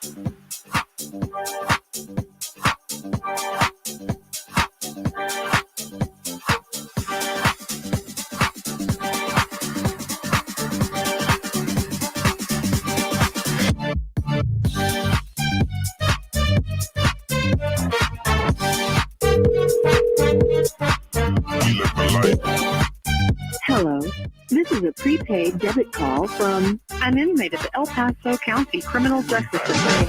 Hello, this is a prepaid debit call from an inmate at the El Paso County Criminal Justice System.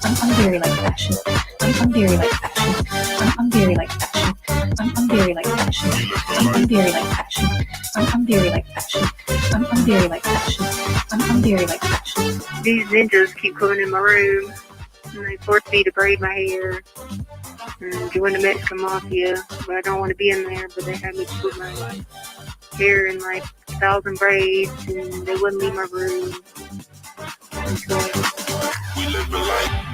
I'm very like fashion. I'm very like fashion. I'm very like fashion. I'm very like fashion. I'm very like fashion. I'm very like fashion. I'm very like fashion. I'm very like fashion. These ninjas keep coming in my room and they force me to braid my hair and join the Mexican Mafia, but I don't want to be in there, but they have me put my hair in like 1,000 braids and they wouldn't leave my room. And so we live the life.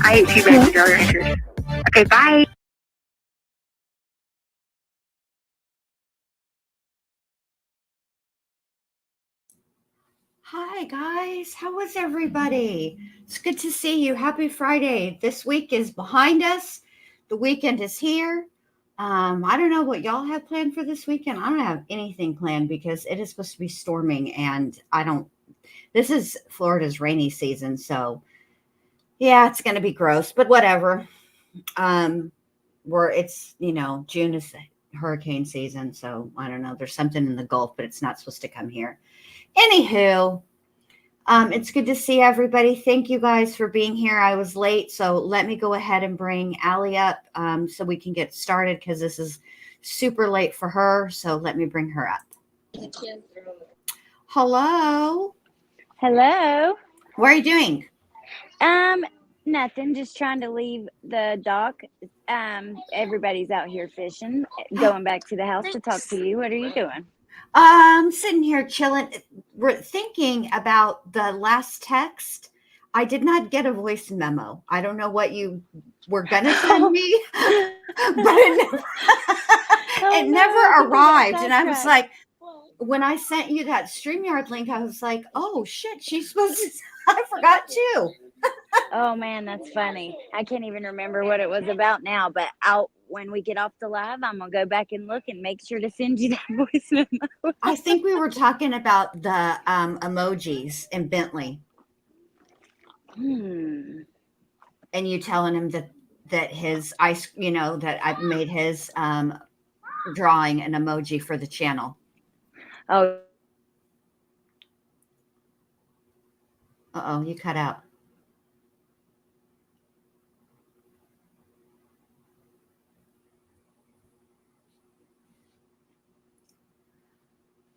I ate 2 bags of Jolly Ranchers. Okay, bye. Hi guys, how was everybody? It's good to see you. Happy Friday. This week is behind us. The weekend is here. I don't know what y'all have planned for this weekend. I don't have anything planned because it is supposed to be storming and this is Florida's rainy season. So yeah, it's going to be gross, but whatever. It's, June is hurricane season. So I don't know. There's something in the Gulf, but it's not supposed to come here. Anywho, it's good to see everybody. Thank you guys for being here. I was late, so let me go ahead and bring Allie up so we can get started because this is super late for her. So let me bring her up. Hello. Hello. What are you doing? Nothing. Just trying to leave the dock. Everybody's out here fishing. Going back to the house to talk to you. What are you doing? Sitting here chilling. We're thinking about the last text. I did not get a voice memo. I don't know what you were gonna send me, but it never arrived. And I was like, when I sent you that StreamYard link, I was like, oh shit, she's supposed to. I forgot too. Oh man, that's funny. I can't even remember what it was about now, but when we get off the live, I'm gonna go back and look and make sure to send you that voice memo. I think we were talking about the emojis in Bentley. And you telling him that his that I made his drawing an emoji for the channel. Oh. Uh-oh, you cut out.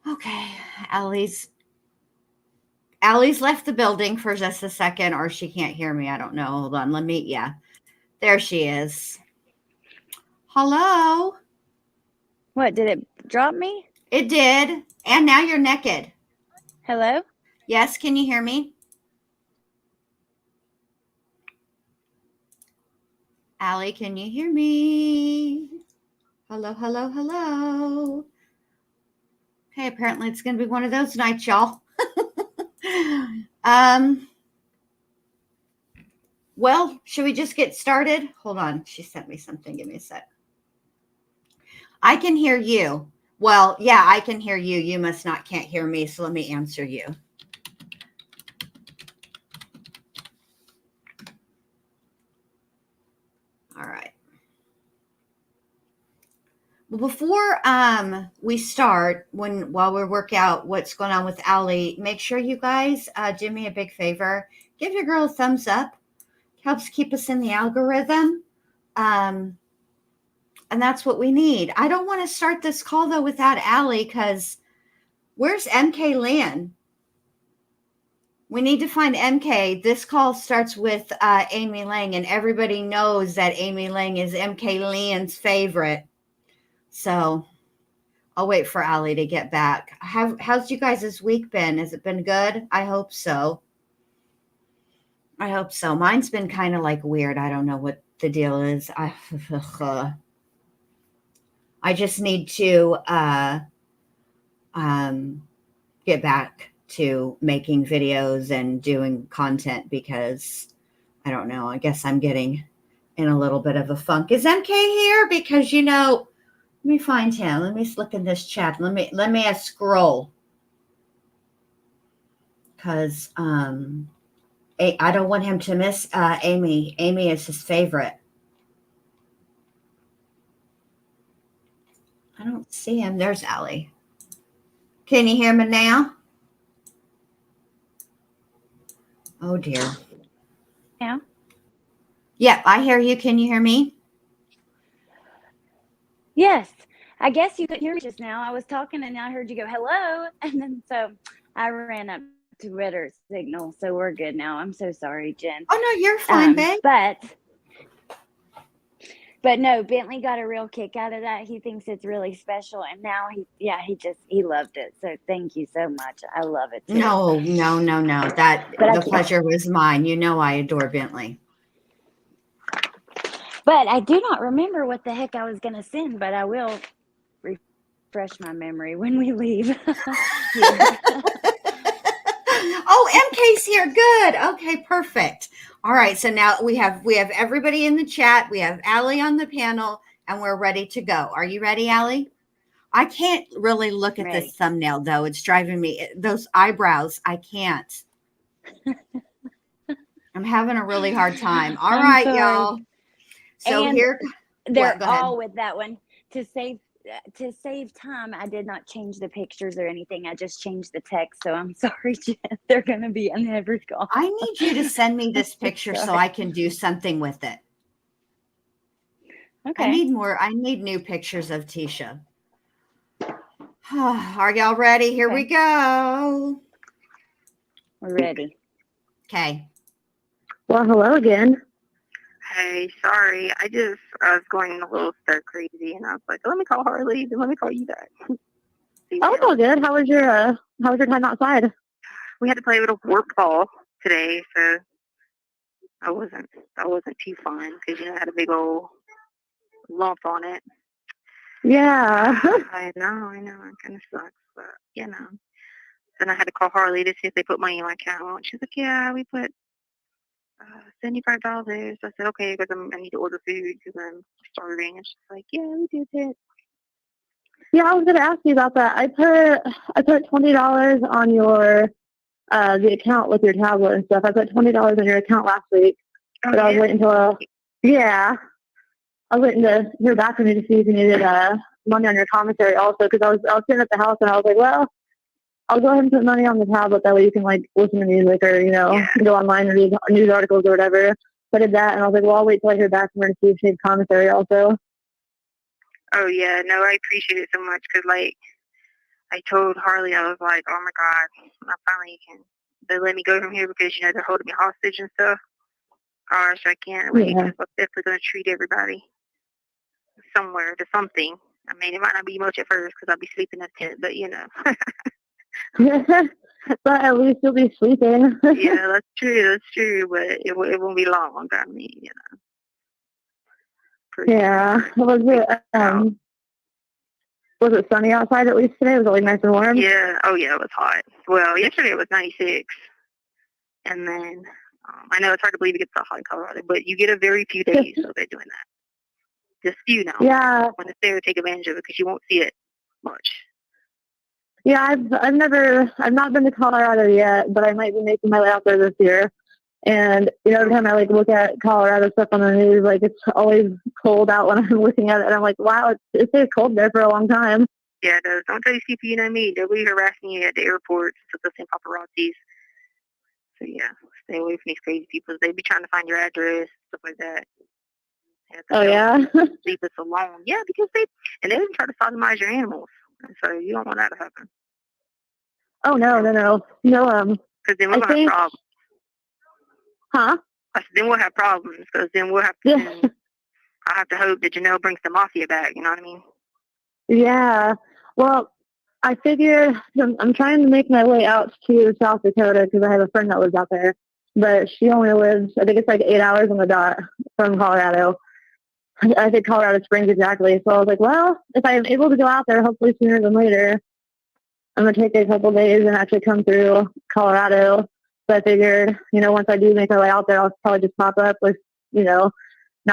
Okay, Allie's left the building for just a second, or she can't hear me. I don't know. Hold on, let me. Yeah, there she is. Hello. What, did it drop me? It did, and now you're naked. Hello. Yes, can you hear me? Allie, can you hear me? Hello, hello, hello. Okay, apparently it's going to be one of those nights, y'all. Well, should we just get started? Hold on. She sent me something. Give me a sec. I can hear you. Well, yeah, I can hear you. You must not can't hear me. So let me answer you. All right. Well, before we start, while we work out what's going on with Allie, make sure you guys do me a big favor. Give your girl a thumbs up. Helps keep us in the algorithm. And that's what we need. I don't want to start this call, though, without Allie, because where's MK Lynn? We need to find MK. This call starts with Amy Lang, and everybody knows that Amy Lang is MK Lynn's favorite. So I'll wait for Allie to get back. How's you guys' week been? Has it been good? I hope so. I hope so. Mine's been kind of like weird. I don't know what the deal is. I just need to get back to making videos and doing content because I don't know. I guess I'm getting in a little bit of a funk. Is MK here? Because let me find him. Let me look in this chat. Let me scroll. Because I don't want him to miss Amy. Amy is his favorite. I don't see him. There's Allie. Can you hear me now? Oh, dear. Yeah. Yep, I hear you. Can you hear me? Yes. I guess you couldn't hear me just now. I was talking and I heard you go, hello. And then so I ran up to better signal. So we're good now. I'm so sorry, Jen. Oh, no, you're fine, babe. But no, Bentley got a real kick out of that. He thinks it's really special. And now he loved it. So thank you so much. I love it too. No. The pleasure was mine. You know I adore Bentley. But I do not remember what the heck I was going to send, but I will refresh my memory when we leave. Oh, MK's here. Good. Okay, perfect. All right. So now we have everybody in the chat. We have Allie on the panel, and we're ready to go. Are you ready, Allie? I can't really look at this thumbnail, though. It's driving me. Those eyebrows, I can't. I'm having a really hard time. All right, y'all. So and here they're all with that one. To save time, I did not change the pictures or anything. I just changed the text. So I'm sorry, Jen. They're going to be in every call. I need you to send me this picture so I can do something with it. Okay. I need new pictures of Tisha. Are y'all ready? Here we go. We're ready. Okay. Well, hello again. Hey, sorry. I was going a little stir crazy, and I was like, let me call Harley, then let me call you back. Oh, it's all good. How was your time outside? We had to play a little warp ball today, so I wasn't too fun because I had a big old lump on it. Yeah. I know. It kind of sucks, but Then I had to call Harley to see if they put money in my account. She's like, yeah, we put $75. I said, okay, because I need to order food because I'm starving. And she's like, yeah, we did it. Yeah, I was gonna ask you about that. I put $20 on your the account with your tablet and stuff. I put $20 on your account last week, but I was waiting until I was waiting to hear back from you to see if you needed money on your commissary also, because I was sitting at the house and I was like, well, I'll go ahead and put money on the tablet, that way you can listen to music or go online and read news articles or whatever. So I did that, and I was like, well, I'll wait till I hear back from her to see if she needs commissary also. Oh yeah, no, I appreciate it so much because I told Harley, I was like, oh my god, I finally they let me go from here because they're holding me hostage and stuff. Gosh, I can't wait because I'm definitely gonna treat everybody somewhere to something. I mean, it might not be much at first because I'll be sleeping in a tent, but But at least you'll be sleeping. Yeah, that's true, but it won't be long. I mean, Yeah. Was it sunny outside at least today? Was it like nice and warm? Yeah. Oh, yeah, it was hot. Well, yesterday it was 96. And then I know it's hard to believe it gets so hot in Colorado, but you get a very few days of it doing that. Just few now. Yeah. When it's there, take advantage of it because you won't see it much. Yeah, I've not been to Colorado yet, but I might be making my way out there this year. And every time I look at Colorado stuff on the news, it's always cold out when I'm looking at it, and I'm like, wow, it stays cold there for a long time. Yeah, it does. Don't tell these people you know me. They'll be harassing you at the airports with the same paparazzis. So yeah, stay away from these crazy people. They be trying to find your address, stuff like that. Oh yeah. Leave us alone. Yeah, because they even try to sodomize your animals. And so you don't want that to happen. Oh no. Because then we're gonna have problems. Huh? I said, then we'll have problems because then we'll have to. I have to hope that Janelle brings the mafia back. You know what I mean? Yeah. Well, I figured I'm trying to make my way out to South Dakota because I have a friend that lives out there, but she only lives, I think it's 8 hours on the dot from Colorado. I think Colorado Springs exactly. So I was like, well, if I am able to go out there, hopefully sooner than later, I'm going to take a couple days and actually come through Colorado. So I figured, once I do make my way out there, I'll probably just pop up with, not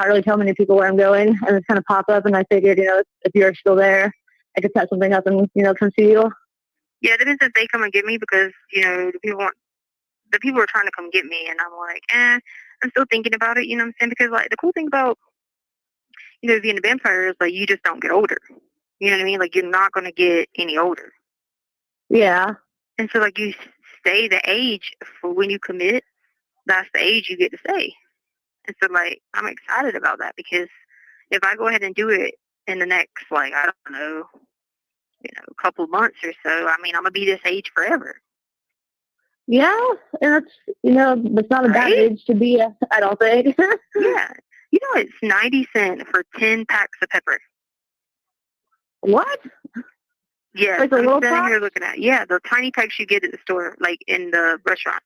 really tell many people where I'm going and just kind of pop up. And I figured, if you're still there, I could set something up and, come see you. Yeah, that means that they come and get me because, the people are trying to come get me. And I'm like, I'm still thinking about it. You know what I'm saying? Because the cool thing about, being a vampire is you just don't get older. You know what I mean? You're not going to get any older. Yeah. And so you stay the age for when you commit. That's the age you get to stay. And so I'm excited about that because if I go ahead and do it in the next I don't know, a couple months or so, I'm gonna be this age forever. Yeah, and that's that's not a bad age to be. I don't think. Yeah, it's 90 cents for 10 packs of pepper. What? Yeah, I'm sitting here looking at the tiny packs you get at the store, in the restaurant.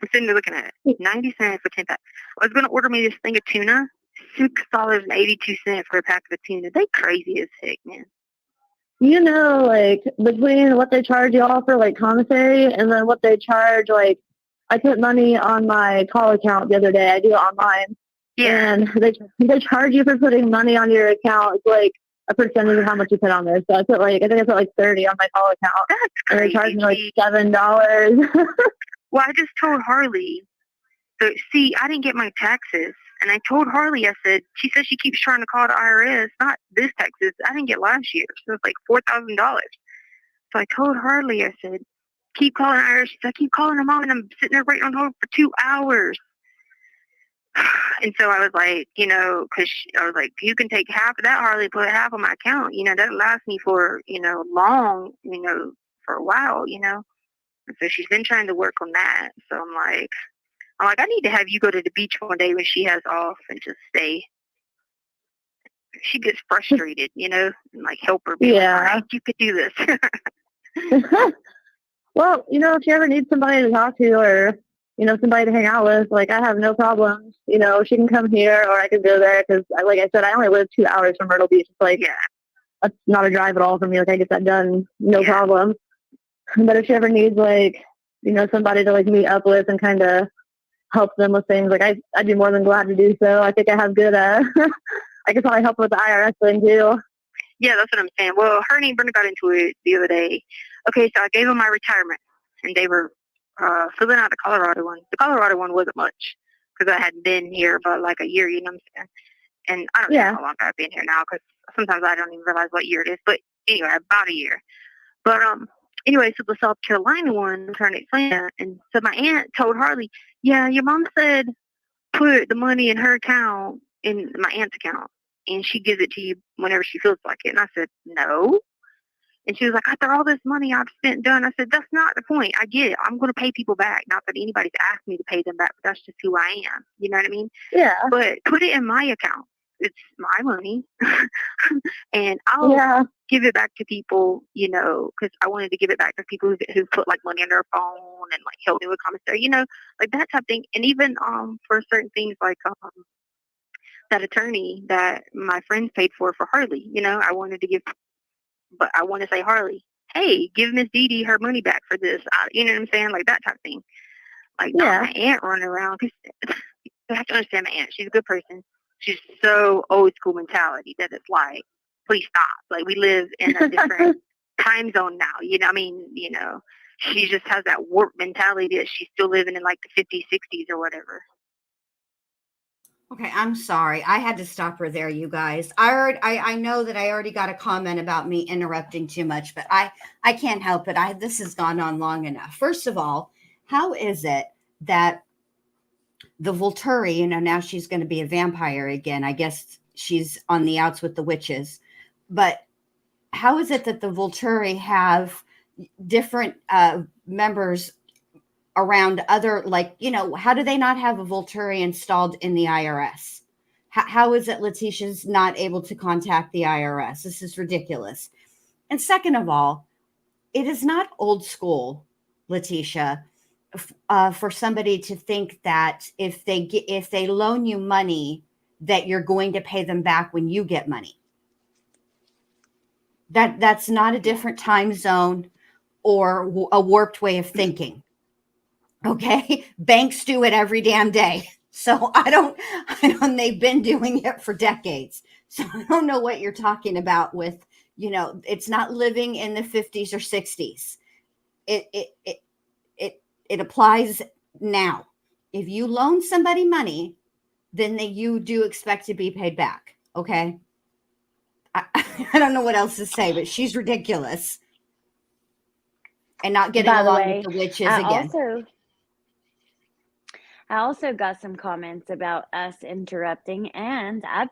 I'm sitting there looking at it. 90 cents for 10 packs. I was going to order me this thing of tuna. $6.82 for a pack of tuna. They crazy as heck, man. Between what they charge y'all for commissary and then what they charge, I put money on my call account the other day. I do it online. Yeah. And they charge you for putting money on your account. It's a percentage of how much you put on there. So I think I put 30 on my call account. That's crazy. And they charged me $7. Well, I just told Harley. So, see, I didn't get my taxes. And I told Harley, she says she keeps trying to call the IRS, not this taxes. I didn't get last year. So it's $4,000. So I told Harley, I said, keep calling IRS. She said, I keep calling her mom, and I'm sitting there waiting on hold for 2 hours. And so I was because I was you can take half of that, Harley, put half on my account. That'll last me for, long, for a while, And so she's been trying to work on that. So I'm like, I need to have you go to the beach one day when she has off and just stay. She gets frustrated, and help her be all right, you could do this. Well, if she ever needs somebody to talk to or, somebody to hang out with, I have no problems. She can come here or I can go there because, like I said, I only live 2 hours from Myrtle Beach. It's that's not a drive at all for me. I get that done, no problem. But if she ever needs, somebody to, meet up with and kind of help them with things, I'd be more than glad to do so. I think I have good, I could probably help with the IRS thing, too. Yeah, that's what I'm saying. Well, her and Brenda got into it the other day. Okay, so I gave them my retirement, and they were filling out the Colorado one. The Colorado one wasn't much because I hadn't been here but a year, you know what I'm saying? And I don't know how long I've been here now because sometimes I don't even realize what year it is. But anyway, about a year. But anyway, so the South Carolina one, I'm trying to explain that. And so my aunt told Harley, yeah, your mom said put the money in her account, in my aunt's account, and she gives it to you whenever she feels like it. And I said, no. And she was like, after all this money I've spent done, I said, that's not the point. I get it. I'm going to pay people back. Not that anybody's asked me to pay them back, but that's just who I am. You know what I mean? Yeah. But put it in my account. It's my money. And I'll give it back to people, because I wanted to give it back to people who put money on their phone and help me with commissary, that type of thing. And even for certain things that attorney that my friends paid for Harley. I wanted to give, but I want to say Harley, hey, give Miss Dee Dee her money back for this. You know what I'm saying? Like that type of thing. Like not my aunt running around. Cause you have to understand my aunt. She's a good person. She's so old school mentality that it's like, please stop. Like we live in a different time zone now. She just has that warped mentality that she's still living in like the 50s, 60s or whatever. Okay, I'm sorry. I had to stop her there, you guys. I know that I already got a comment about me interrupting too much, but I can't help it. This has gone on long enough. First of all, how is it that the Volturi, now she's going to be a vampire again. I guess she's on the outs with the witches. But how is it that the Volturi have different members around other, how do they not have a Volturi installed in the IRS? How is it Letecia's not able to contact the IRS? This is ridiculous. And second of all, it is not old school, Letecia, for somebody to think that if they loan you money, that you're going to pay them back when you get money. That's not a different time zone or a warped way of thinking. Okay, banks do it every damn day. So I don't. They've been doing it for decades. So I don't know what you're talking about with. It's not living in the 50s or 60s. It applies now. If you loan somebody money, then you do expect to be paid back. Okay. I don't know what else to say, but she's ridiculous. And not getting along with the witches again. I also got some comments about us interrupting, and I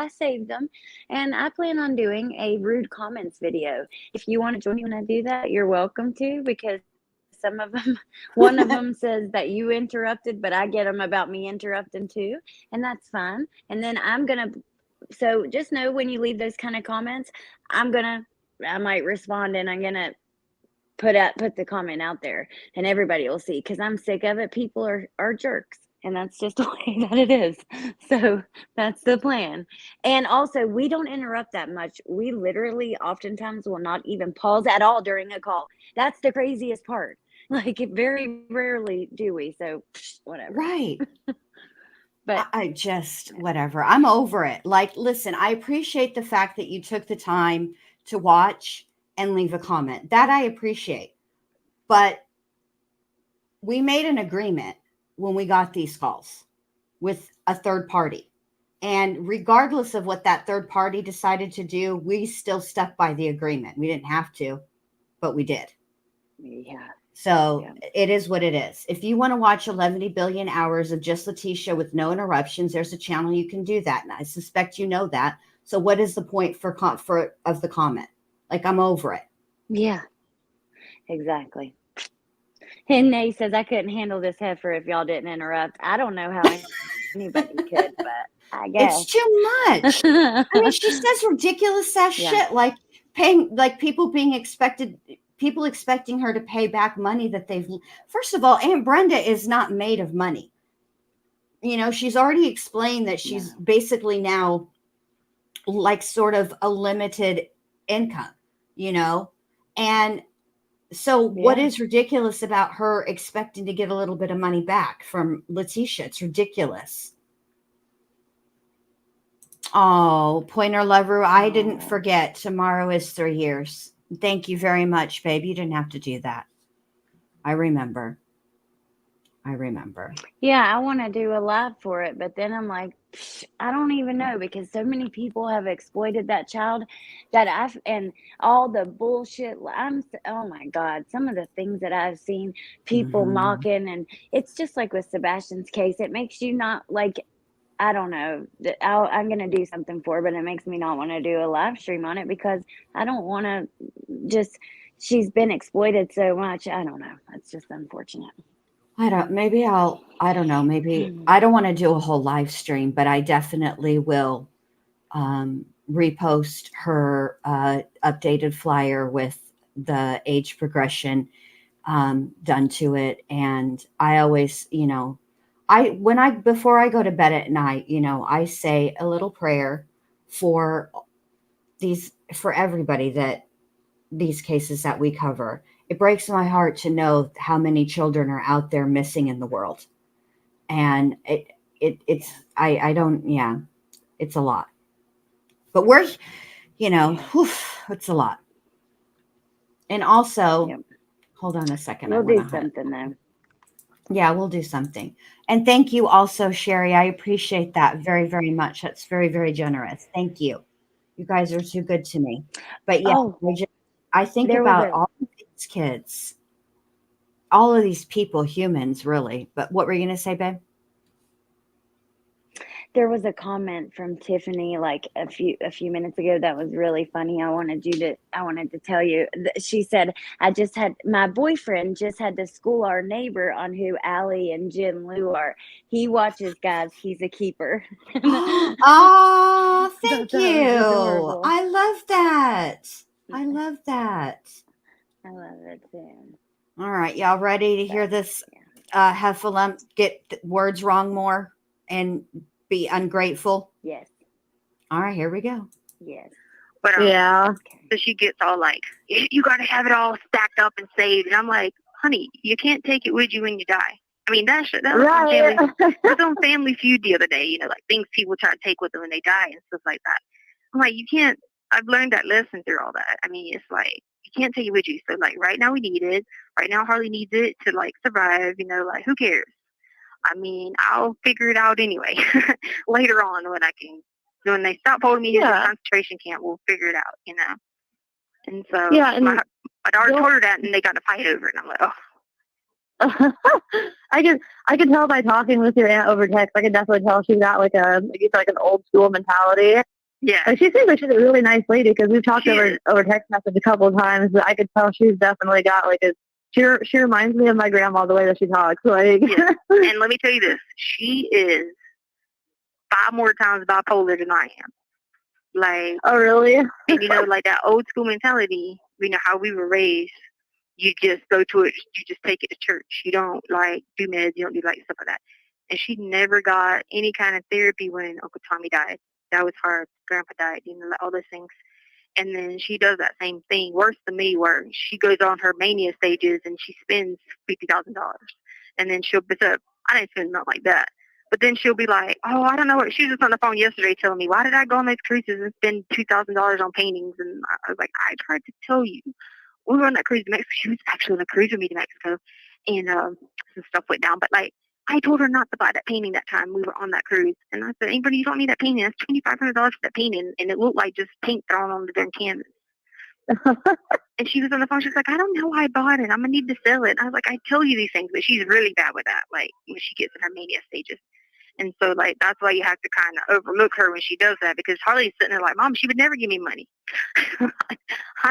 saved them, and I plan on doing a rude comments video. If you want to join me when I do that, you're welcome to, because some of them, one of them says that you interrupted, but I get them about me interrupting too, and that's fine. And then so just know when you leave those kind of comments, I might respond, and I'm gonna put the comment out there, and everybody will see, because I'm sick of it. People are jerks, and that's just the way that it is. So that's the plan. And also, we don't interrupt that much. We literally oftentimes will not even pause at all during a call. That's the craziest part. Like, very rarely do we. So whatever. Right. But I just, whatever. I'm over it. Like, listen, I appreciate the fact that you took the time to watch and leave a comment. That I appreciate. But we made an agreement when we got these calls with a third party. And regardless of what that third party decided to do, we still stuck by the agreement. We didn't have to, but we did. Yeah. So it is what it is. If you want to watch 11 billion hours of just Letecia with no interruptions, there's a channel you can do that. And I suspect you know that. So what is the point of the comment? Like, I'm over it. Yeah, exactly. And Nay says, I couldn't handle this heifer if y'all didn't interrupt. I don't know how anybody could, but I guess. It's too much. I mean, she says ridiculous ass shit, like people expecting her to pay back money that first of all, Aunt Brenda is not made of money. She's already explained that she's basically now like sort of a limited income, and so what is ridiculous about her expecting to get a little bit of money back from Letecia? It's ridiculous. Oh, Pointer Lover, I didn't forget. Tomorrow is 3 years. Thank you very much, babe. You didn't have to do that. I remember. Yeah, I want to do a live for it, but then I'm like, I don't even know, because so many people have exploited that child and all the bullshit. Oh my God, some of the things that I've seen people mocking, and it's just like with Sebastian's case, it makes you not like, I don't know, I'm going to do something for it, but it makes me not want to do a live stream on it, because I don't want to she's been exploited so much. I don't know. It's just unfortunate. I don't know. Maybe I don't want to do a whole live stream, but I definitely will repost her updated flyer with the age progression done to it. And I always, before I go to bed at night, I say a little prayer for everybody that these cases that we cover. It breaks my heart to know how many children are out there missing in the world. And it's a lot. But we're, it's a lot. And also, Yep. hold on a second. We'll do something though. Yeah, we'll do something. And thank you also, Sherry. I appreciate that very, very much. That's very, very generous. Thank you. You guys are too good to me. But yeah, Oh, I think there was about all of these kids, all of these people, humans, really. But what were you going to say, babe? There was a comment from Tiffany like a few minutes ago that was really funny. I wanted to tell you. She said, my boyfriend just had to school our neighbor on who Allie and Jin Lou are. He watches, guys. He's a keeper. Oh, thank That you. was adorable. I love that. I love that. I love it too. All right, y'all ready to hear this heffalump get words wrong more and be ungrateful? Yes. All right, here we go. Yes. But Yeah. so she gets all like, you got to have it all stacked up and saved. And I'm like, honey, you can't take it with you when you die. I mean, that was Right. on Family Feud the other day, like things people try to take with them when they die and stuff like that. I'm like, you can't, I've learned that lesson through all that. I mean, it's like, you can't take it with you. So like right now we need it. Right now Harley needs it to like survive, like who cares? I mean, I'll figure it out anyway. Later on when they stop holding me in the concentration camp, we'll figure it out. And so and my daughter told her that and they got to fight over it. And I'm like, oh. I can tell by talking with your aunt over text. I can definitely tell she's got like an old school mentality. Yeah. Like she seems like she's a really nice lady because we've talked over text message a couple of times. But I could tell she's definitely got like she reminds me of my grandma the way that she talks. Like, yeah. And let me tell you this: she is 5 more times bipolar than I am. Like, oh really? And like that old school mentality. How we were raised. You just go to it. You just take it to church. You don't like do meds. You don't do like stuff like that. And she never got any kind of therapy when Uncle Tommy died. That was hard. Grandpa died. Like all those things. And then she does that same thing, worse than me, where she goes on her mania stages and she spends $50,000. And then she'll be up. I didn't spend nothing like that. But then she'll be like, oh, I don't know what. She was just on the phone yesterday telling me, why did I go on those cruises and spend $2,000 on paintings? And I was like, I tried to tell you. We were on that cruise to Mexico. She was actually on a cruise with me to Mexico. And some stuff went down. But like, I told her not to buy that painting that time we were on that cruise. And I said, anybody you don't need that painting, that's $2,500 for that painting. And it looked like just paint thrown on the darn canvas. And she was on the phone. She's like, I don't know why I bought it. I'm going to need to sell it. And I was like, I tell you these things, but she's really bad with that. Like when she gets in her mania stages. And so like, that's why you have to kind of overlook her when she does that, because Harley's sitting there like, Mom, she would never give me money. I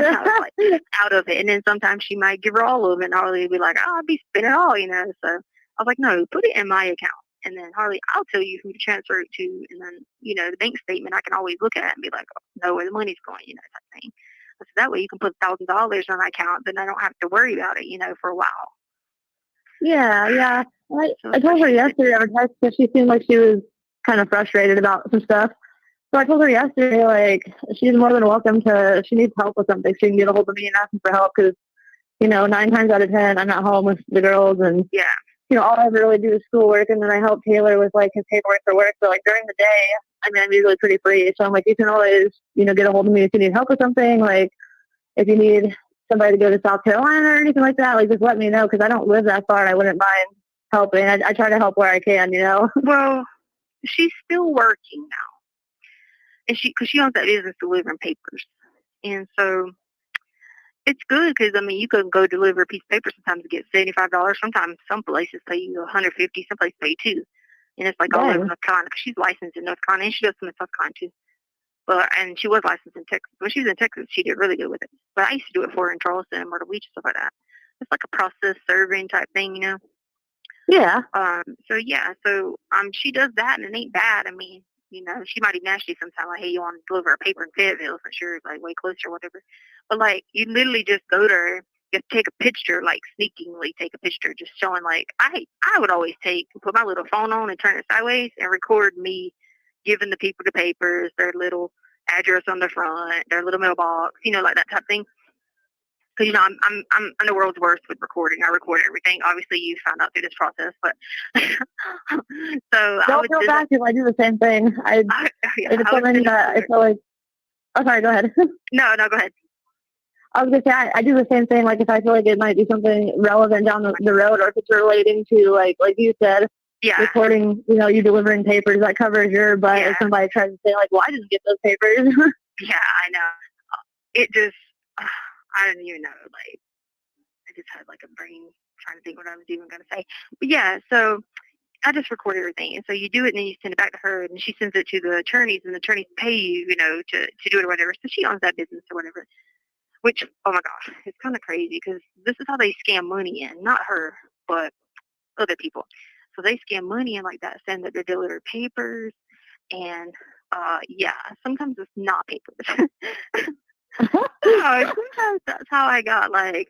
was like out of it. And then sometimes she might give her all of it and Harley would be like, oh, I'll be spending it all, So I was like, no, put it in my account. And then Harley, I'll tell you who to transfer it to. And then, the bank statement I can always look at and be like, oh, know where the money's going, type thing. So that way you can put $1,000 on my account, then I don't have to worry about it, for a while. Yeah. I told her yesterday over text because she seemed like she was kind of frustrated about some stuff. So I told her yesterday, like, she's more than welcome to, she needs help with something. She can get a hold of me and ask me for help because, 9 times out of 10, I'm at home with the girls and, all I ever really do is schoolwork. And then I help Taylor with, like, his paperwork for work. So, like, during the day, I'm usually pretty free. So I'm like, you can always, get a hold of me if you need help with something. Like, if you need somebody to go to South Carolina or anything like that, like, just let me know because I don't live that far and I wouldn't mind helping. I try to help where I can, Well, she's still working now. And because she owns that business delivering papers. And so it's good because, you can go deliver a piece of paper sometimes and get $75. Sometimes some places pay you $150, some places pay $2. And it's like all over North Carolina because she's licensed in North Carolina and she does some in South Carolina too. And she was licensed in Texas. When she was in Texas, she did really good with it. But I used to do it for her in Charleston and Myrtle Beach and stuff like that. It's like a process serving type thing, Yeah. So she does that and it ain't bad. She might even ask you sometime like, hey, you want to deliver a paper in Fayetteville? For sure, it's like way closer or whatever. But like, you literally just go to her you have to take a picture, like sneakingly take a picture, just showing like I would always put my little phone on and turn it sideways and record me giving the people the papers, their little address on the front, their little mailbox, like that type of thing. Because I'm the world's worst with recording. I record everything. Obviously, you found out through this process, but so Don't feel bad because I do the same thing. If it's something that I feel like, oh, sorry, go ahead. No, go ahead. I was gonna say I do the same thing. Like if I feel like it might be something relevant down the road, or if it's relating to like you said, recording, you delivering papers, that covers your butt. If somebody tries to say like, well, I didn't get those papers. Yeah, I know. It just, I don't even know. Like, I just had like a brain trying to think what I was even gonna say. But yeah, so I just record everything, and so you do it, and then you send it back to her, and she sends it to the attorneys, and the attorneys pay you, to do it or whatever. So she owns that business or whatever. Which, oh my gosh, it's kind of crazy because this is how they scam money in. Not her, but other people. So they scam money in like that, saying that they deliver papers, and sometimes it's not papers. Sometimes that's how I got I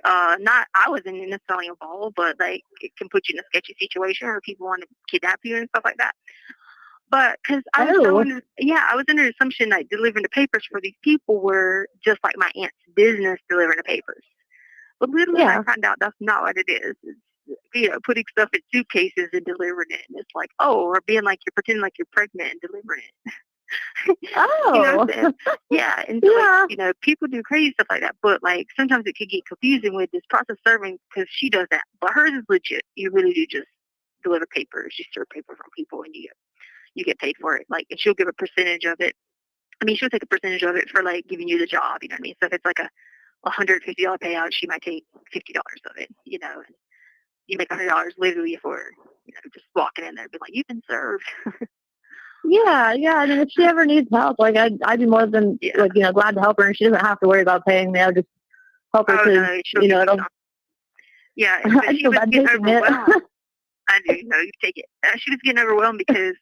wasn't necessarily involved, but like it can put you in a sketchy situation, or people want to kidnap you and stuff like that. But because I was I was under the assumption that delivering the papers for these people were just like my aunt's business delivering the papers. But literally, I found out that's not what it is. It's, putting stuff in suitcases and delivering it. And it's like, or being like you're pretending like you're pregnant and delivering it. Oh. Yeah, and so, like, people do crazy stuff like that. But like sometimes it could get confusing with this process serving because she does that. But hers is legit. You really do just deliver papers. You serve paper from people, and you get paid for it. Like, and she'll give a percentage of it. I mean, she'll take a percentage of it for like giving you the job. You know what I mean? So if it's like a $150 payout, she might take $50 of it. And you make $100 literally for just walking in there and be like, you've been served. Yeah. I mean, if she ever needs help, like I'd be more than glad to help her, and she doesn't have to worry about paying me. I'll just help her it'll. Yeah, I she was getting overwhelmed. I do. You take it. She was getting overwhelmed because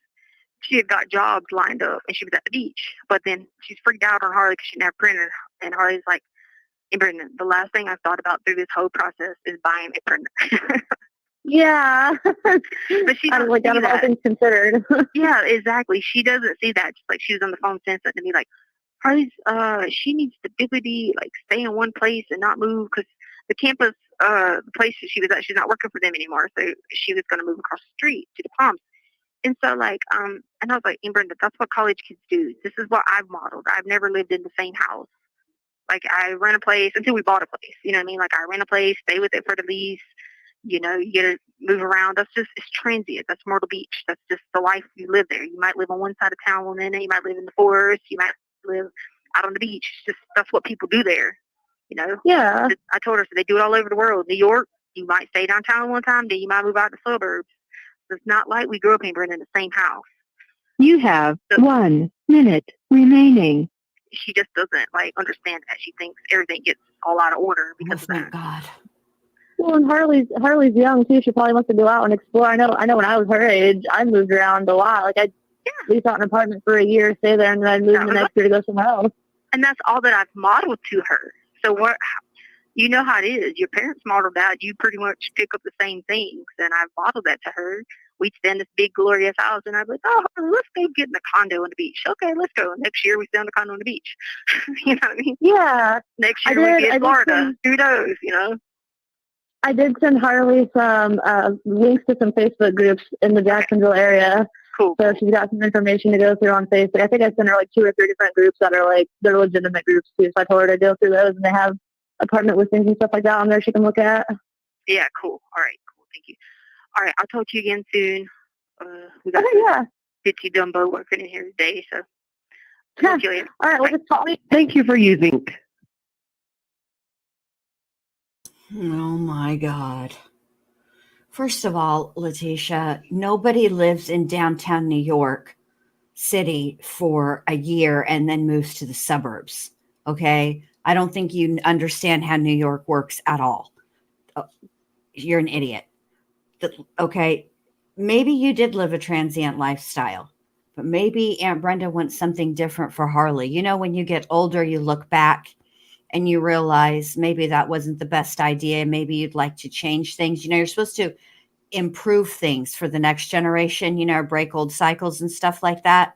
she had got jobs lined up and she was at the beach. But then she's freaked out on Harley because she didn't have a printer. And Harley's like, hey, Brendan, the last thing I've thought about through this whole process is buying a printer. Yeah. But she doesn't see out of all things considered. Yeah, exactly. She doesn't see that. Just like she was on the phone saying something to me like, Harley's, she needs stability, like stay in one place and not move because the campus, the place that she was at, she's not working for them anymore. So she was going to move across the street to the Palms. And so like, and I was like, Brenda, that's what college kids do. This is what I've modeled. I've never lived in the same house. Like I rent a place until we bought a place. You know what I mean? Like I rent a place, stay with it for the lease. You get to move around. It's transient. That's Myrtle Beach. That's just the life you live there. You might live on one side of town 1 minute. You might live in the forest. You might live out on the beach. That's what people do there. Yeah. I told her, so they do it all over the world. New York, you might stay downtown one time, then you might move out to the suburbs. It's not like we grew up in the same house. You have 1 minute remaining. She just doesn't understand that. She thinks everything gets all out of order because of that. God. Well, and Harley's young too. She probably wants to go out and explore. I know. When I was her age, I moved around a lot. Like I'd lease out an apartment for a year, stay there, and then I'd move the next year to go somewhere else. And that's all that I've modeled to her. So you know how it is. Your parents modeled that. You pretty much pick up the same things, and I've modeled that to her. We'd stay in this big glorious house, and I'd be like, "Oh, let's go get in a condo on the beach." Okay, let's go. Next year we stay in a condo on the beach. You know what I mean? Yeah. Next year we'd be in Florida. Who knows? I did send Harley some links to some Facebook groups in the Jacksonville area. Cool. So she's got some information to go through on Facebook. I think I sent her 2 or 3 different groups that are they're legitimate groups too. So I told her to go through those, and they have apartment listings and stuff like that on there she can look at. Yeah, cool. All right, cool. Thank you. All right, I'll talk to you again soon. We got Bitsy Dumbo working in here today, so talk to you later. All right, well, just call me. Thank you for using. Oh my God. First of all, Letecia, nobody lives in downtown New York City for a year and then moves to the suburbs. Okay. I don't think you understand how New York works at all. You're an idiot. Okay. Maybe you did live a transient lifestyle, but maybe Aunt Brenda wants something different for Harley. When you get older, you look back and you realize maybe that wasn't the best idea. Maybe you'd like to change things. You're supposed to improve things for the next generation, break old cycles and stuff like that.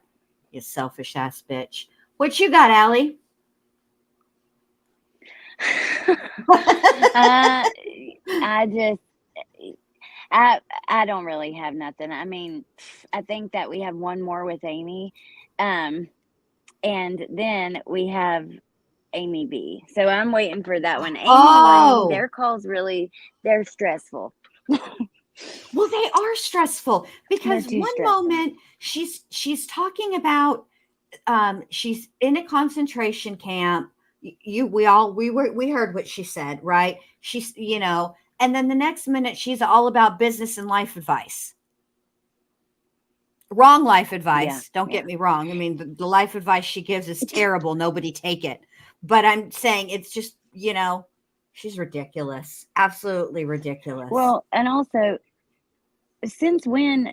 You selfish ass bitch. What you got, Allie? I don't really have nothing. I mean, I think that we have one more with Amy. And then we have Amy B. So I'm waiting for that one. Amy one, their calls really, they're stressful. Well, they are stressful because moment she's talking about she's in a concentration camp. We heard what she said, right? She's, and then the next minute she's all about business and life advice. Wrong life advice. Yeah, Don't get me wrong. I mean, the life advice she gives is terrible. Nobody take it. But I'm saying it's just, she's ridiculous. Absolutely ridiculous. Well, and also, since when,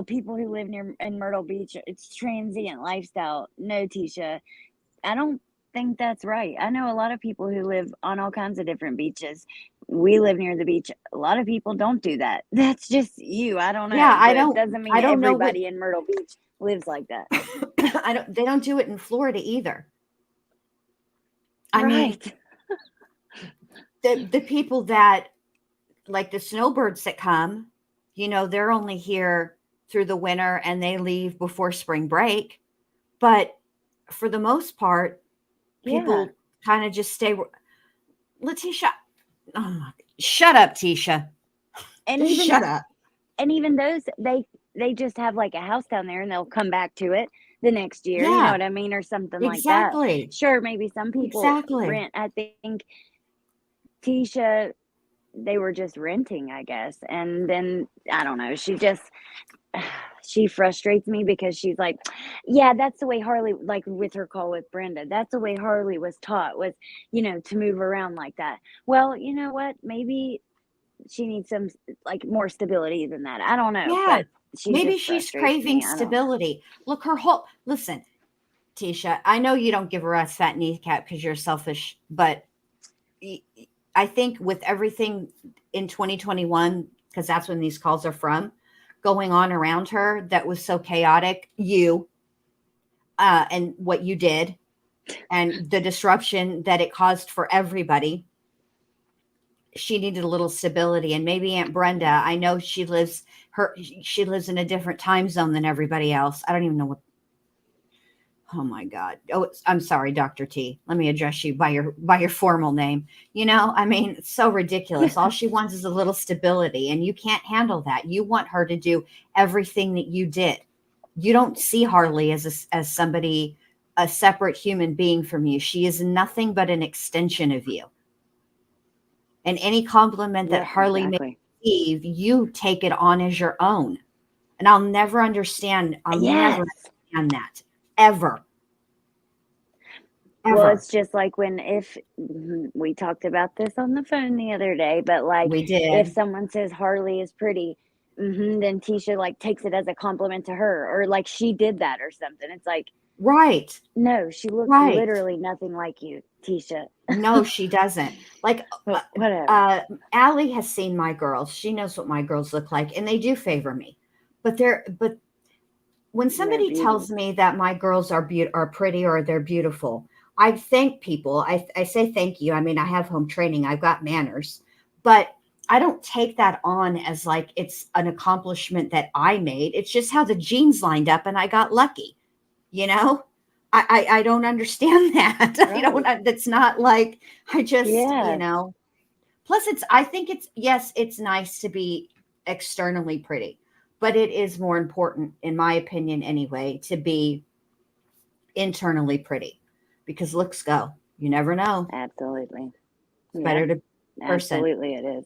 people who live in Myrtle Beach, it's transient lifestyle. No, Tisha, I don't think that's right. I know a lot of people who live on all kinds of different beaches. We live near the beach. A lot of people don't do that. That's just you. I don't know. Yeah, it doesn't mean everybody in Myrtle Beach lives like that. They don't do it in Florida either. I right. mean, the people that, like the snowbirds that come, they're only here through the winter and they leave before spring break. But for the most part, people kind of just stay. Letecia, shut up, Tisha. And even shut up. And even those, they just have like a house down there and they'll come back to it the next year. Yeah. You know what I mean? Or something like that. Exactly. Sure, maybe some people rent. I think Tisha, they were just renting, I guess. And then, I don't know, she frustrates me because she's like, yeah, that's the way Harley, like with her call with Brenda, that's the way Harley was taught, was, to move around like that. Well, you know what? Maybe she needs some more stability than that. I don't know. Yeah. But maybe she's craving stability. Look, listen, Tisha, I know you don't give her ass fat kneecap because you're selfish, but I think with everything in 2021, because that's when these calls are from, going on around her that was so chaotic, and what you did and the disruption that it caused for everybody, she needed a little stability. And maybe Aunt Brenda, I know she lives in a different time zone than everybody else. I don't even know what. Oh my God. Oh, I'm sorry, Dr. T. Let me address you by your formal name. I mean, it's so ridiculous. All she wants is a little stability, and you can't handle that. You want her to do everything that you did. You don't see Harley as somebody, a separate human being from you. She is nothing but an extension of you. And any compliment that Harley may receive, you take it on as your own. And I'll never understand. Never understand that. Ever. Well, it's just like if we talked about this on the phone the other day, but we did. If someone says Harley is pretty, then Tisha takes it as a compliment to her, or she did that or something. It's like, right. No, she looks literally nothing like you, Tisha. No, she doesn't. Whatever. Allie has seen my girls. She knows what my girls look like, and they do favor me. But when somebody tells me that my girls are pretty or they're beautiful, I thank people. I say thank you. I mean, I have home training. I've got manners, but I don't take that on as it's an accomplishment that I made. It's just how the genes lined up and I got lucky. I don't understand that. Right. That's not I just, plus I think it's nice to be externally pretty, but it is more important, in my opinion anyway, to be internally pretty, because looks go. You never know. Absolutely. It's better to person. Absolutely it is.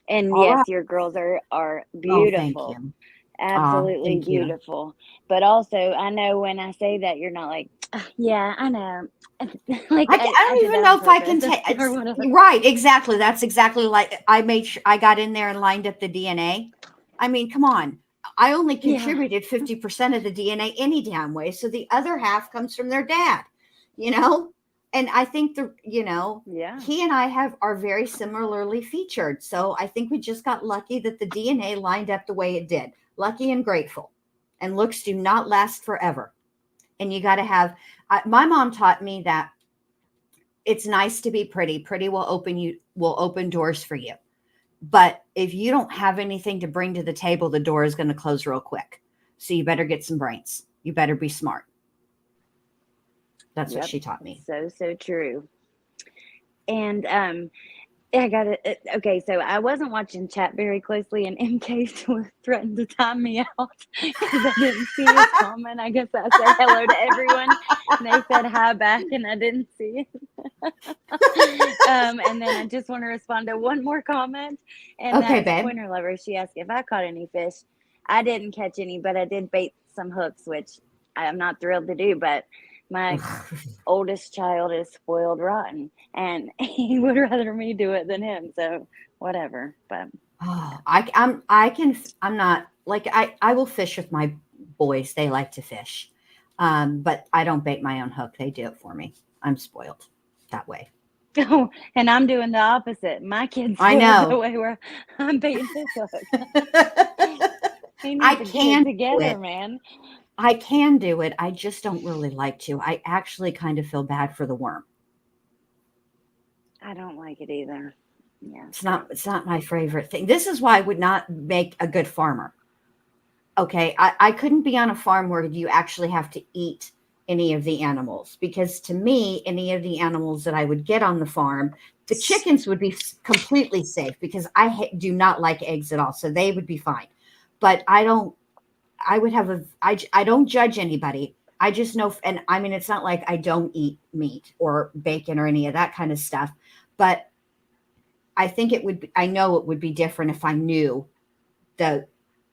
And yes, your girls are beautiful. Thank you. Absolutely beautiful. But also, I know when I say that, you're not like, yeah, I know. I don't even know if I can take. Right, exactly. That's exactly I made sure I got in there and lined up the DNA. I mean, come on. I only contributed 50% of the DNA any damn way, so the other half comes from their dad. And I think Yeah. he and I are very similarly featured. So I think we just got lucky that the DNA lined up the way it did. Lucky and grateful. And looks do not last forever. And you got to have, my mom taught me that it's nice to be pretty. Pretty will open doors for you. But if you don't have anything to bring to the table, the door is going to close real quick. So you better get some brains. You better be smart. That's what she taught me. So true. And I got it. Okay, so I wasn't watching chat very closely, and MK threatened to time me out because I didn't see his comment. I guess I said hello to everyone, and they said hi back, and I didn't see it. And then I just want to respond to one more comment, and Okay, that's babe. Pointer Lover. She asked if I caught any fish. I didn't catch any, but I did bait some hooks, which I'm not thrilled to do, but my oldest child is spoiled rotten, and he would rather me do it than him. So whatever. But I'm not like, I will fish with my boys. They like to fish. But I don't bait my own hook. They do it for me. I'm spoiled that way. oh, and I'm doing the opposite. My kids I spoiled know. the way where I'm baiting his hook. They need I to get can it do together, it. man. I can do it. I just don't really like to. I actually kind of feel bad for the worm. I don't like it either. Yeah. It's not my favorite thing. This is why I would not make a good farmer. Okay. I couldn't be on a farm where you actually have to eat any of the animals, because to me, any of the animals that I would get on the farm, the chickens would be completely safe because I do not like eggs at all. So they would be fine. But I don't judge anybody. I just know, and I mean, it's not like I don't eat meat or bacon or any of that kind of stuff, but I think I know it would be different if I knew the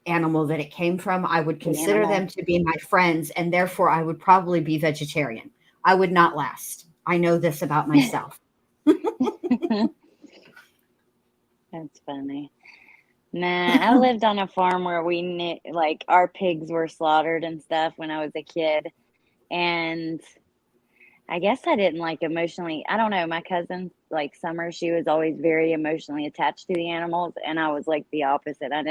animal that it came from. I would consider them to be my friends, and therefore I would probably be vegetarian. I would not last. I know this about myself. That's funny. Nah, I lived on a farm where like our pigs were slaughtered and stuff when I was a kid. And I guess I didn't like emotionally. I don't know. My cousin, like Summer, she was always very emotionally attached to the animals. And I was like the opposite. I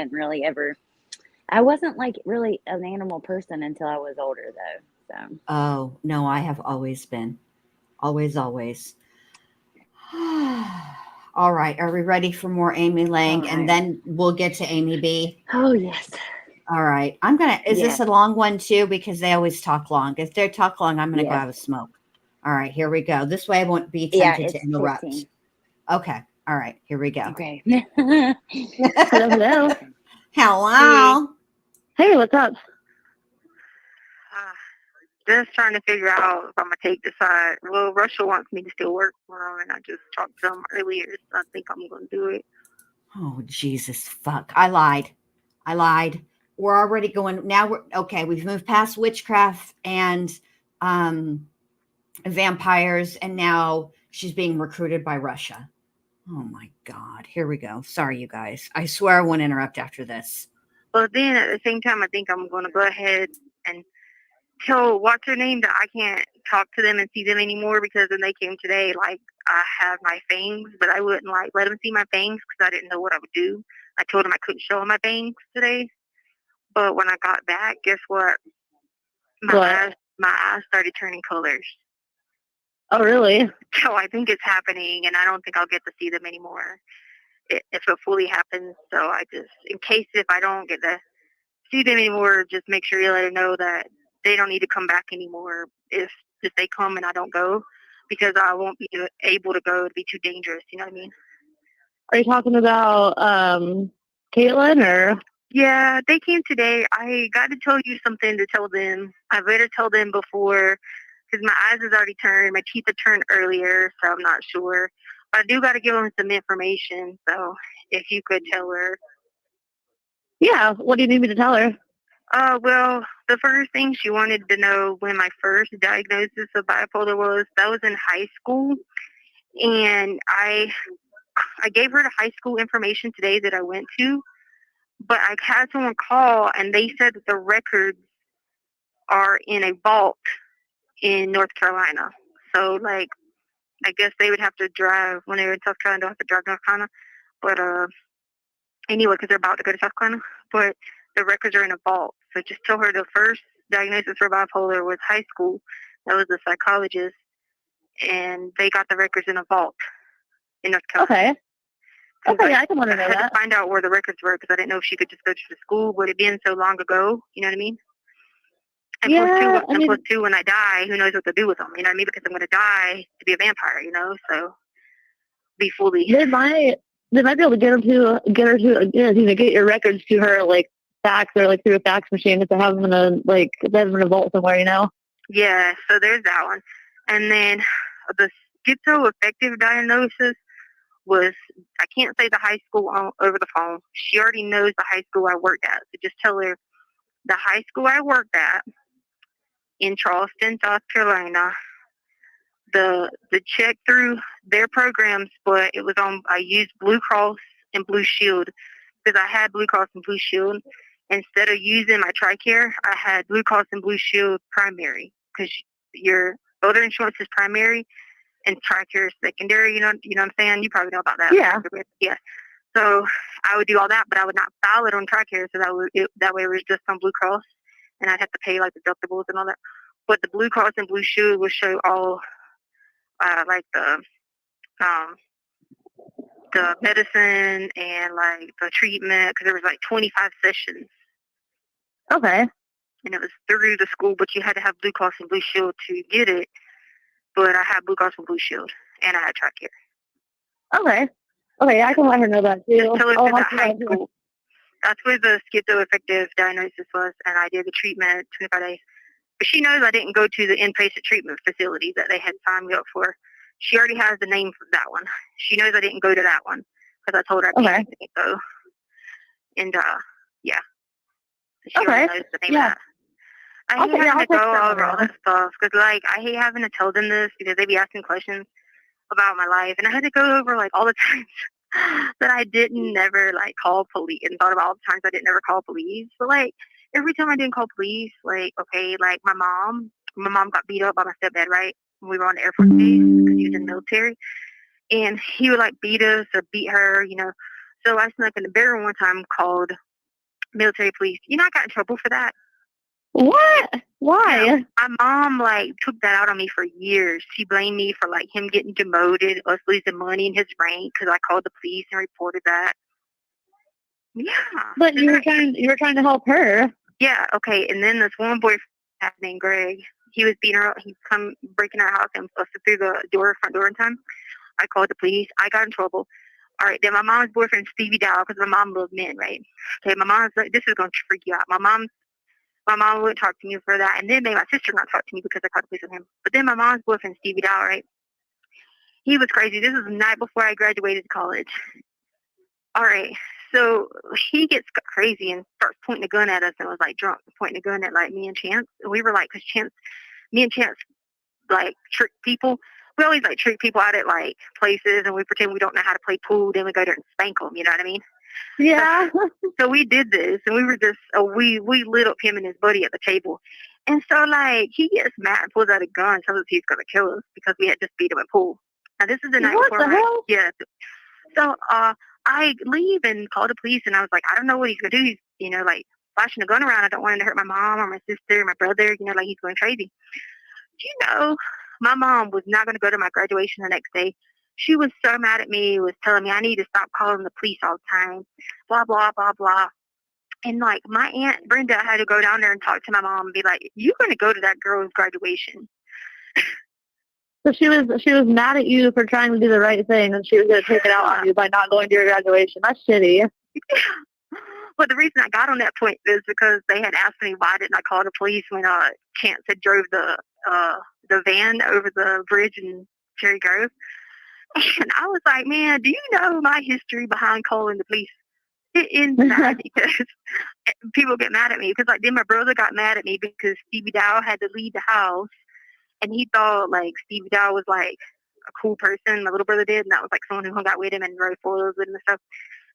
wasn't like really an animal person until I was older, though. So. Oh, no, I have always been. Always. All right. Are we ready for more Amy Lang? All And right. then we'll get to Amy B. Oh, yes. All right. Is this a long one too? Because they always talk long. If they talk long, I'm going to go have a smoke. All right. Here we go. This way I won't be tempted to interrupt. 15. Okay. All right. Here we go. Okay. Hello. Hello. Hey, what's up? Just trying to figure out if I'm going to take the side. Well, Russia wants me to still work for him, and I just talked to him earlier, so I think I'm going to do it. Oh, Jesus, fuck. I lied. We're already going. Now we've moved past witchcraft and vampires, and now she's being recruited by Russia. Oh, my God. Here we go. Sorry, you guys. I swear I won't interrupt after this. But then at the same time, I think I'm going to go ahead and tell what's her name that I can't talk to them and see them anymore, because when they came today, like, I have my fangs, but I wouldn't like let them see my fangs because I didn't know what I would do. I told them I couldn't show them my fangs today. But when I got back, guess what? My eyes started turning colors. Oh, really? So I think it's happening, and I don't think I'll get to see them anymore if it fully happens. So I just, in case if I don't get to see them anymore, just make sure you let them know that they don't need to come back anymore if they come and I don't go, because I won't be able to go. It'd be too dangerous. You know what I mean? Are you talking about Caitlin or? Yeah, they came today. I got to tell you something to tell them. I better tell them before, because my eyes has already turned. My teeth have turned earlier, so I'm not sure. But I do got to give them some information. So if you could tell her. Yeah, what do you need me to tell her? Well, the first thing she wanted to know when my first diagnosis of bipolar was, that was in high school. And I gave her the high school information today that I went to, but I had someone call and they said that the records are in a vault in North Carolina. So, like, I guess they would have to drive when they were in South Carolina. They'll have to drive to North Carolina, but anyway, because they're about to go to South Carolina. But the records are in a vault. So just tell her the first diagnosis for bipolar was high school. That was a psychologist, and they got the records in a vault in North Carolina. Okay. Okay, I can want to know I had that. to find out where the records were because I didn't know if she could just go to the school. Would it been so long ago? You know what I mean? And Yeah, plus two, when I die, who knows what to do with them? You know what I mean? Because I'm going to die to be a vampire. You know, so be fully. They might be able to get your records to her like fax or like through a fax machine if they have them in a vault somewhere, you know. Yeah, so there's that one, and then the schizoaffective diagnosis was, I can't say the high school over the phone. She already knows the high school I worked at, so just tell her the high school I worked at in Charleston, South Carolina. The check through their programs, but it was on. I used Blue Cross and Blue Shield because I had Blue Cross and Blue Shield. Instead of using my TRICARE, I had Blue Cross and Blue Shield primary because your other insurance is primary and TRICARE is secondary. You know what I'm saying? You probably know about that. Yeah. Yeah. So I would do all that, but I would not file it on TRICARE, so that way it was just on Blue Cross, and I'd have to pay like deductibles and all that. But the Blue Cross and Blue Shield will show all like the medicine and like the treatment, because there was like 25 sessions. Okay. And it was through the school, but you had to have Blue Cross and Blue Shield to get it. But I had Blue Cross and Blue Shield, and I had TRICARE. Okay. Okay, I can let her know that too. Just tell her to the high school. That's where the schizoaffective diagnosis was, and I did the treatment 25 days. But she knows I didn't go to the inpatient treatment facility that they had signed me up for. She already has the name for that one. She knows I didn't go to that one because I told her I didn't go. And yeah. So she already knows the name of that. I hate having to go over all that stuff because, like, I hate having to tell them this because they be asking questions about my life, and I had to go over like all the times that I didn't never like call police, and thought about all the times I didn't never call police. But like every time I didn't call police, like okay, like my mom got beat up by my stepdad, right? When we were on the Air Force base because he was in the military, and he would like beat us or beat her, you know. So I snuck in the bedroom one time, called military police. You know, I got in trouble for that. What? Why? Yeah, my mom like took that out on me for years. She blamed me for like him getting demoted, us losing money in his rank because I called the police and reported that. Yeah. But you were trying to help her. Yeah. Okay. And then this one boyfriend named Greg, he was beating her up. He come breaking our house and busted through the front door in time. I called the police. I got in trouble. All right. Then my mom's boyfriend, Stevie Dow, because my mom loved men, right? Okay. My mom's like, this is going to freak you out. My mom wouldn't talk to me for that, and then made my sister not talk to me because I called the police on him. But then my mom's boyfriend, Stevie Dow, right? He was crazy. This was the night before I graduated college. All right, so he gets crazy and starts pointing a gun at us, and was like drunk, pointing a gun at like me and Chance. And we were like, because me and Chance like trick people. We always like trick people out at like places, and we pretend we don't know how to play pool. Then we go there and spank them. You know what I mean? Yeah. So we did this, and we were just we lit up him and his buddy at the table, and so like he gets mad and pulls out a gun, tells us he's gonna kill us because we had just beat him at pool. Now this is the night What before the hell? Yeah. So I leave and call the police, and I was like, I don't know what he's gonna do. He's like flashing a gun around. I don't want him to hurt my mom or my sister or my brother. Like he's going crazy. My mom was not gonna go to my graduation the next day. She was so mad at me, was telling me I need to stop calling the police all the time, blah, blah, blah, blah. And, like, my Aunt Brenda had to go down there and talk to my mom and be like, you're going to go to that girl's graduation. So she was mad at you for trying to do the right thing, and she was going to take it out on you by not going to your graduation. That's shitty. But the reason I got on that point is because they had asked me why didn't I call the police when Chance had drove the van over the bridge in Cherry Grove. And I was like, man, do you know my history behind calling the police? It is bad because people get mad at me. Because, like, then my brother got mad at me because Stevie Dow had to leave the house. And he thought, like, Stevie Dow was, like, a cool person. My little brother did. And that was, like, someone who hung out with him and rode foils with him and stuff.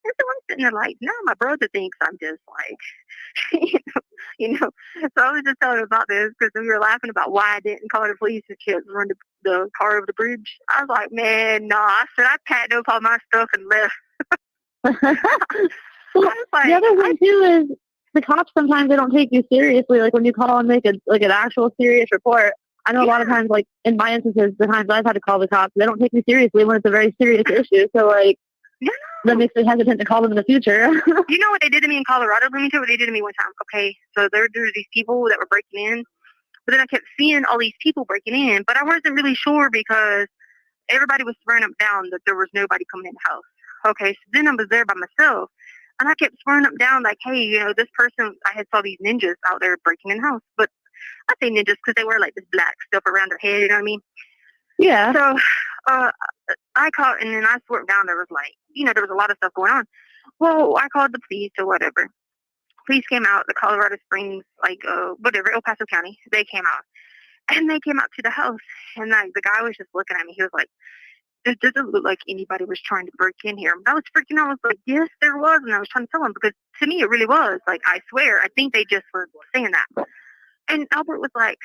And so I'm sitting there like, no, my brother thinks I'm just, like, So I was just telling him about this because we were laughing about why I didn't call the police and shit, run the car over the bridge. I was like, man, nah. I said, I packed up all my stuff and left. Well, like, the other thing too is the cops sometimes they don't take you seriously. Like when you call and make an actual serious report. I know a lot of times, like in my instances, the times I've had to call the cops, they don't take me seriously when it's a very serious issue. So like that makes me hesitant to call them in the future. You know what they did to me in Colorado? Let me tell you what they did to me one time. Okay, so there's these people that were breaking in, but then I kept seeing all these people breaking in, but I wasn't really sure because everybody was swearing up down that there was nobody coming in the house. Okay, so then I was there by myself, and I kept swearing up down like, hey, you know, this person, I had saw these ninjas out there breaking in the house, but I say ninjas because they wear like this black stuff around their head, you know what I mean? Yeah. So I called, and then I swore down there was like, you know, there was a lot of stuff going on. Well, I called the police or whatever. Police came out, the Colorado Springs, like, whatever, El Paso County. They came out. And they came out to the house. And like, the guy was just looking at me. He was like, it doesn't look like anybody was trying to break in here. And I was freaking out. I was like, yes, there was. And I was trying to tell him because to me, it really was. Like, I swear, I think they just were saying that. And Albert was like,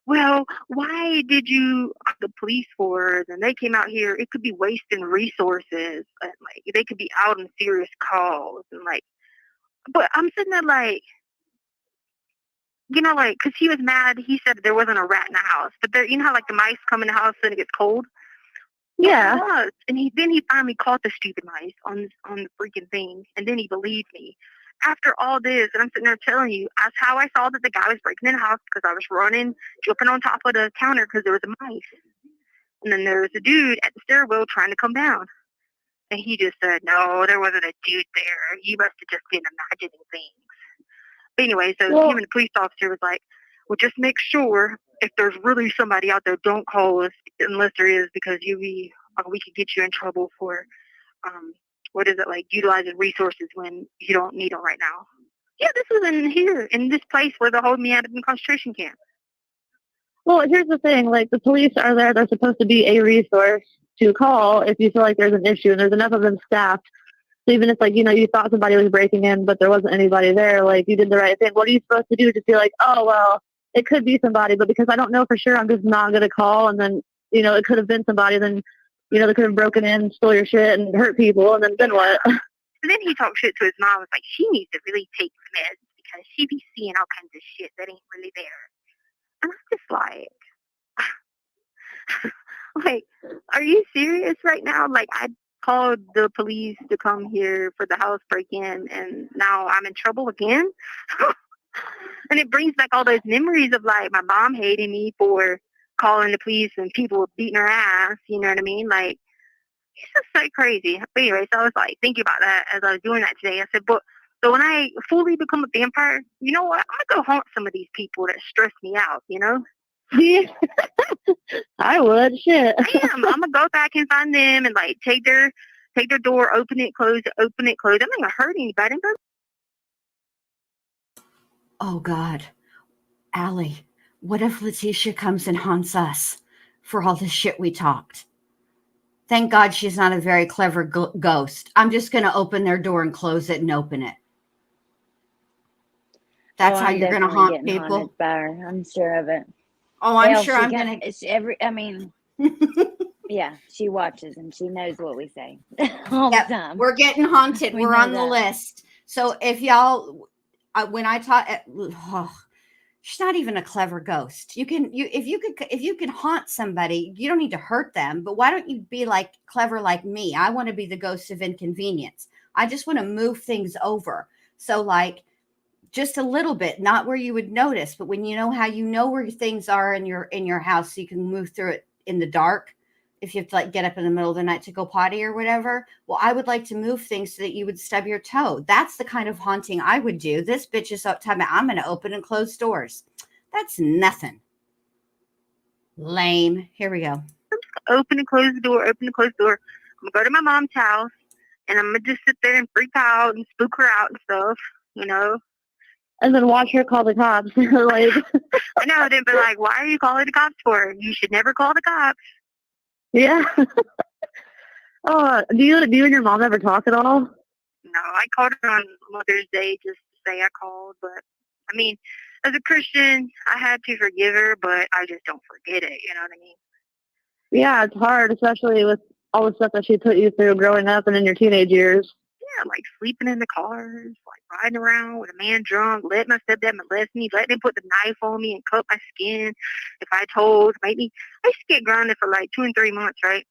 well, why did you call the police for it? And they came out here. It could be wasting resources. And like, they could be out on serious calls. And like, but I'm sitting there like, you know, like, because he was mad. He said there wasn't a rat in the house. But there, you know how like the mice come in the house and it gets cold? Yeah. It was. And then he finally caught the stupid mice on the freaking thing. And then he believed me. After all this, and I'm sitting there telling you, that's how I saw that the guy was breaking in the house because I was running, jumping on top of the counter because there was a mice. And then there was a dude at the stairwell trying to come down. And he just said, no, there wasn't a dude there. You must have just been imagining things. But anyway, so him and the police officer was like, well, just make sure if there's really somebody out there, don't call us unless there is because we could get you in trouble for, what is it, like utilizing resources when you don't need them right now. Yeah, this was in this place where they hold me out of the concentration camp. Well, here's the thing. Like the police are there. They're supposed to be a resource to call if you feel like there's an issue and there's enough of them staffed. So even if, like, you know, you thought somebody was breaking in, but there wasn't anybody there, like, you did the right thing. What are you supposed to do? Just be like, oh, well, it could be somebody, but because I don't know for sure, I'm just not going to call. And then, you know, it could have been somebody. Then, you know, they could have broken in, stole your shit, and hurt people. And then what? And then he talked shit to his mom. Was like, she needs to really take meds because she be seeing all kinds of shit that ain't really there. And I'm just like, are you serious right now? Like, I called the police to come here for the house break-in, and now I'm in trouble again. And it brings back all those memories of like my mom hating me for calling the police and people beating her ass. You know what I mean? Like, it's just so crazy. But anyway, so I was like thinking about that as I was doing that today. I said, but so when I fully become a vampire, you know what? I'm gonna go haunt some of these people that stress me out. You know? Yeah. I would. Shit. I am. I'm gonna go back and find them and like take their door, open it, close it, open it, close it. I'm not gonna hurt anybody. Oh, God. Allie, what if Letecia comes and haunts us for all the shit we talked? Thank God she's not a very clever ghost. I'm just going to open their door and close it and open it. That's how you're going to haunt people? Haunted by her. I'm sure of it. Oh, I'm sure I'm going to. Yeah, she watches and she knows what we say all the time. We're getting haunted. We're on the list. So if y'all, when I talk, she's not even a clever ghost. If you can haunt somebody, you don't need to hurt them. But why don't you be like clever like me? I want to be the ghost of inconvenience. I just want to move things over. So like just a little bit, not where you would notice, but when you know how you know where things are in your house, so you can move through it in the dark. If you have to like get up in the middle of the night to go potty or whatever, well, I would like to move things so that you would stub your toe. That's the kind of haunting I would do. This bitch is up time. I'm going to open and close doors. That's nothing. Lame. Here we go. Open and close the door. Open and close the door. I'm gonna go to my mom's house and I'm gonna just sit there and freak out and spook her out and stuff, you know. And then watch her call the cops. Like, I know. They'd be like, "Why are you calling the cops for? You should never call the cops." Yeah. Oh, do you and your mom ever talk at all? No, I called her on Mother's Day just to say I called, but I mean, as a Christian, I had to forgive her, but I just don't forget it. You know what I mean? Yeah, it's hard, especially with all the stuff that she put you through growing up and in your teenage years. Yeah, like sleeping in the cars, like riding around with a man drunk, letting my stepdad molest me, letting him put the knife on me and cut my skin if I told, maybe. I used to get grounded for like 2 and 3 months, right?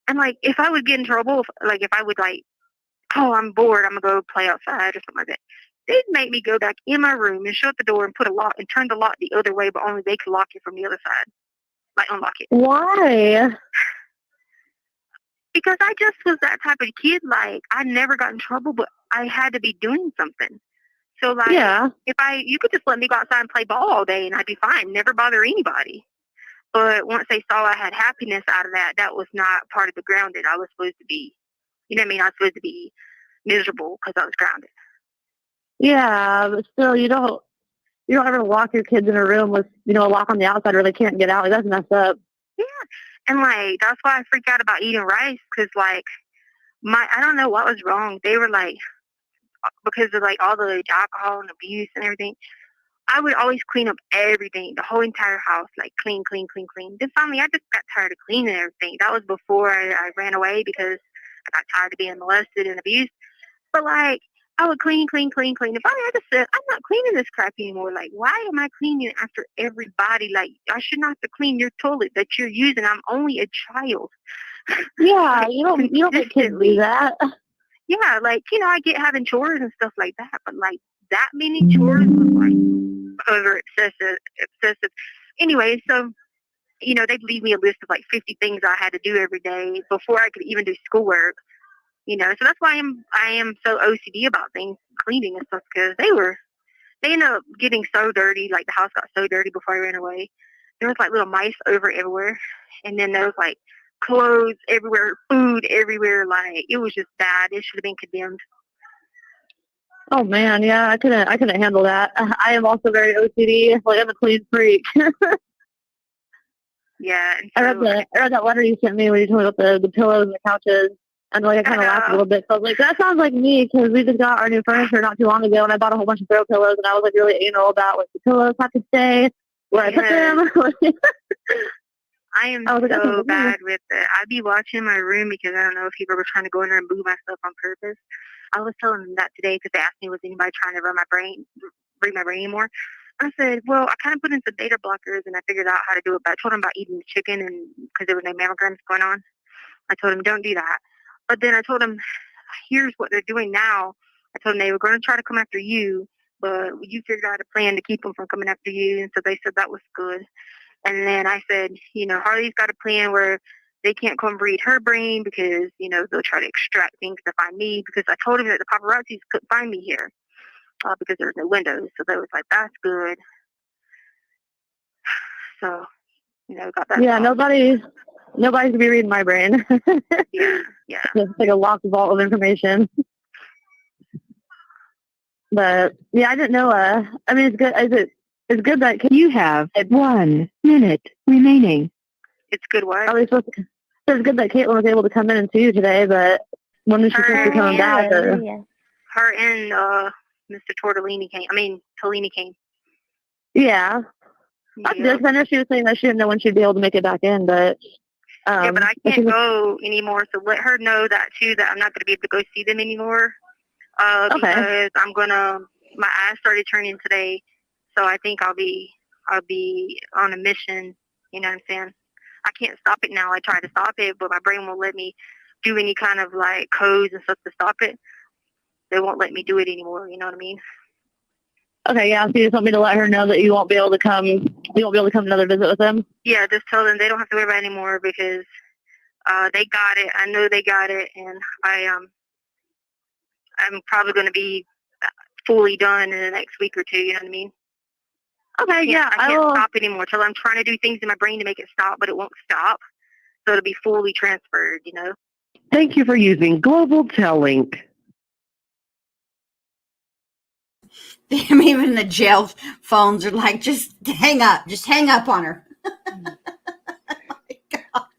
And like, if I would get in trouble, if I would like, oh, I'm bored, I'm gonna go play outside or something like that, they'd make me go back in my room and shut the door and put a lock and turn the lock the other way, but only they could lock it from the other side, like unlock it. Why? Because I just was that type of kid. Like, I never got in trouble, but I had to be doing something. So, like, Yeah. you could just let me go outside and play ball all day and I'd be fine, never bother anybody. But once they saw I had happiness out of that, that was not part of the grounded. I was supposed to be, you know what I mean? I was supposed to be miserable because I was grounded. Yeah, but still, you don't ever lock your kids in a room with, a lock on the outside where they can't get out. Like, that's messed up. Yeah. And, like, that's why I freak out about eating rice because, like, I don't know what was wrong. They were, like, because of, like, all the alcohol and abuse and everything, I would always clean up everything, the whole entire house, like, clean, clean, clean, clean. Then finally, I just got tired of cleaning everything. That was before I ran away because I got tired of being molested and abused. But, like, I would clean, clean, clean, clean. And finally, I just said, I'm not cleaning this crap anymore. Like, why am I cleaning after everybody? Like, I should not have to clean your toilet that you're using. I'm only a child. Yeah, you don't make kids do that. Yeah, like, I get having chores and stuff like that, but, like, that many chores was, like, over excessive. Anyway, so, they'd leave me a list of, like, 50 things I had to do every day before I could even do schoolwork. So that's why I am so OCD about things, cleaning and stuff, because they ended up getting so dirty, like the house got so dirty before I ran away. There was like little mice everywhere, and then there was like clothes everywhere, food everywhere, like it was just bad. It should have been condemned. Oh man, yeah, I couldn't handle that. I am also very OCD. Like, I'm a clean freak. Yeah. And I read that letter you sent me when you told me about the pillows and the couches. And like I kind of laughed a little bit. So I was like, that sounds like me because we just got our new furniture not too long ago, and I bought a whole bunch of throw pillows, and I was like really anal about what the pillows have to stay, where I put them. I am so bad with it. I'd be watching my room because I don't know if people were trying to go in there and move my stuff on purpose. I was telling them that today because they asked me, was anybody trying to read my brain anymore? I said, well, I kind of put in some beta blockers and I figured out how to do it, but I told them about eating the chicken and because there was no mammograms going on. I told them, don't do that. But then I told them, here's what they're doing now. I told them they were going to try to come after you, but you figured out a plan to keep them from coming after you. And so they said that was good. And then I said, Harley's got a plan where they can't come read her brain because, they'll try to extract things to find me because I told him that the paparazzis couldn't find me here because there's no windows. So they was like, that's good. So, got that. Yeah, nobody's gonna be reading my brain. Yeah. It's like a locked vault of information. But yeah, I didn't know. I mean, it's good. It's good that You have 1 minute remaining. It's good what? Are we supposed to? It's good that Caitlin was able to come in and see you today, but when is she supposed to be coming back? Or? Her and Mr. Tortellini came. Yeah. I know she was saying that she didn't know when she'd be able to make it back in, but yeah, but I can't go anymore. So let her know that too, that I'm not going to be able to go see them anymore. Because my eyes started turning today, so I think I'll be on a mission. You know what I'm saying? I can't stop it now. I try to stop it, but my brain won't let me do any kind of like codes and stuff to stop it. They won't let me do it anymore. You know what I mean? Okay, yeah. So you just want me to let her know that you won't be able to come. You won't be able to come another visit with them. Yeah, just tell them they don't have to worry about it anymore because they got it. I know they got it, and I'm probably going to be fully done in the next week or two. You know what I mean? Okay, yeah. I can't stop anymore. Till I'm trying to do things in my brain to make it stop, but it won't stop. So it'll be fully transferred. Thank you for using Global Tellink. Damn, even the jail phones are like, just hang up on her.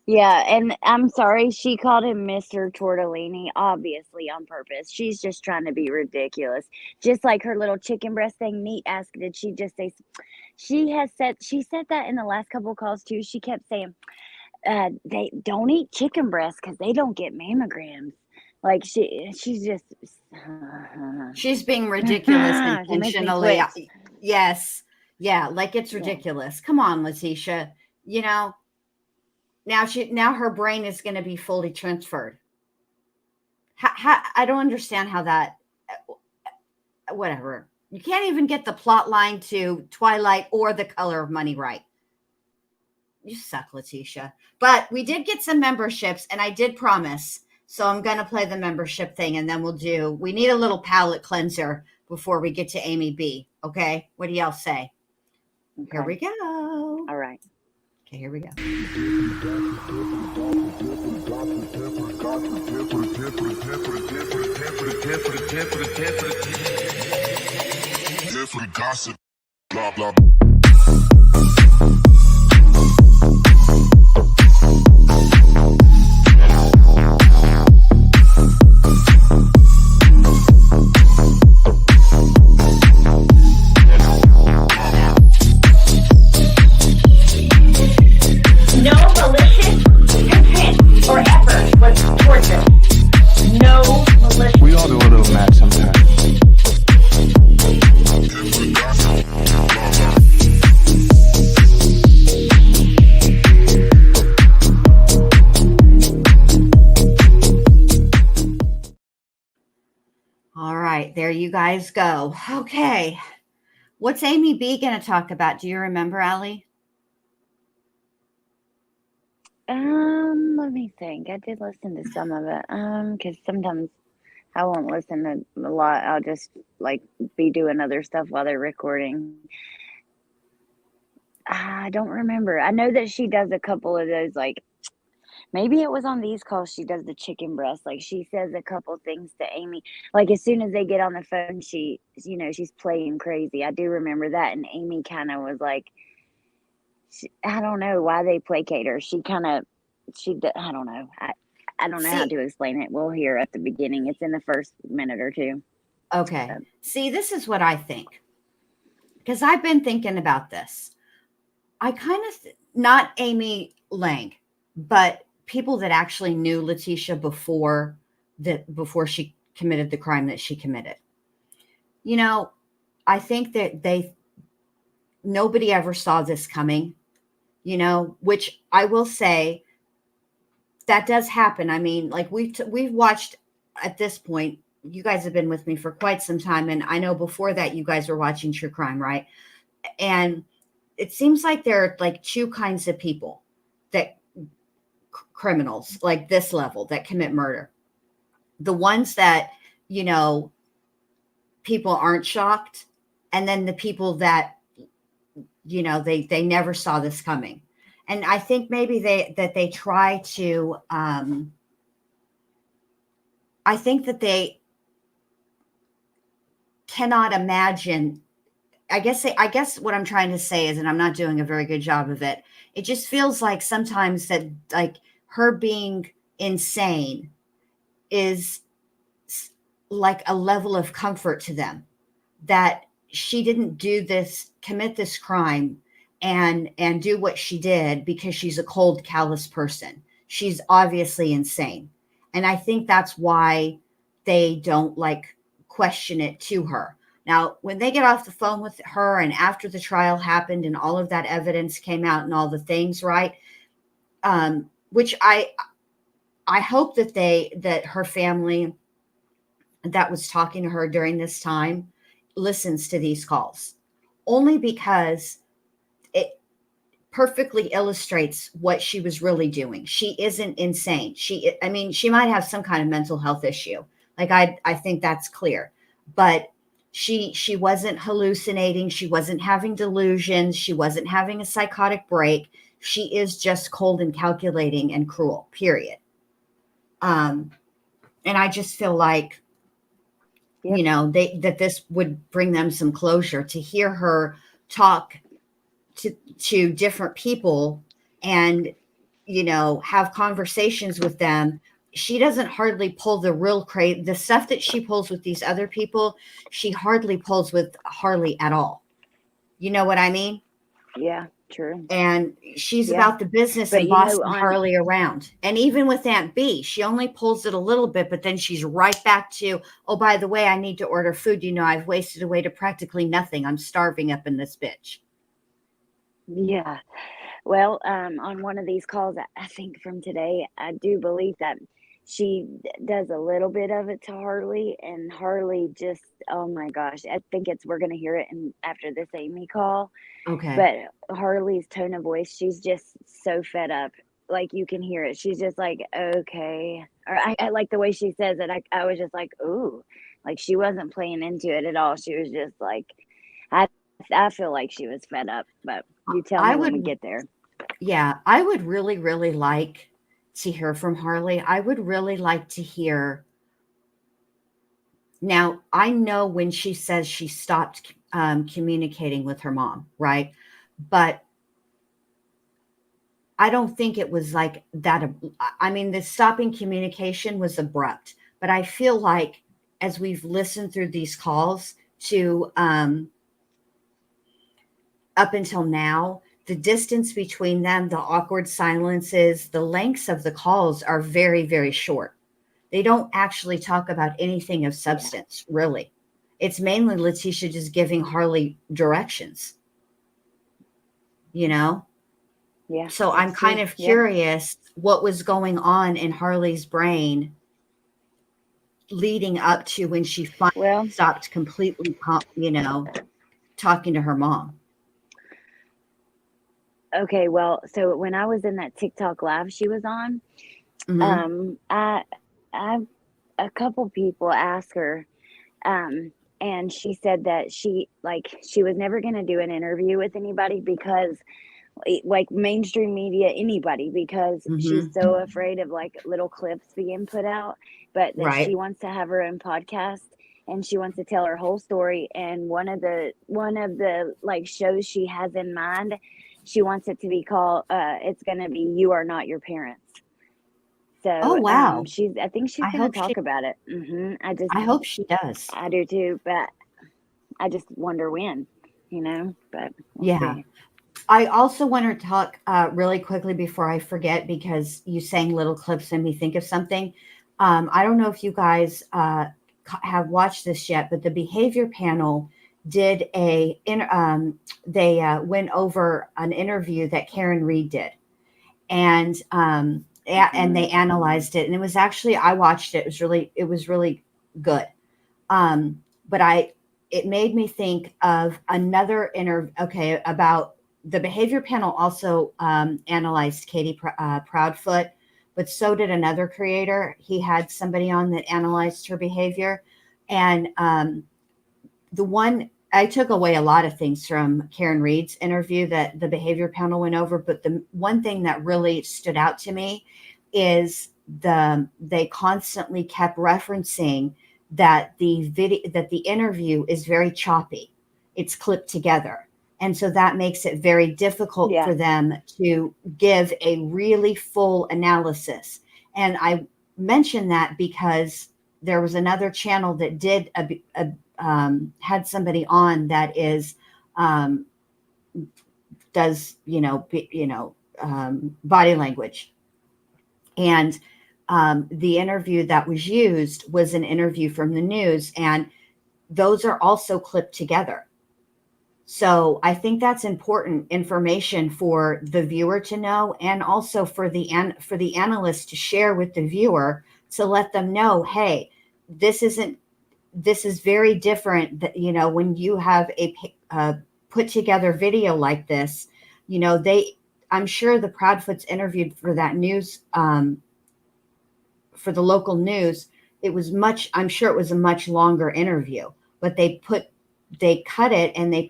Yeah, and I'm sorry she called him Mr. Tortellini, obviously on purpose. She's just trying to be ridiculous. Just like her little chicken breast thing. Neat asked, did she just say? She said that in the last couple of calls too. She kept saying, they don't eat chicken breasts because they don't get mammograms. Like she's just She's being ridiculous she makes me intentionally. twitch. Yes. Yeah, like it's ridiculous. Come on, Letecia. You know, now her brain is going to be fully transferred. I don't understand how that whatever. You can't even get the plot line to Twilight or The Color of Money right. You suck, Letecia. But we did get some memberships, and I did promise. So I'm going to play the membership thing, and then we need a little palate cleanser before we get to Amy B. Okay? What do y'all say? Okay. Here we go. All right. Okay, here we go. Gossip, blah, blah. No malicious intent or effort was towards it. No malicious. We all do a little mad sometimes. All right, there you guys go. Okay. What's Amy B going to talk about? Do you remember, Allie? Let me think. I did listen to some of it. Because sometimes I won't listen to a lot. I'll just like be doing other stuff while they're recording. I don't remember. I know that she does a couple of those, like maybe it was on these calls. She does the chicken breast. Like she says a couple things to Amy. Like as soon as they get on the phone, she's playing crazy. I do remember that. And Amy kind of was like, I don't know why they placate her. I don't know. I don't know how to explain it. We'll hear at the beginning. It's in the first minute or two. Okay. See, this is what I think. Because I've been thinking about this. I kind of, not Amy Lang, but people that actually knew Letecia before she committed the crime that she committed. You know, I think that nobody ever saw this coming, you know, which I will say that does happen. I mean, like we've watched at this point, you guys have been with me for quite some time. And I know before that you guys were watching true crime, right? And it seems like there are like two kinds of people that criminals like this level that commit murder. The ones that, you know, people aren't shocked. And then the people that, you know, they never saw this coming. And I think maybe they try to, I think that they cannot imagine. I guess what I'm trying to say is, and I'm not doing a very good job of it. It just feels like sometimes that like her being insane is like a level of comfort to them, that she didn't commit this crime and do what she did because she's a cold, callous person. She's obviously insane. And I think that's why they don't like question it to her. Now, when they get off the phone with her and after the trial happened and all of that evidence came out and all the things, right? Which I hope that her family that was talking to her during this time listens to these calls, only because it perfectly illustrates what she was really doing. She isn't insane. She might have some kind of mental health issue. Like I think that's clear, but she wasn't hallucinating. She wasn't having delusions. She wasn't having a psychotic break. She is just cold and calculating and cruel, period. And I just feel like, Yep. you know, that this would bring them some closure to hear her talk to different people and, you know, have conversations with them. She doesn't hardly pull the stuff that she pulls with these other people. She hardly pulls with Harley at all. You know what I mean? Yeah. True. And she's Yeah. about the business But and you know, bossing Harley around. And even with Aunt B, she only pulls it a little bit, but then she's right back to, oh, by the way, I need to order food. You know, I've wasted away to practically nothing. I'm starving up in this bitch. Yeah. Well, on one of these calls, I think from today, I do believe that she does a little bit of it to Harley, and Harley just, oh my gosh, I think we're going to hear it after this Amy call. Okay. But Harley's tone of voice, she's just so fed up. Like, you can hear it. She's just like, okay. Or I like the way she says it. I was just like, ooh, like she wasn't playing into it at all. She was just like, I feel like she was fed up, but you tell me when we get there. Yeah, I would really, really like to hear from Harley. I would really like to hear. Now, I know when she says she stopped communicating with her mom, right? But I don't think it was like that. I mean, the stopping communication was abrupt, but I feel like as we've listened through these calls to up until now, the distance between them, the awkward silences, the lengths of the calls are very, very short. They don't actually talk about anything of substance, really. It's mainly Letecia just giving Harley directions, you know? Yeah. So I'm kind of curious what was going on in Harley's brain leading up to when she finally stopped completely, talking to her mom. Okay, well, so when I was in that TikTok live she was on, I a couple people asked her, and she said that she was never going to do an interview with anybody because like mainstream media, anybody, because she's so afraid of like little clips being put out, but that she wants to have her own podcast and she wants to tell her whole story. And one of the like shows she has in mind, she wants it to be called it's going to be You Are Not Your Parents. So I think she's going to talk about it. I hope she does. I do too, but I just wonder when, but we'll see. I also want to talk really quickly before I forget, because you sang little clips and me think of something. I don't know if you guys have watched this yet, but the behavior panel did they went over an interview that Karen Reed did, and they analyzed it, and it was actually, I watched it. It was really good. But it made me think of another interview. Okay, about the behavior panel also analyzed Katie Proudfoot, but so did another creator. He had somebody on that analyzed her behavior, and I took away a lot of things from Karen Reed's interview that the behavior panel went over, but the one thing that really stood out to me is they constantly kept referencing that the interview is very choppy. It's clipped together. And so that makes it very difficult for them to give a really full analysis. And I mention that because there was another channel that did had somebody on that is does body language, and the interview that was used was an interview from the news, and those are also clipped together. So I think that's important information for the viewer to know, and also for the analyst to share with the viewer, to let them know, hey, this is very different. That, when you have a put together video like this, I'm sure the Proudfoots interviewed for that news, for the local news. I'm sure it was a much longer interview, but they cut it, and they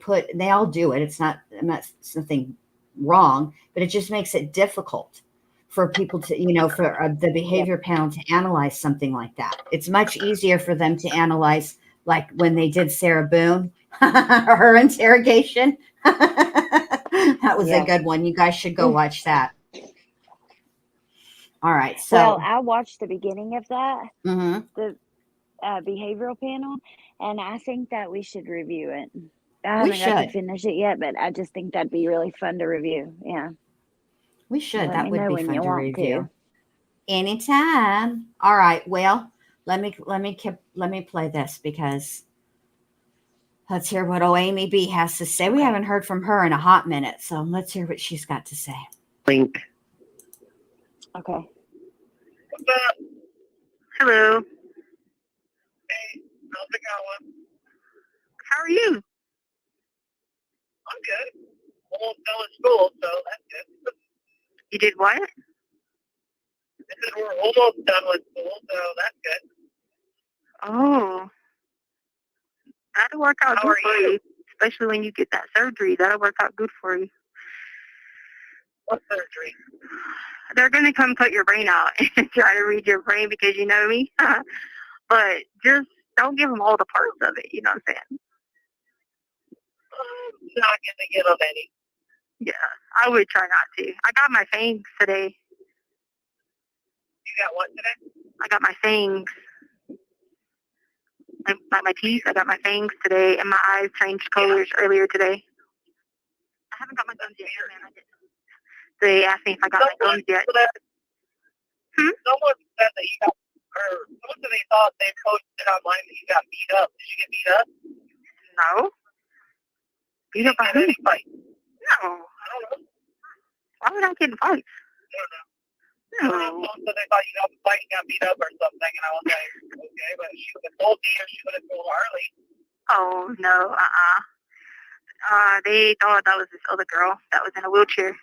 all do it. It's nothing wrong, but it just makes it difficult for people to, for the behavior panel to analyze something like that. It's much easier for them to analyze, like when they did Sarah Boone, her interrogation. That was a good one. You guys should go watch that. All right. So, well, I watched the beginning of that, the behavioral panel, and I think that we should review it. I We haven't got to should. finish it yet, but I just think that'd be really fun to review. Yeah. We should. Let That me would know be when fun you to want review. to. Anytime. All right. Well, let me play this because let's hear what old Amy B has to say. We haven't heard from her in a hot minute, so let's hear what she's got to say. Link. Okay. What's up? Hello. Hey, how's it going? How are you? I'm good. Almost done with school, so that's good. You did what? I said we're almost done with school, so that's good. Oh. That'll work out good for you, especially when you get that surgery. That'll work out good for you. What surgery? They're going to come cut your brain out and try to read your brain because you know me. But just don't give them all the parts of it. You know what I'm saying? I'm not going to give them any. Yeah, I would try not to. I got my fangs today. You got what today? I got my fangs. Like my teeth, I got my fangs today, and my eyes changed colors earlier today. I haven't got my gums yet, man. I did. They asked me if I got my gums yet. Someone said that you got, or someone said they thought they posted online that you got beat up. Did you get beat up? No. Beat up by who? Fight. No. I don't know. Why would I get in fights? I don't know. No. Someone said they thought you got in a fight and got beat up or something, and I was like, okay, but she would have told me or she would have told Harley. Oh, no, they thought that was this other girl that was in a wheelchair.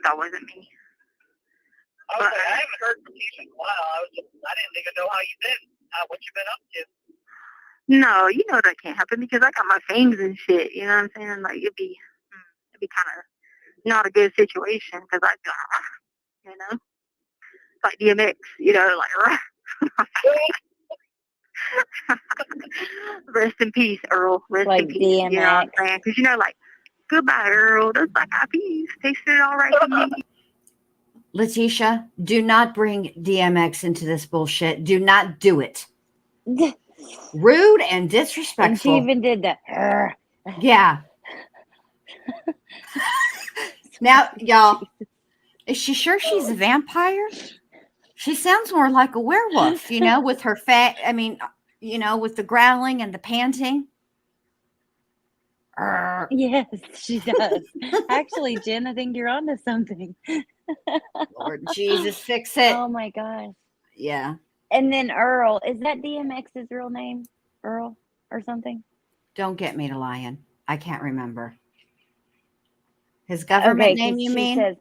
That wasn't me. Okay, I haven't heard from you in a while. I didn't even know how you've been. What you been up to? No, you know that can't happen because I got my fangs and shit. You know what I'm saying? Like it'd be kind of not a good situation because I got, you know, like DMX. You know, like. Rest in peace, Earl. Rest Like in peace. You know what I'm DMX. saying? Because you know, like, goodbye, Earl. That's like our peace. Tasted all right for me. Letecia, do not bring DMX into this bullshit. Do not do it. Rude and disrespectful. And she even did the. Yeah. Now, y'all, is she sure she's a vampire? She sounds more like a werewolf, you know, with her fat. I mean, you know, with the growling and the panting. Yes, she does. Actually, Jen, I think you're onto something. Lord Jesus, fix it. Oh my gosh. Yeah. And then Earl, is that DMX's real name? Earl or something? Don't get me to lying. I can't remember. His government name, you mean? Says,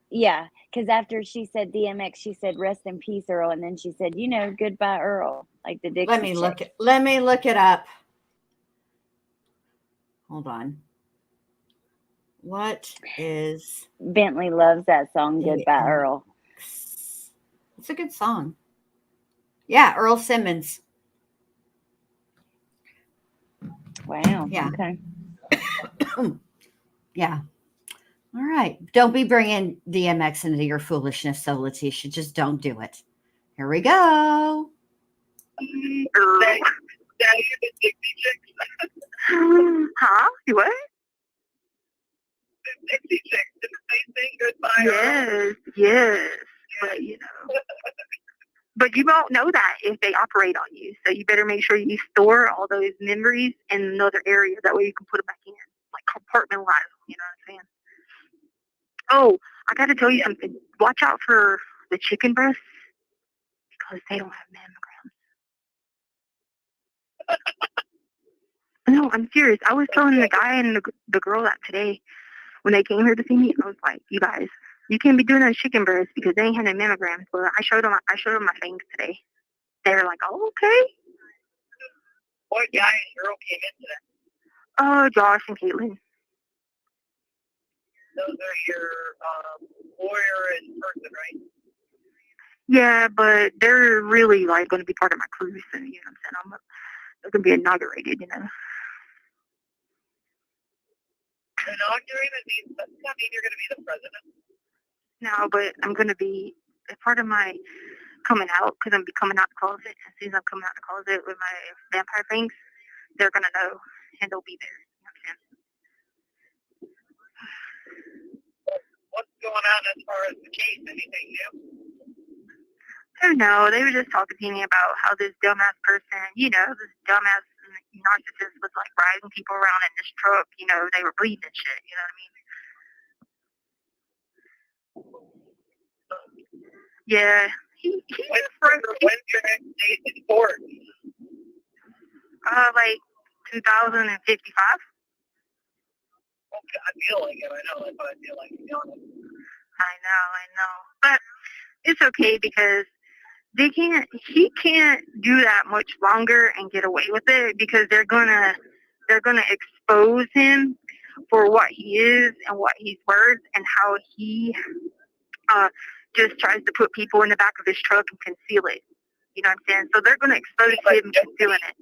yeah, because after she said DMX, she said rest in peace, Earl, and then she said, you know, goodbye, Earl, like the Dixie Let me chick. look it up. Hold on. What is Bentley loves that song, Goodbye, Earl. It's a good song. Yeah, Earl Simmons. Wow. Yeah. Okay. Yeah. All right. Don't be bringing DMX into your foolishness, so Letecia. Just don't do it. Here we go. Huh? You what? The Dixie chicks. Didn't they sing Goodbye? Yes. But, you know. But you won't know that if they operate on you. So you better make sure you store all those memories in another area. That way you can put them back in. Like compartmentalize them, you know what I'm saying? Oh, I got to tell you something. Watch out for the chicken breasts because they don't have mammograms. No, I'm serious. I was telling the guy and the girl that today when they came here to see me, I was like, you guys, you can't be doing those chicken breasts because they ain't had no mammograms. But I showed them my fangs today. They were like, oh, okay. What guy and girl came in today? Oh, Josh and Caitlin. Those are your lawyer and person, right? Yeah, but they're really like going to be part of my crew soon. You know what I'm saying? They're going to be inaugurated, you know. Inaugurated means does that mean you're going to be the president? No, but I'm going to be a part of my coming out because I'm coming out the closet. As soon as I'm coming out the closet with my vampire things, they're gonna know and they'll be there. You know what I'm saying? What's going on as far as the case? Anything new? I don't know. They were just talking to me about how this dumbass person, this dumbass narcissist was like riding people around in this truck. They were bleeding and shit. You know what I mean? Yeah. When's your next date in court? Like 2055. Okay, I feel like it. I know that's what I feel like. To be honest. I know. But it's okay because he can't do that much longer and get away with it because they're gonna expose him for what he is and what he's worth and how he just tries to put people in the back of his truck and conceal it. You know what I'm saying? So they're gonna expose him concealing it.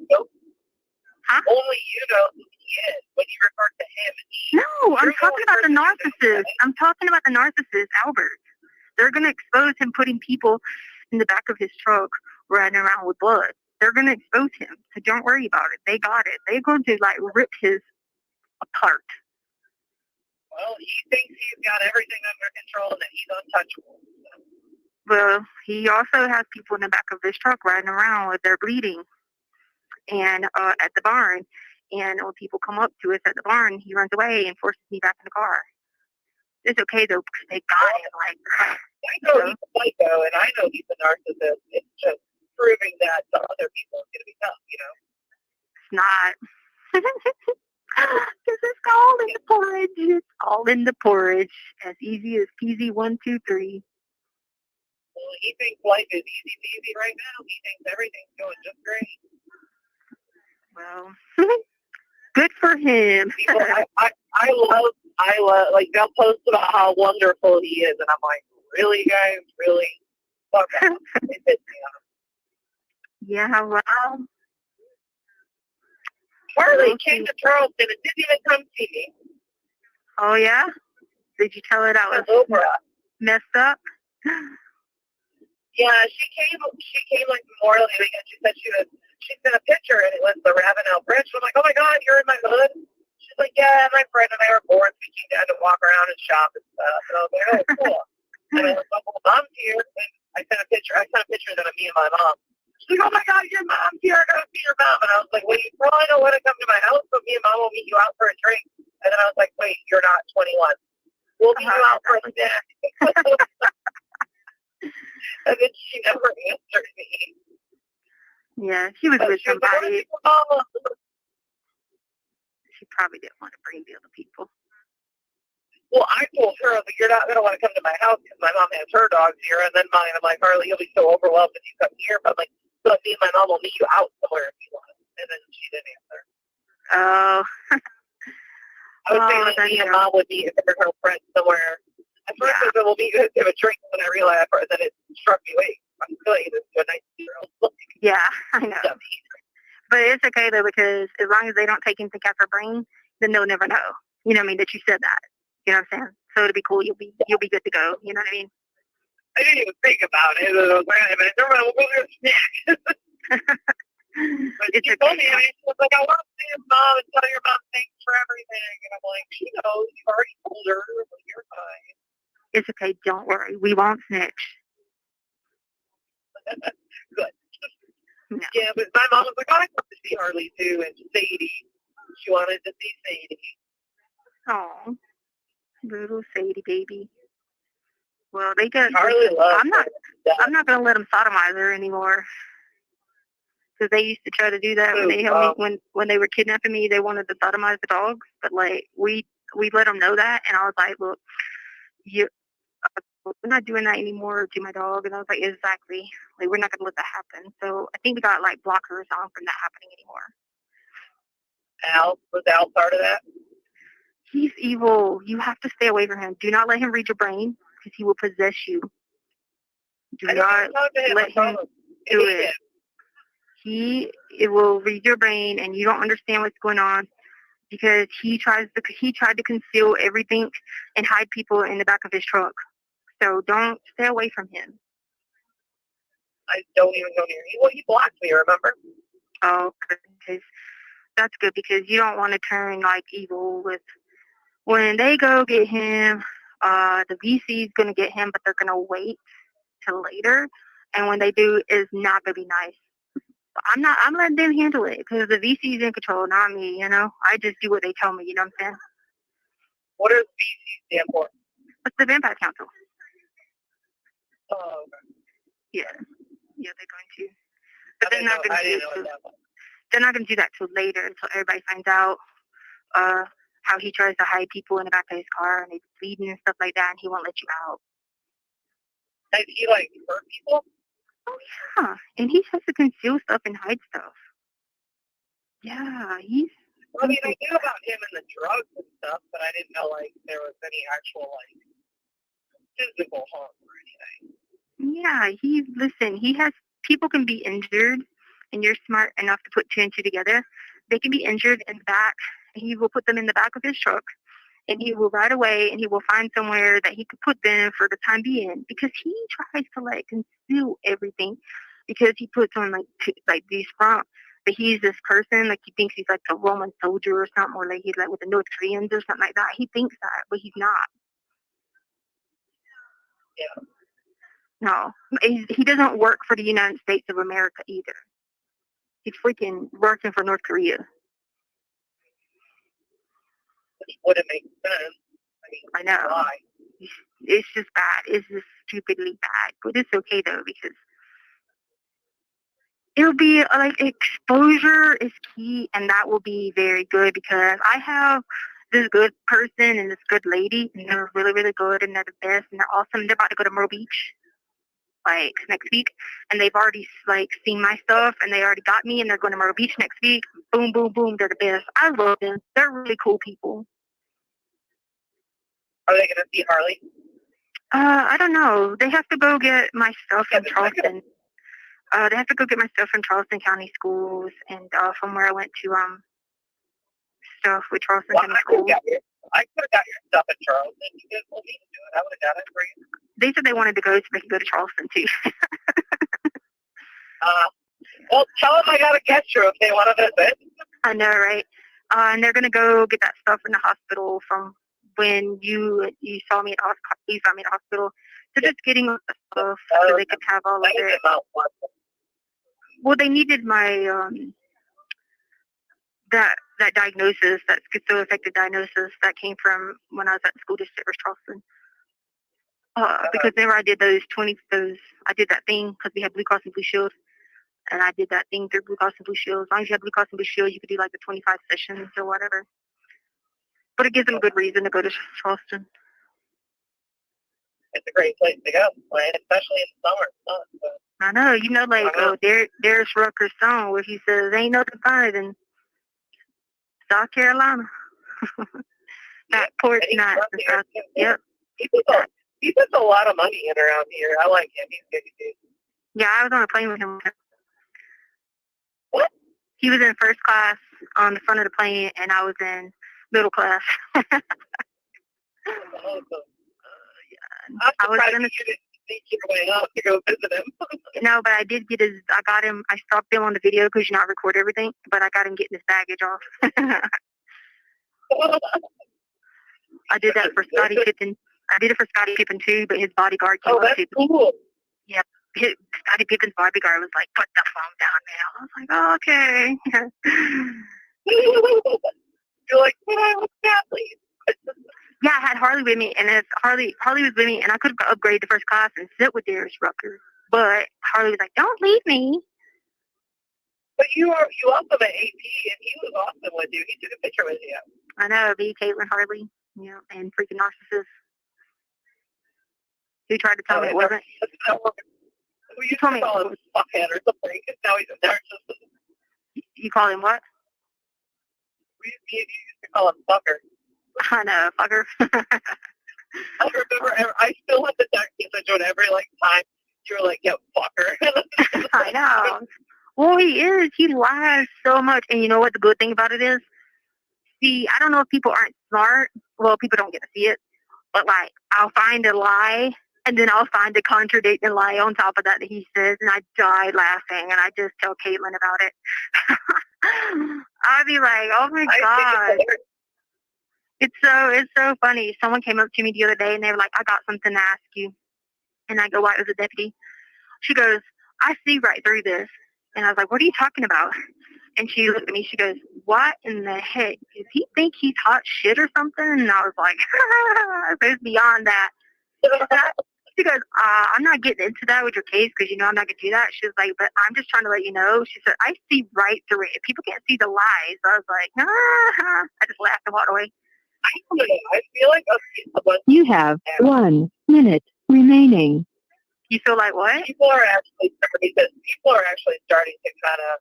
Huh? Only you know who he is when you refer to him. No, I'm talking about the narcissist. I'm talking about the narcissist, Albert. They're gonna expose him putting people in the back of his truck riding around with blood. They're going to expose him, so don't worry about it. They got it. They're going to rip his apart. Well, he thinks he's got everything under control and that he's untouchable. Well, he also has people in the back of his truck riding around with their bleeding and at the barn. And when people come up to us at the barn, he runs away and forces me back in the car. It's okay though because they got it. I know he's a psycho, and I know he's a narcissist. It's just proving that to other people is going to be tough, It's not. Because it's all in the porridge. It's all in the porridge. As easy as peasy 1, 2, 3. Well, he thinks life is easy peasy right now. He thinks everything's going just great. Well, good for him. People, I love, like, they'll post about how wonderful he is, and I'm like, really, guys? Really? Fuck off. It pissed me off. Yeah, well. Harley came to Charleston and didn't even come see me. Oh, yeah? Did you tell her that was messed up? Yeah, she came like Memorial Day weekend. She said she sent a picture and it was the Ravenel Bridge. I'm like, oh my God, you're in my hood? She's like, yeah, my friend and I were bored, so we came down to walk around and shop and stuff. And I was like, oh, cool. And I was like, well, Mom's here. And I sent a picture of me and my mom. She's like, oh my God, your mom's here. I gotta see your mom. And I was like, well, you probably don't want to come to my house, but me and Mom will meet you out for a drink. And then I was like, wait, you're not 21. We'll meet you out for a snack. And then she never answered me. Yeah, she was with somebody. She probably didn't want to bring the other people. Well, I told her, I was like, you're not going to want to come to my house because my mom has her dogs here, and then mine. I'm like, Harley, you'll be so overwhelmed if you come here. But I'm like, so me and my mom will meet you out somewhere if you want. And then she didn't answer. Oh. I was saying that me and Mom would meet her girlfriend somewhere. At first I said, we'll meet you to have a drink, and then I realized that it struck me, wait, I'm really this to a 19-year-old. Yeah, I know. But it's okay, though, because as long as they don't take anything out of her brain, then they'll never know. You know what I mean? That you said that. You know what I'm saying? So it'll be cool. You'll be good to go. You know what I mean? I didn't even think about it. I was like, wait a minute, we'll go get a snack. But it's she okay. told me, and she was like, I want to see his mom and tell your mom thanks for everything. And I'm like, she knows. You've already told her. You're fine. It's okay. Don't worry. We won't snitch. Good. No. Yeah, but my mom was like, oh, I want to see Harley too, and Sadie. She wanted to see Sadie. Oh, little Sadie baby. Well, they got. Harley loves I'm not gonna let them sodomize her anymore. Because they used to try to do that when they held me when they were kidnapping me. They wanted to sodomize the dogs, but like we let them know that, and I was like, look, we're not doing that anymore to my dog. And I was like, exactly. Like, we're not going to let that happen. So I think we got, like, blockers on from that happening anymore. Was Al part of that? He's evil. You have to stay away from him. Do not let him read your brain because he will possess you. Do not let him do it. It will read your brain and you don't understand what's going on because he tried to conceal everything and hide people in the back of his truck. So don't stay away from him. I don't even go near him. Well, he blocked me, remember? Oh, because that's good because you don't want to turn like evil with when they go get him. The VC's gonna get him, but they're gonna wait till later. And when they do, it's not gonna be nice. But I'm letting them handle it because the VC's in control, not me. You know, I just do what they tell me. You know what I'm saying? What does VC stand for? It's the Vampire Council. Oh, okay. Yeah, they're going to. But they're not gonna I do didn't it. know that. They're not gonna do that till later, until everybody finds out. How he tries to hide people in the back of his car and they're bleeding and stuff like that, and he won't let you out. Does he like hurt people? Oh yeah, and he has to conceal stuff and hide stuff. Yeah, he's. I mean, I knew about him and the drugs and stuff, but I didn't know like there was any actual like physical harm or anything. Yeah, he has people can be injured, and you're smart enough to put two and two together. They can be injured in the back. He will put them in the back of his truck, and he will ride away, and he will find somewhere that he could put them for the time being, because he tries to like conceal everything, because he puts on like these front, but he's this person like he thinks he's like a Roman soldier or something, or like he's like with the North Koreans or something like that. He thinks that, but he's not. Yeah. No, he doesn't work for the United States of America either. He's freaking working for North Korea. Which wouldn't make sense. I know. Why? It's just bad. It's just stupidly bad. But it's okay though, because it'll be like exposure is key, and that will be very good, because I have this good person and this good lady, and they're really, really good, and they're the best, and they're awesome. They're about to go to Myrtle Beach like next week, and they've already like seen my stuff, and they already got me, and they're going to Myrtle Beach next week. Boom, boom, boom. They're the best. I love them. They're really cool people. Are they going to see Harley? I don't know. They have to go get my stuff from Charleston. They have to go get my stuff from Charleston County Schools, and from where I went to stuff with Charleston County Schools. I could have got your stuff in Charleston. You guys told me to do it. I would have got it for you. They said they wanted to go so they could go to Charleston too. Well, tell them I got a guest room if they want to visit. I know, right? And they're gonna go get that stuff in the hospital from when you saw me at the hospital. So just getting the stuff so they could have all of it. Well, they needed my that diagnosis, that schizoaffective diagnosis that came from when I was at the school district of Charleston. Because whenever I did I did that thing because we had Blue Cross and Blue Shield, and I did that thing through Blue Cross and Blue Shield. As long as you have Blue Cross and Blue Shield, you could do like the 25 sessions or whatever. But it gives them a good reason to go to Charleston. It's a great place to go, especially in the summer. I know, you know, like Darius Rucker's song where he says, "Ain't nothing finer than South Carolina." That porch night. Yep. He puts a lot of money in around here. I like him. He's good to do. Yeah, I was on a plane with him. What? He was in first class on the front of the plane, and I was in middle class. I was going to sneak your way up to go visit him. No, but I did get I stopped him on the video because you not record everything, but I got him getting his baggage off. I did that for Scottie Pippen. I did it for Scottie Pippen too, but his bodyguard came up too. Cool. Yep. Scottie Pippen's bodyguard was like, "Put the phone down now." I was like, "Oh, okay." You're like, "Can I look at please?" Yeah, I had Harley with me, and if Harley was with me, and I could have upgraded to first class and sit with Darius Rucker, but Harley was like, "Don't leave me." But you also met AP, and he was awesome with you. He took a picture with you. I know, Caitlin Harley, and freaking narcissist. Who tried to tell me it wasn't? We used to call him fuckhead or something, because now he's a narcissist. You call him what? We used to call him fucker. I know, fucker. I remember, I still have the text message on every time you were like, "Yo, fucker." I know. Well, he is. He lies so much. And you know what the good thing about it is? See, I don't know if people aren't smart. Well, people don't get to see it. But, I'll find a lie, And then I'll find a contradicting lie on top of that he says, and I die laughing, and I just tell Caitlin about it. I'd be like, oh my God. It's so funny. Someone came up to me the other day, and they were like, I got something to ask you. And I go, what? It was a deputy. She goes, I see right through this. And I was like, what are you talking about? And she looked at me. She goes, what in the heck? Does he think he's hot shit or something? And I was like, it's beyond that. She goes, I'm not getting into that with your case because, I'm not going to do that. She was like, but I'm just trying to let you know. She said, I see right through it. People can't see the lies. I was like, I just laughed and walked away. I feel like You have 1 minute remaining. You feel like what? people are actually starting to kind of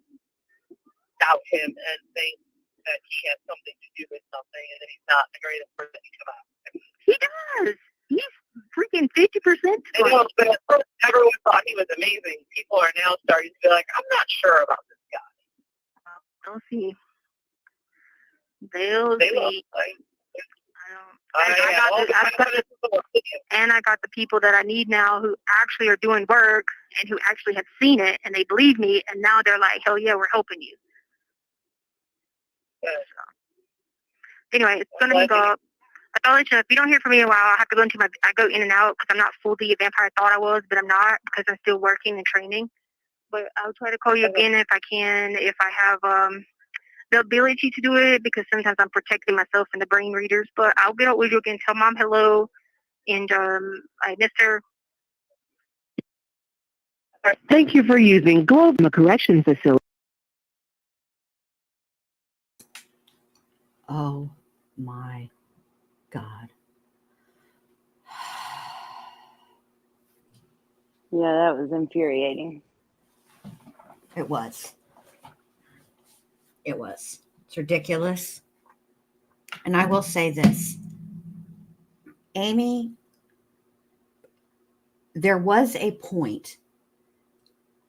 doubt him and think that he has something to do with something, and that he's not the greatest person to come out. He does. He's freaking 50%. I know, but at first everyone thought he was amazing. People are now starting to be like, I'm not sure about this guy. They'll see. They'll They see. look like. I got the people that I need now who actually are doing work and who actually have seen it and they believe me, and now they're like, hell yeah, we're helping you. Yeah. So, anyway, it's gonna go up. I thought, if you don't hear from me in a while, I have to go into I go in and out because I'm not fully a vampire. I thought I was, but I'm not because I'm still working and training. But I'll try to call you again if I can, if I have the ability to do it, because sometimes I'm protecting myself and the brain readers. But I'll get out with you again, tell Mom hello, and I miss her. Thank you for using Global Correction Facility. Oh my God. Yeah, that was infuriating. It was. It was. It's ridiculous. And I will say this. Amy, there was a point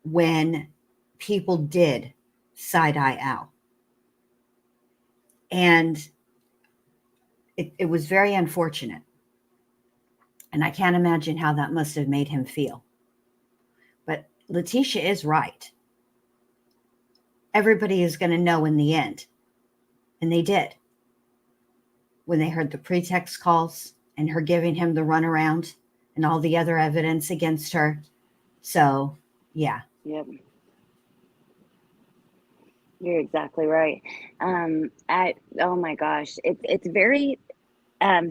when people did side-eye Al. And it was very unfortunate. And I can't imagine how that must have made him feel. But Letecia is right. Everybody is going to know in the end. And they did. When they heard the pretext calls and her giving him the runaround and all the other evidence against her. So, yeah. Yep. You're exactly right. Oh my gosh, it's very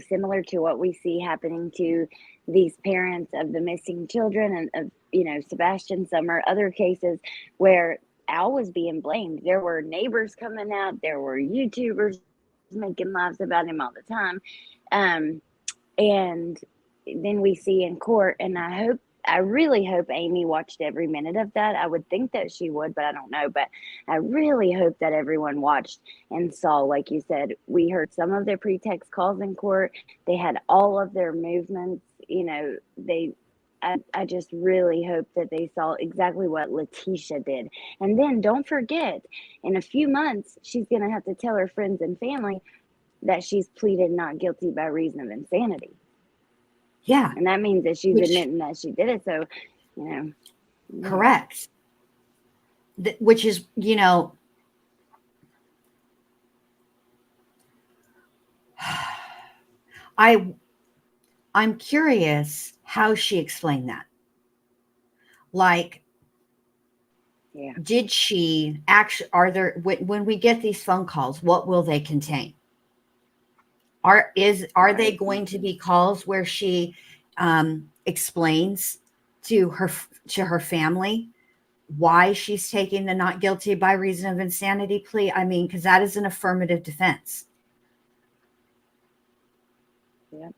similar to what we see happening to these parents of the missing children and of Sebastian Summer, other cases where Al was being blamed. There were neighbors coming out, there were YouTubers making lives about him all the time, and then we see in court, and I really hope Amy watched every minute of that. I would think that she would, but I don't know. But I really hope that everyone watched and saw, like you said, we heard some of their pretext calls in court. They had all of their movements. I just really hope that they saw exactly what Letecia did. And then don't forget, in a few months, she's going to have to tell her friends and family that she's pleaded not guilty by reason of insanity. Yeah. And that means that she's admitting that she did it. So, Correct. Which is, I'm curious how she explained that. Like, yeah. Did she actually, when we get these phone calls, what will they contain? Are they going to be calls where she explains to her family why she's taking the not guilty by reason of insanity plea? I mean, because that is an affirmative defense. Yep.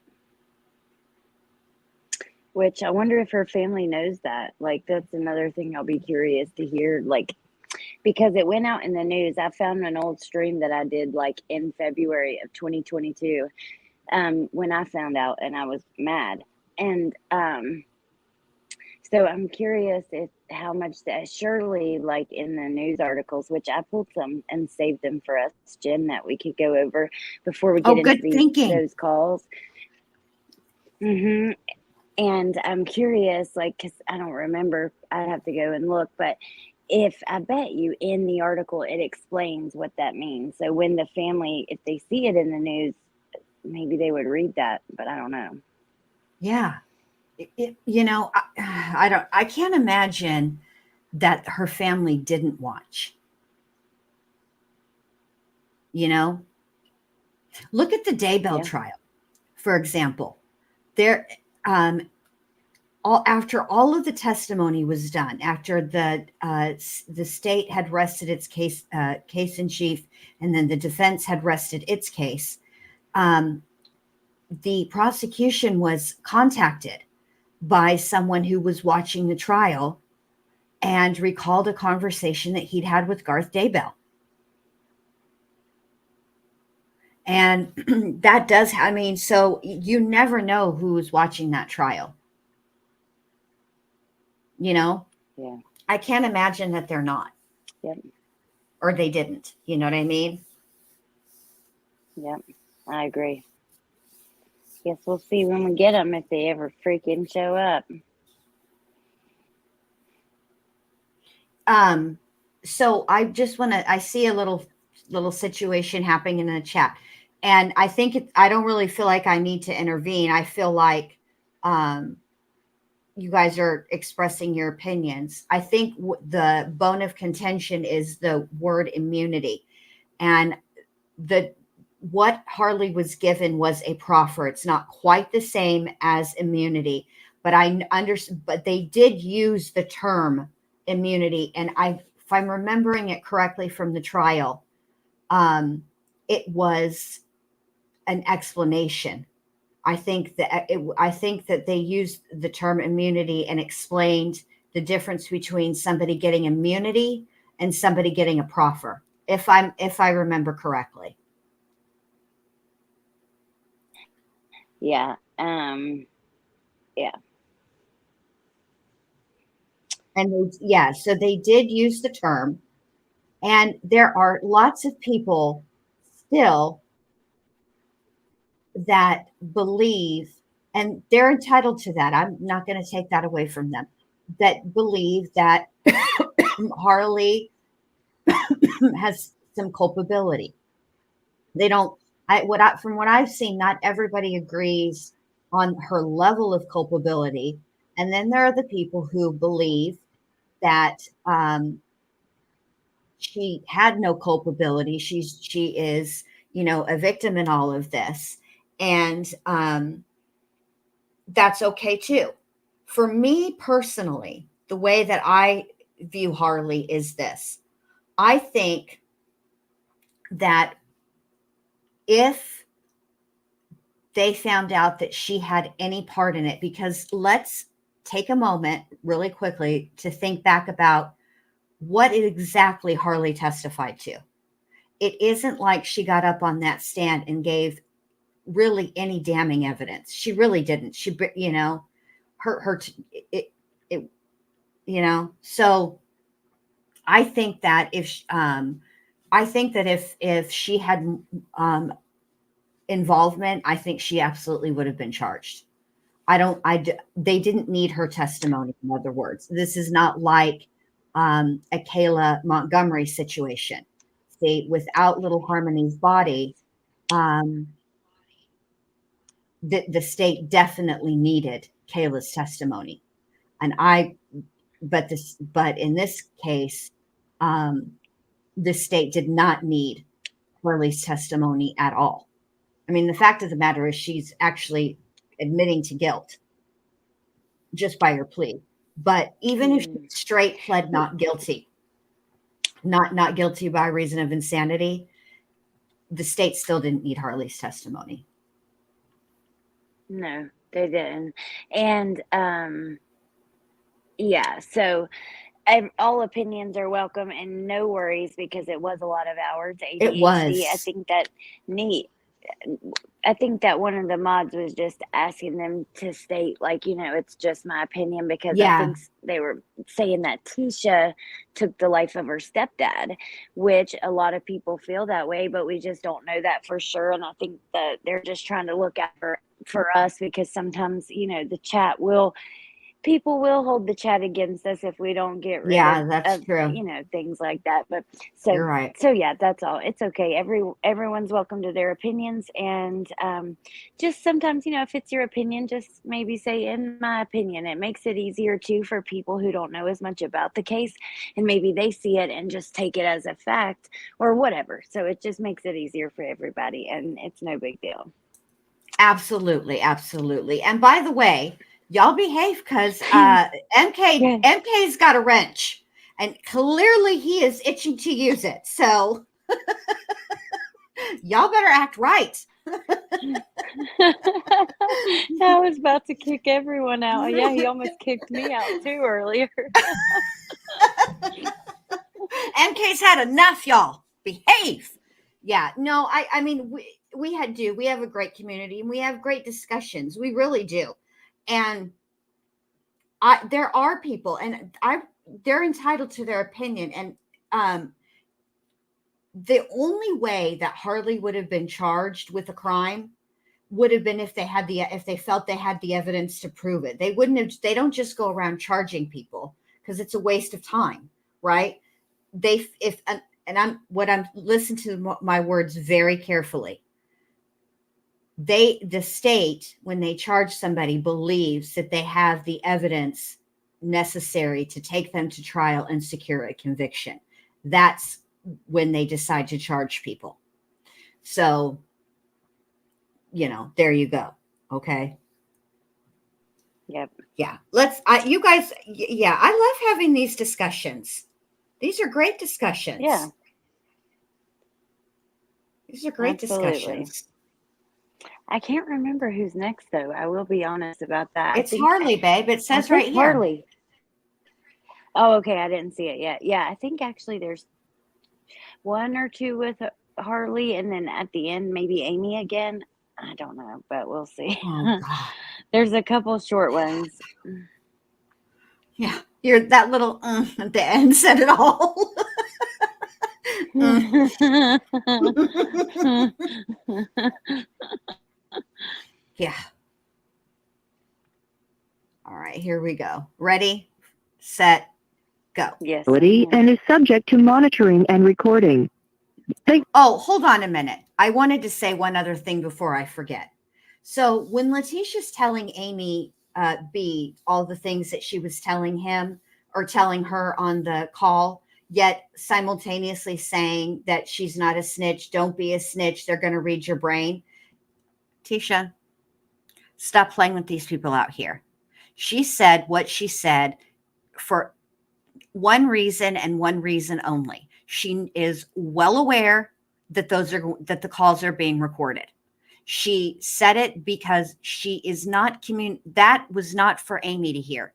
Which I wonder if her family knows that. Like, that's another thing I'll be curious to hear. Like, because it went out in the news. I found an old stream that I did like in February of 2022 when I found out, and I was mad. And so I'm curious how much that, surely like in the news articles, which I pulled some and saved them for us, Jen, that we could go over before we get into those calls. Mm-hmm. And I'm curious, like, because I don't remember, I'd have to go and look, but I bet you in the article it explains what that means. So when the family, if they see it in the news, maybe they would read that, but I don't know. Yeah. I can't imagine that her family didn't watch. Look at the Daybell trial, for example. There, after all of the testimony was done, after the state had rested its case in chief, and then the defense had rested its case, the prosecution was contacted by someone who was watching the trial and recalled a conversation that he'd had with Garth Daybell. And that does, so you never know who's watching that trial. Yeah. I can't imagine that they're not. Yep. Or they didn't. You know what I mean? Yep. I agree. Guess we'll see when we get them if they ever freaking show up. So I just want to, I see a little situation happening in the chat, and I think I don't really feel like I need to intervene. I feel like, you guys are expressing your opinions. I think the bone of contention is the word immunity, and what Harley was given was a proffer. It's not quite the same as immunity, but but they did use the term immunity. And if I'm remembering it correctly from the trial, it was an explanation. I think that they used the term immunity and explained the difference between somebody getting immunity and somebody getting a proffer, if I remember correctly. Yeah. Yeah. And so they did use the term, and there are lots of people still that believe, and they're entitled to that. I'm not going to take that away from them, that believe that Harley has some culpability. They don't, from what I've seen, not everybody agrees on her level of culpability. And then there are the people who believe that she had no culpability. She is, a victim in all of this. And that's okay too. For me personally, the way that I view Harley is this. I think that if they found out that she had any part in it, because let's take a moment really quickly to think back about what exactly Harley testified to. It isn't like she got up on that stand and gave really any damning evidence. She really didn't. She, so I think that if she had involvement, I think she absolutely would have been charged. They didn't need her testimony. In other words, this is not like a Kayla Montgomery situation. See, without Little Harmony's body, the state definitely needed Kayla's testimony. But in this case, the state did not need Harley's testimony at all. I mean, the fact of the matter is she's actually admitting to guilt just by her plea. But even if she straight pled not guilty, not guilty by reason of insanity, the state still didn't need Harley's testimony. No, they didn't. And so all opinions are welcome, and no worries, because it was a lot of hours. ADHD. It was. I think that one of the mods was just asking them to state, like, it's just my opinion, because I think they were saying that Tisha took the life of her stepdad, which a lot of people feel that way, but we just don't know that for sure. And I think that they're just trying to look at her for us, because sometimes, the chat people will hold the chat against us if we don't get rid Yeah, that's of true. things like that. But You're right. so yeah, that's all. It's okay. Everyone's welcome to their opinions, and just sometimes, if it's your opinion, just maybe say, in my opinion. It makes it easier too for people who don't know as much about the case, and maybe they see it and just take it as a fact or whatever. So it just makes it easier for everybody, and it's no big deal. Absolutely, absolutely. And by the way, y'all behave, because MK's got a wrench, and clearly he is itching to use it. So y'all better act right. I was about to kick everyone out. Yeah, he almost kicked me out too earlier. MK's had enough, y'all. Behave. Yeah, no, I mean, we have a great community, and we have great discussions. We really do. And there are people, and they're entitled to their opinion. And the only way that Harley would have been charged with a crime would have been if they felt they had the evidence to prove it. They don't just go around charging people, because it's a waste of time, right? Listen to my words very carefully. The state, when they charge somebody, believes that they have the evidence necessary to take them to trial and secure a conviction. That's when they decide to charge people. So, there you go. Okay. Yep. Yeah. You guys, yeah, I love having these discussions. These are great discussions. Yeah. These are great discussions. I can't remember who's next, though. I will be honest about that. It's Harley, babe. It says right here. Harley. Oh, okay. I didn't see it yet. Yeah, I think actually there's one or two with Harley, and then at the end, maybe Amy again. I don't know, but we'll see. Oh, God. There's a couple short ones. Yeah. That little at the end said it all. Yeah. All right, here we go. Ready, set, go. Yes. And is subject to monitoring and recording. Oh, hold on a minute. I wanted to say one other thing before I forget. So when Letecia's telling Amy B all the things that she was telling him or telling her on the call, yet simultaneously saying that she's not a snitch, don't be a snitch, they're going to read your brain. Tisha, stop playing with these people out here. She said what she said for one reason and one reason only. She is well aware that that the calls are being recorded. She said it because she is not that was not for Amy to hear.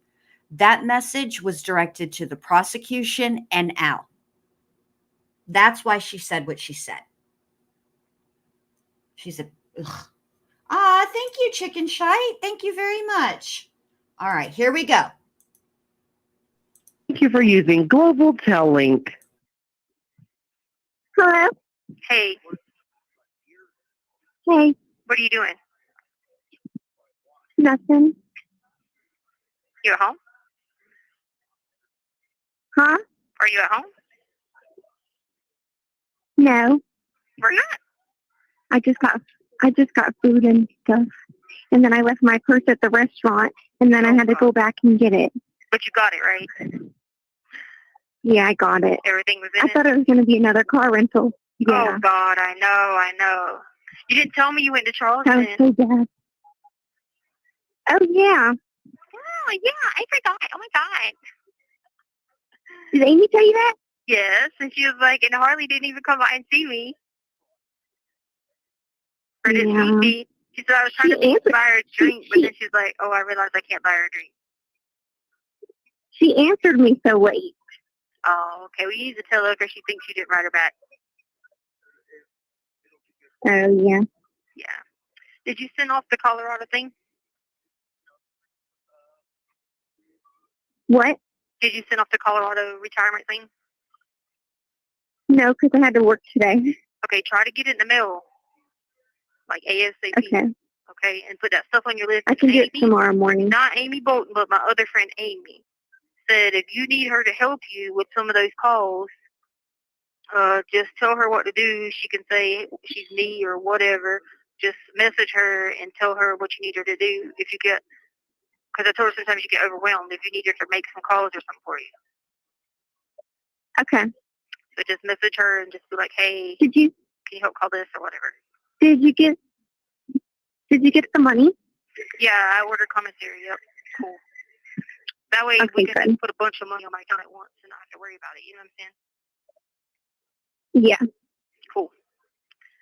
That message was directed to the prosecution and Al. That's why she said what she said. She said, ugh. Thank you, Chicken Shite. Thank you very much. All right, here we go. Thank you for using Global Tel Link. Hello. Hey, Hey. what are you doing? Nothing. You at home? Huh? Are you at home? No. We're not. I just got food and stuff, and then I left my purse at the restaurant, and then I had to go back and get it. But you got it, right? Yeah, I got it. Everything was in I it? thought it was going to be another car rental. Yeah. Oh, God, I know. You didn't tell me you went to That was Charleston. so bad. Oh, yeah. Oh, yeah, I forgot. Oh, my God. Did Amy tell you that? Yes, and she was like, and Harley didn't even come by and see me. Or didn't Yeah. meet me. She said I was trying to buy her a drink, but then she's like, oh, I realized I can't buy her a drink. She answered me so late. Oh, okay. We need to tell her because she thinks you didn't write her back. Oh, yeah. Yeah. Did you send off the Colorado thing? What? Did you send off the Colorado retirement thing? No, because I had to work today. Okay, try to get it in the mail. Like ASAP. Okay. okay, and put that stuff on your list. I can do it Amy, tomorrow morning. not Amy Bolton, but my other friend Amy said if you need her to help you with some of those calls, just tell her what to do. She can say she's me or whatever. Just message her and tell her what you need her to do. If you get, because I told her sometimes you get overwhelmed. If you need her to make some calls or something for you, Okay. so just message her and just be like, hey, Did you can you help call this or whatever. did you get the money? Yeah, I ordered commissary. Yep, cool. That way Okay, we can good. just put a bunch of money on my account at once and not have to worry about it. You know what I'm saying? Yeah. Cool.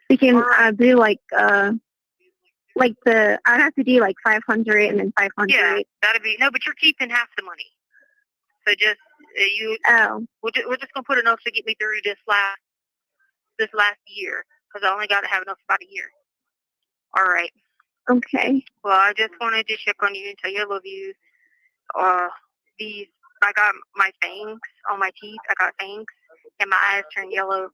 We can All right. do like the I have to do like 500 and then 500. Yeah, that'd be no, but you're keeping half the money. So just you. Oh. We're just gonna put enough to get me through this last year because I only got to have enough for about a year. All right. Okay. Well, I just wanted to check on you and tell you I love you. I got my fangs on my teeth. I got fangs, and my eyes turned yellow.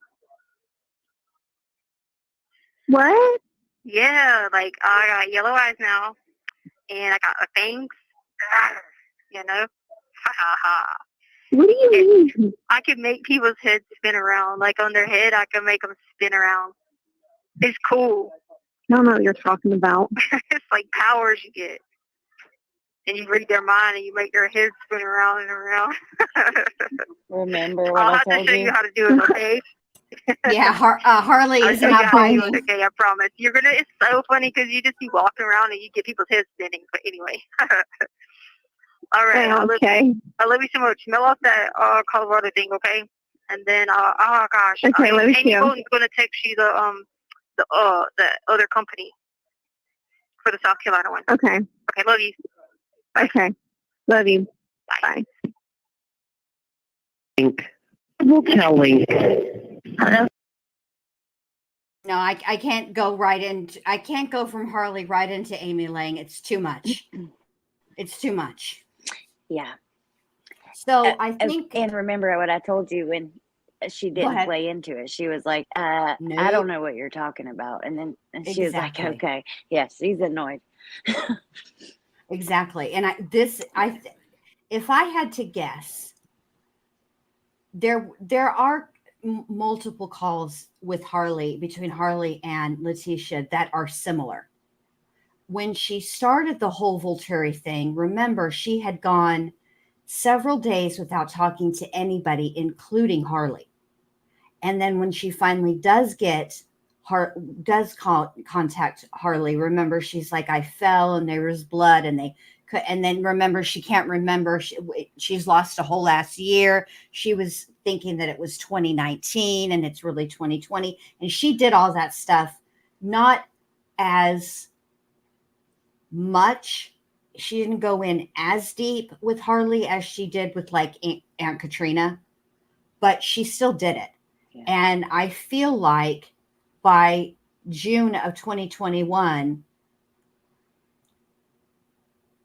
What? Yeah, like I got yellow eyes now, and I got fangs. You know, ha ha ha. What do you mean? I can make people's heads spin around, like on their head. I can make them spin around. It's cool. I don't know what you're talking about. It's like powers you get. And you read their mind and you make their heads spin around and around. Remember what I'll I have to told show you how to do it, okay? Yeah, Harley I'll is show you not how to do playing. it, okay? I promise. It's so funny because you just be walking around and you get people's heads spinning. But anyway. All right. Okay. I love you so much. Mail off that Colorado thing, okay? And then, oh gosh. Okay, love you Amy too. Bolton's going to text you the other company for the South Carolina one. Okay. Okay, love you. Bye. Okay. Love you. Bye. Link. We'll tell Link. Hello? No, I can't go right into. I can't go from Harley right into Amy Lang. It's too much. It's too much. Yeah. So I think. And remember what I told you when she didn't ahead. play into it. She was like, I Nope. don't know what you're talking about. And then she was like, Exactly. okay. Yes, she's annoyed. Exactly. And if I had to guess, there are multiple calls with Harley, between Harley and Letecia, that are similar. When she started the whole Volturi thing, remember, she had gone several days without talking to anybody, including Harley. And then when she finally does contact Harley, remember, she's like, I fell and there was blood, and then remember, she can't remember. She's lost a whole last year. She was thinking that it was 2019 and it's really 2020. And she did all that stuff, not as much. She didn't go in as deep with Harley as she did with like Aunt Katrina, but she still did it. Yeah. And I feel like by June of 2021,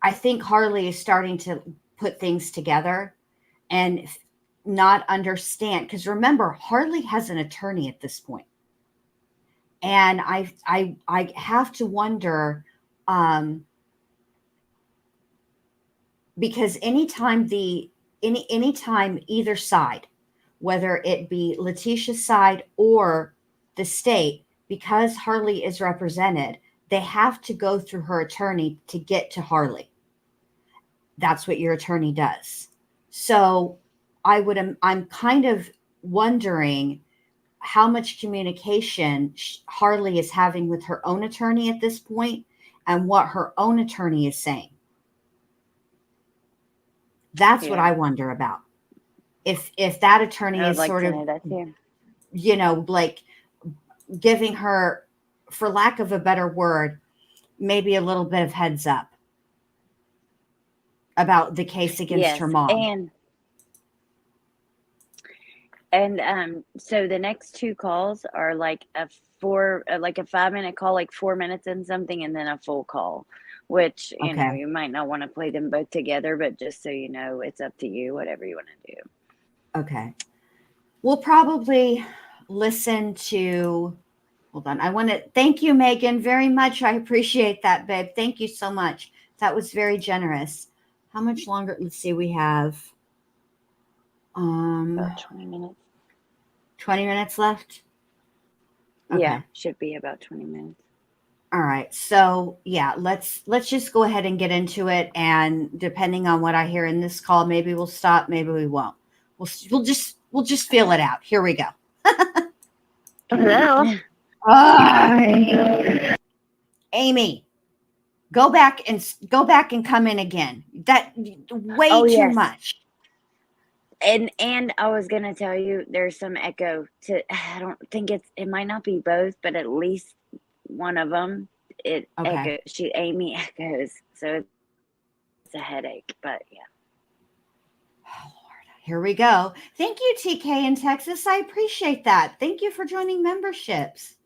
I think Harley is starting to put things together and not understand. Because remember, Harley has an attorney at this point. And I have to wonder, because anytime either side, whether it be Letecia's side or the state, because Harley is represented, they have to go through her attorney to get to Harley. That's what your attorney does. So I'm kind of wondering how much communication Harley is having with her own attorney at this point and what her own attorney is saying. That's what I wonder about. If that attorney is like sort of, like giving her, for lack of a better word, maybe a little bit of heads up about the case against her mom. And so the next two calls are like a 5-minute call, like 4 minutes and something, and then a full call, which, you know, you might not want to play them both together, but just so you know, it's up to you, whatever you want to do. Okay. We'll probably listen to Hold on. I want to thank you, Megan, very much. I appreciate that, babe. Thank you so much. That was very generous. How much longer? Let's see. We have About 20 minutes. 20 minutes left. Okay. Yeah, should be about 20 minutes. All right. So yeah, let's just go ahead and get into it. And depending on what I hear in this call, maybe we'll stop, maybe we won't. We'll just feel it out. Here we go. Hello. Hi. Amy, go back and come in again. That way too yes. much. And I was gonna tell you, there's some echo to. I don't think it might not be both, but at least one of them. It Okay. echoes. Amy echoes, so it's a headache. But yeah. Oh Lord, here we go. Thank you, TK in Texas. I appreciate that. Thank you for joining memberships.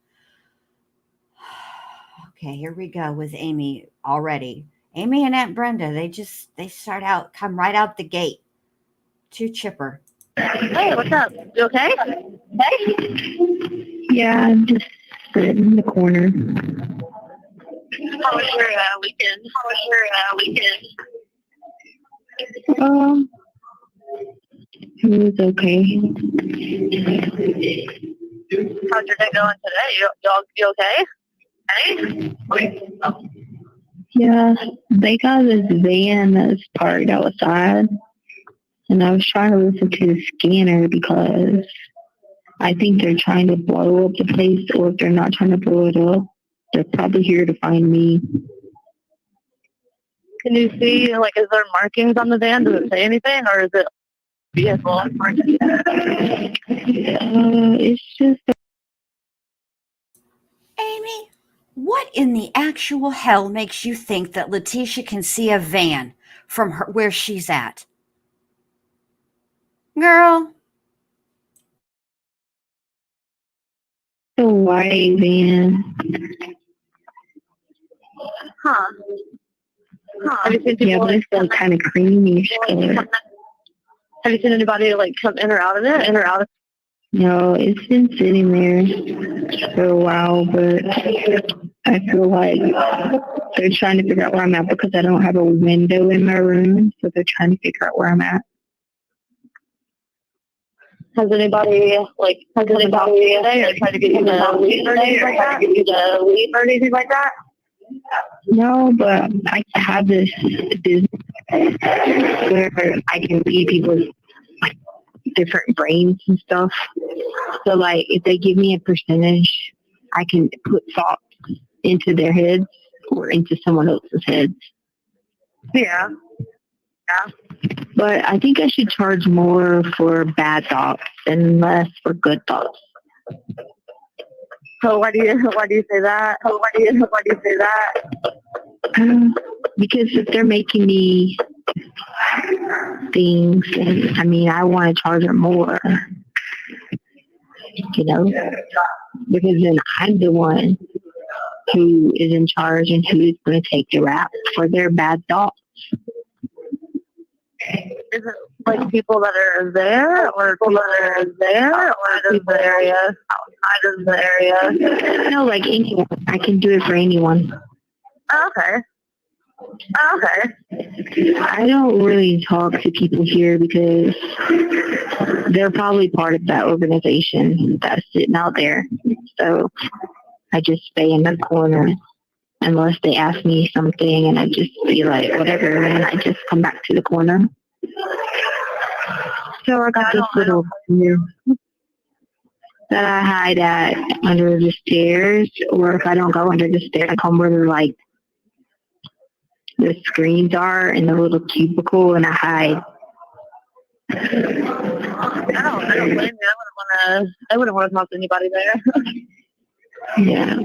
Okay, here we go with Amy already. Amy and Aunt Brenda, they come right out the gate. Too chipper. Hey, what's up? You okay? Hey. Yeah, I'm just sitting in the corner. How was your weekend? It was okay. How's your day going today? You okay? Hey? Yeah, they got this van that's parked outside, and I was trying to listen to the scanner because I think they're trying to blow up the place, or if they're not trying to blow it up, they're probably here to find me. Can you see, like, is there markings on the van? Does it say anything, or is it vehicle markings? It's just Amy, what in the actual hell makes you think that Letecia can see a van from where she's at? Girl. a white van. Huh. Have you seen people, Yeah, but it's like kind of creamy color. have you seen anybody, like, come in or out of it? No, it's been sitting there for a while, but I feel like they're trying to figure out where I'm at because I don't have a window in my room, so they're trying to figure out where I'm at. Has anybody talked to you today or tried to get you to leave or anything like that? No, but I have this business where I can read people's like different brains and stuff. So like if they give me a percentage, I can put thoughts into their heads or into someone else's heads. Yeah. But I think I should charge more for bad thoughts and less for good thoughts. So why do you say that? Because if they're making me things, and I mean, I want to charge them more, you know, because then I'm the one who is in charge and who is going to take the rap for their bad thoughts. Is it like people that are there or people that are there or outside of the area? No, like anyone. I can do it for anyone. Oh, okay. I don't really talk to people here because they're probably part of that organization that's sitting out there. So I just stay in the corner unless they ask me something, and I just be like, whatever, and I just come back to the corner. So I got this little room that I hide at under the stairs, or if I don't go under the stairs, I come where like the screens are in the little cubicle, and I hide. I don't blame you. I wouldn't want to talk to anybody there. Yeah.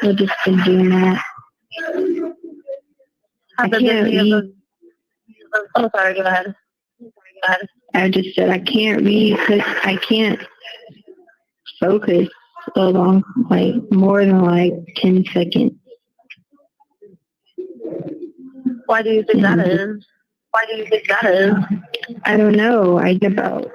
I've just been doing that. I can't read. Oh, sorry, go ahead. I just said I can't read because I can't focus so long, like more than like 10 seconds. Why do you think that is? I don't know. I get about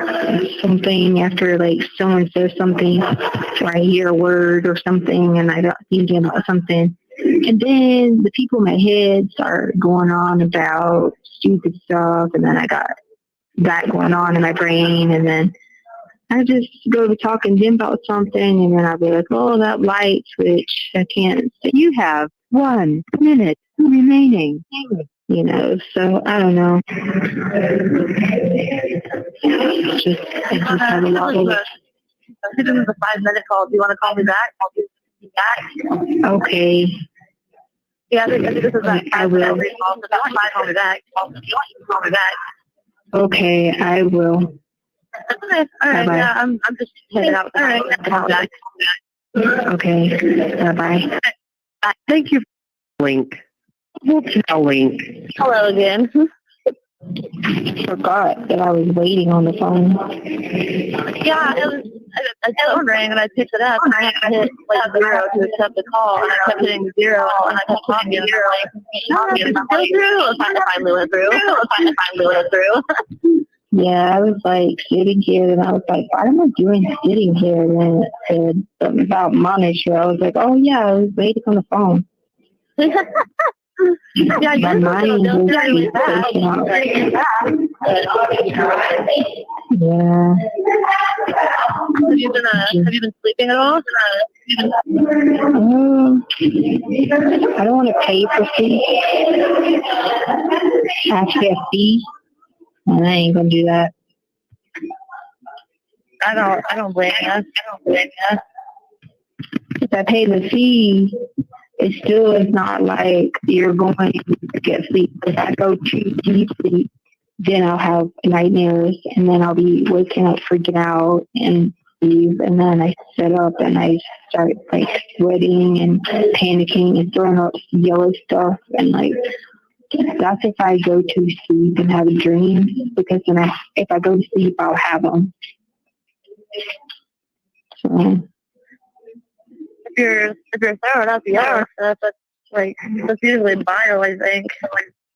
something after like someone says something, or I hear a word or something, and I got thinking about something, and then the people in my head start going on about stupid stuff, and then I got that going on in my brain, and then I just go to talking to them about something, and then I'll be like, "Oh, that light switch, I can't." You have 1 minute remaining. You know, so I don't know. I just have a lot of. This is a 5-minute call. Do you want to call me back? I'll do back. Okay. Yeah, I think this is that I will. 5-minute call. So if you want, you can call me back. Call me back. Okay, I will. Okay. All right. Bye-bye. Yeah, I'm just heading out. All right. Call back. Okay. Bye-bye. Thank you for the link. What's the link? Hello again. Forgot that I was waiting on the phone. Yeah, a phone rang and I picked it up and I had to hit like 0 to accept the call and I kept hitting 0 and I kept talking and I'm like, it's still through. It finally went through. It finally went through. Yeah, I was like sitting here and I was like, why am I doing sitting here? And then it said something about monitor. I was like, oh yeah, I was waiting on the phone. Yeah, my mind was really spacing out. Yeah. Have you been sleeping at all? I don't want to pay for sleep. Actually, a fee. And I ain't gonna do that. I don't blame you. If I pay the fee, it still is not like you're going to get sleep. If I go too deep sleep, then I'll have nightmares, and then I'll be waking up freaking out and leave, and then I sit up and I start like sweating and panicking and throwing up yellow stuff, and like that's if I go to sleep and have a dream, because then if I go to sleep, I'll have them. So. If you're throwing up yellow stuff, that's usually bile, I think.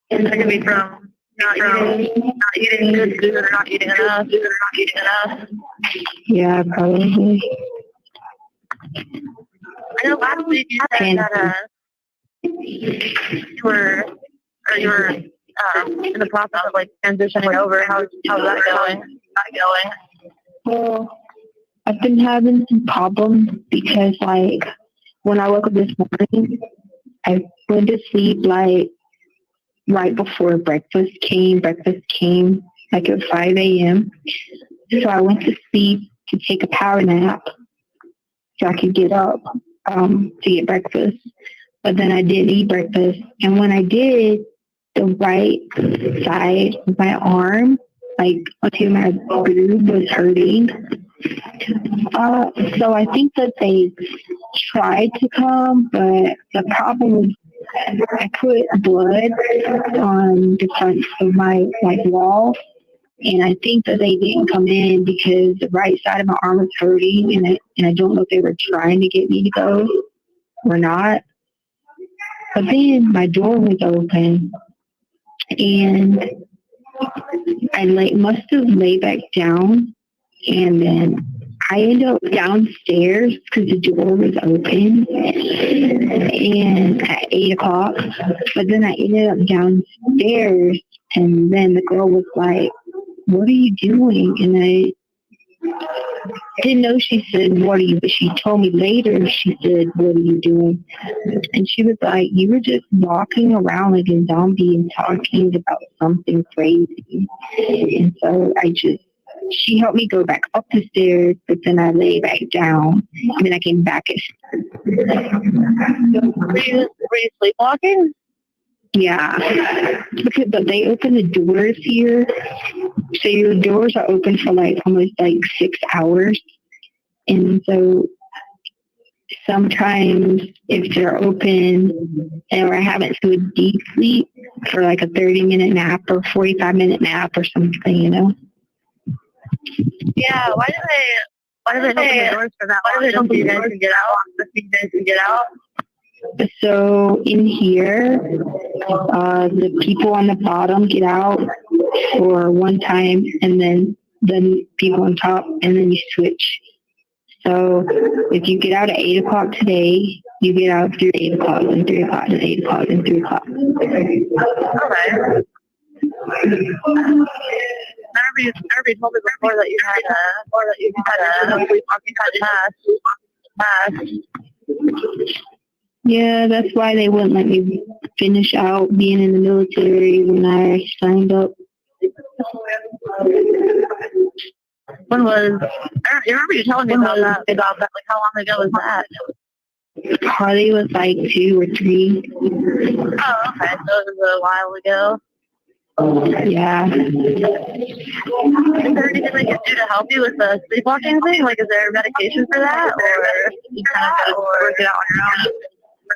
It could be from not eating good food or not eating enough. Yeah, probably. I know last week you said that you were in the process of like transitioning over. How's that going? Well, I've been having some problems because, like, when I woke up this morning, I went to sleep, like, right before breakfast came. Breakfast came, like, at 5 a.m. So I went to sleep to take a power nap so I could get up to get breakfast. But then I didn't eat breakfast. And when I did, the right side of my arm, like, until my boob was hurting. So I think that they tried to come, but the problem was I put blood on the front of my wall, and I think that they didn't come in because the right side of my arm was hurting, and I don't know if they were trying to get me to go or not. But then my door was open, and I must have laid back down, and then I ended up downstairs because the door was open, and at 8 o'clock. But then I ended up downstairs, and then the girl was like, "What are you doing?" And I didn't know she said, "What are you?" But she told me later, she said, "What are you doing?" And she was like, "You were just walking around like a zombie and talking about something crazy." And so she helped me go back up the stairs, but then I lay back down, and then I came back. Were you sleepwalking? Yeah, but they open the doors here, so your doors are open for like almost like 6 hours, and so sometimes if they're open or I haven't so deep sleep for like a 30-minute nap or 45-minute nap or something, you know. Yeah, why do they open the doors for that long? So you guys can get out? So in here, the people on the bottom get out for one time, and then the people on top, and then you switch. So if you get out at 8 o'clock today, you get out through 8 o'clock, and 3 o'clock, and 8 o'clock, and 3 o'clock. Okay. Remember you told me before that you had a sleepwalking pass. Yeah, that's why they wouldn't let me finish out being in the military when I signed up. When was? You remember you telling me about that? Like, how long ago was that? Probably was like 2 or 3. Oh, okay. So it was a while ago. Yeah. Is there anything they can do to help you with the sleepwalking thing? Like, is there medication for that, or you kind of gotta work it out on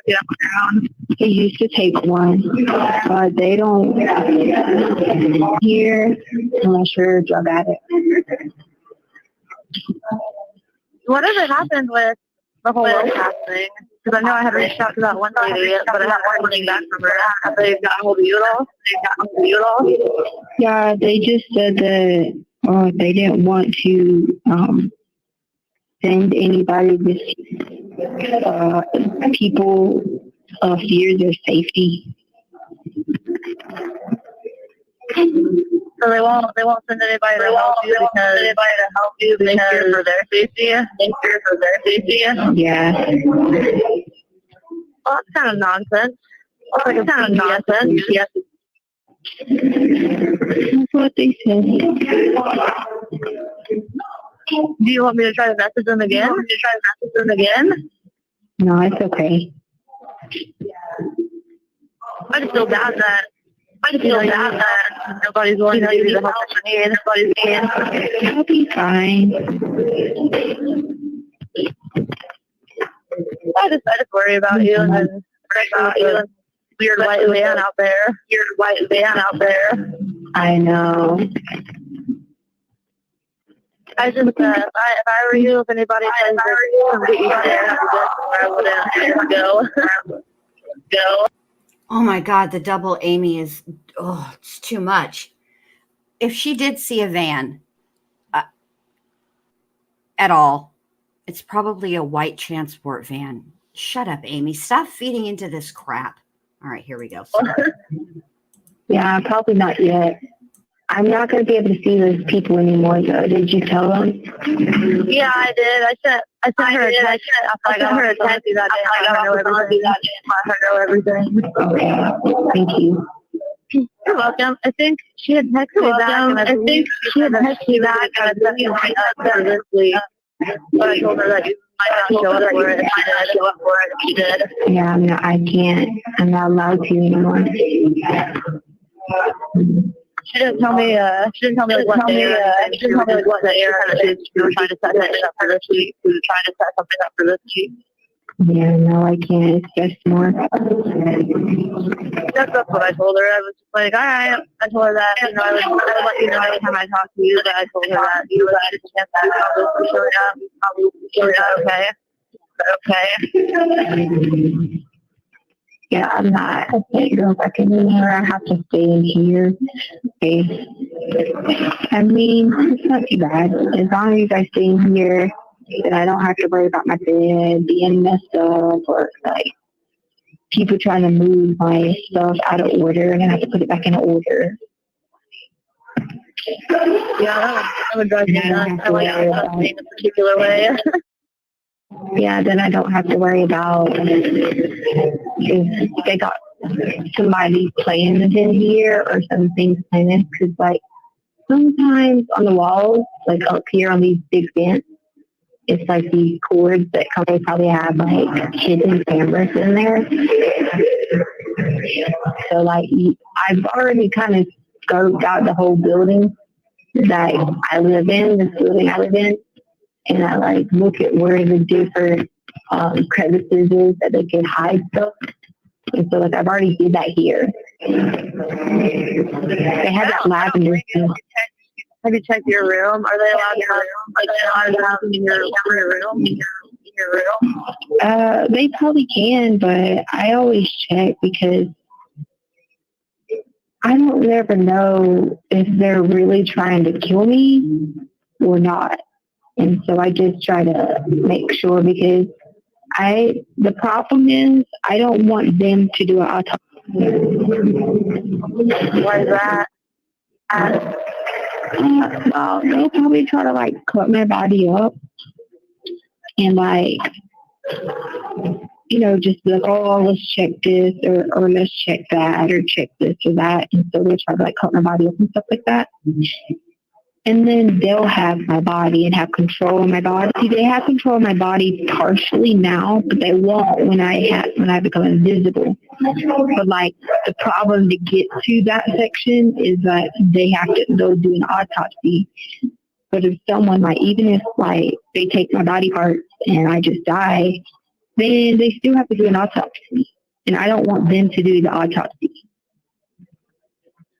your own? I used to take one, but they don't here unless you're a drug addict. Whatever happened with the whole Lowcast thing? Because I know I had reached out to that one lady, but I haven't heard anything back from her. Have they got a hold of you at all? Yeah, they just said that they didn't want to send anybody with people fear their safety. So they won't send anybody to help you because they fear for their safety. Yeah. Well, that's kind of nonsense. That's kind of nonsense. Yes. That's what they said. Do you want me to try to message them again? No, it's okay. I just feel bad that nobody's willing to give you the help that you need. I'll be fine. I just worry about you and then weird white van out there. I know. I just, if I were you, if anybody says come get you there, I wouldn't go. Oh my God, the double Amy is, it's too much. If she did see a van at all, it's probably a white transport van. Shut up, Amy. Stop feeding into this crap. All right, here we go. Yeah, probably not yet. I'm not going to be able to see those people anymore, though. Did you tell them? Yeah, I did. I sent her a text. I got her a text that day. I let her know everything. Okay. Thank you. You're welcome. I think she had texted me back, and I think she had texted me back, and I sent you my for this week. But I told her that you might not show up for it if she did. Yeah, no, I can't. I'm not allowed to anymore. She didn't tell me. She didn't tell me like what day. She didn't tell me like what day. She was trying to set something up for this week. Yeah, no, I can't. It's just more. That's what I told her. I was just like, all right. I told her that, I would let you know every time I talk to you that I told her that you would understand that. I'll showing up. Okay. Yeah, I'm not. I can't go back in here. I have to stay in here. Okay. I mean, it's not too bad. As long as I stay in here, then I don't have to worry about my bed being messed up or like people trying to move my stuff out of order and I have to put it back in order. Yeah, that would drive me nuts. I like stuff being a particular way. Yeah, then I don't have to worry about if they got somebody playing in here or something playing, because like sometimes on the walls, like up here on these big vents, it's like these cords that they probably have like hidden cameras in there. So like I've already kind of scoped out the whole building that I live in, this building I live in. And I like look at where the different crevices is that they can hide stuff. And so like I've already did that here. They have that lavender stuff. Have you checked your room? Are they allowed to have in your room? They probably can, but I always check because I don't ever know if they're really trying to kill me or not. And so I just try to make sure because the problem is I don't want them to do an autopsy. Why is that? Well, they'll probably try to like cut my body up and like, just be like, oh, let's check this or let's check that or check this or that. And so they try to like cut my body up and stuff like that. And then they'll have my body and have control of my body. See, they have control of my body partially now, but they won't when I become invisible. But like the problem to get to that section is that they have to go do an autopsy. But if someone like, even if like they take my body parts and I just die, then they still have to do an autopsy. And I don't want them to do the autopsy.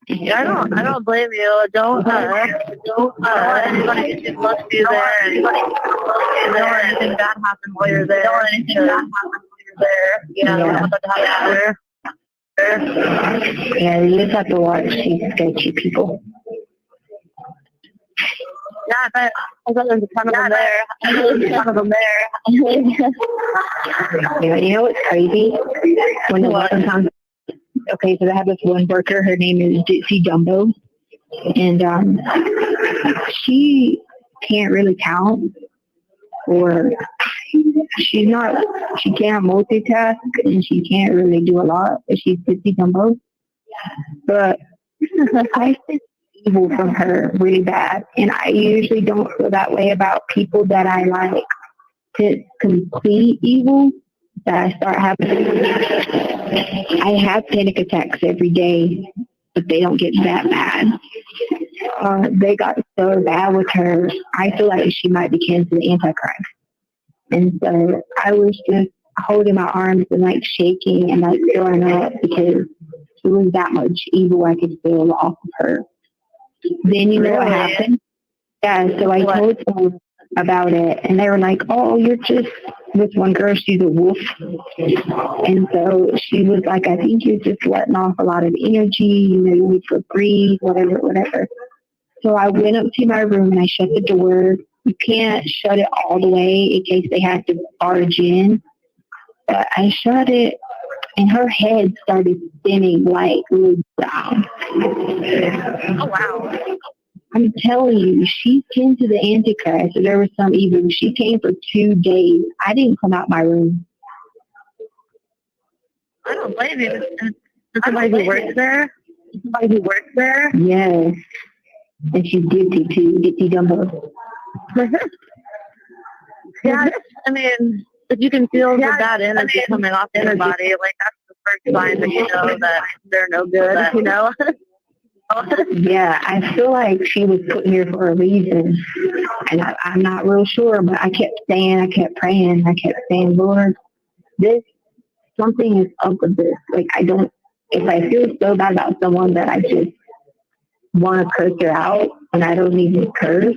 Yeah, I don't blame you. Don't let anybody get too close to you there. Don't let anything bad happen while you're there. Don't let anything bad happen while you're there. Yeah, don't want that to happen there. Yeah, you just have to watch these sketchy people. Yeah, I bet there's a ton of them there. There's a ton of them there. You know what's crazy? When a lot of times, okay, so I have this one worker, her name is Ditsy Dumbo, and she can't really count, or she can't multitask, and she can't really do a lot, but she's Ditsy Dumbo. But I think evil from her really bad, and I usually don't feel that way about people that I like to complete evil. That I start having, I have panic attacks every day, but they don't get that bad. They got so bad with her, I feel like she might be kin to the Antichrist. And so I was just holding my arms and like shaking and like throwing up because it was that much evil I could feel off of her. Then you know what happened? Yeah, so I told them about it, and they were like, oh, you're just, this one girl, she's a wolf. And so she was like, I think you're just letting off a lot of energy, you need to breathe, whatever. So I went up to my room and I shut the door. You can't shut it all the way in case they have to barge in. But I shut it, and her head started spinning like really down. Oh, wow. I'm telling you, she's kin to the Antichrist. So there was some evil. She came for 2 days. I didn't come out my room. I don't blame you. Is somebody who works there? Yes. And she's guilty too. Guilty Dumbo. Yeah, I mean, if you can feel the bad energy coming off your body, like that's the first sign that you know that they're no good, Yeah, I feel like she was put here for a reason. And I'm not real sure, but I kept praying. I kept saying, Lord, something is up with this. Like, if I feel so bad about someone that I just want to curse her out and I don't even curse,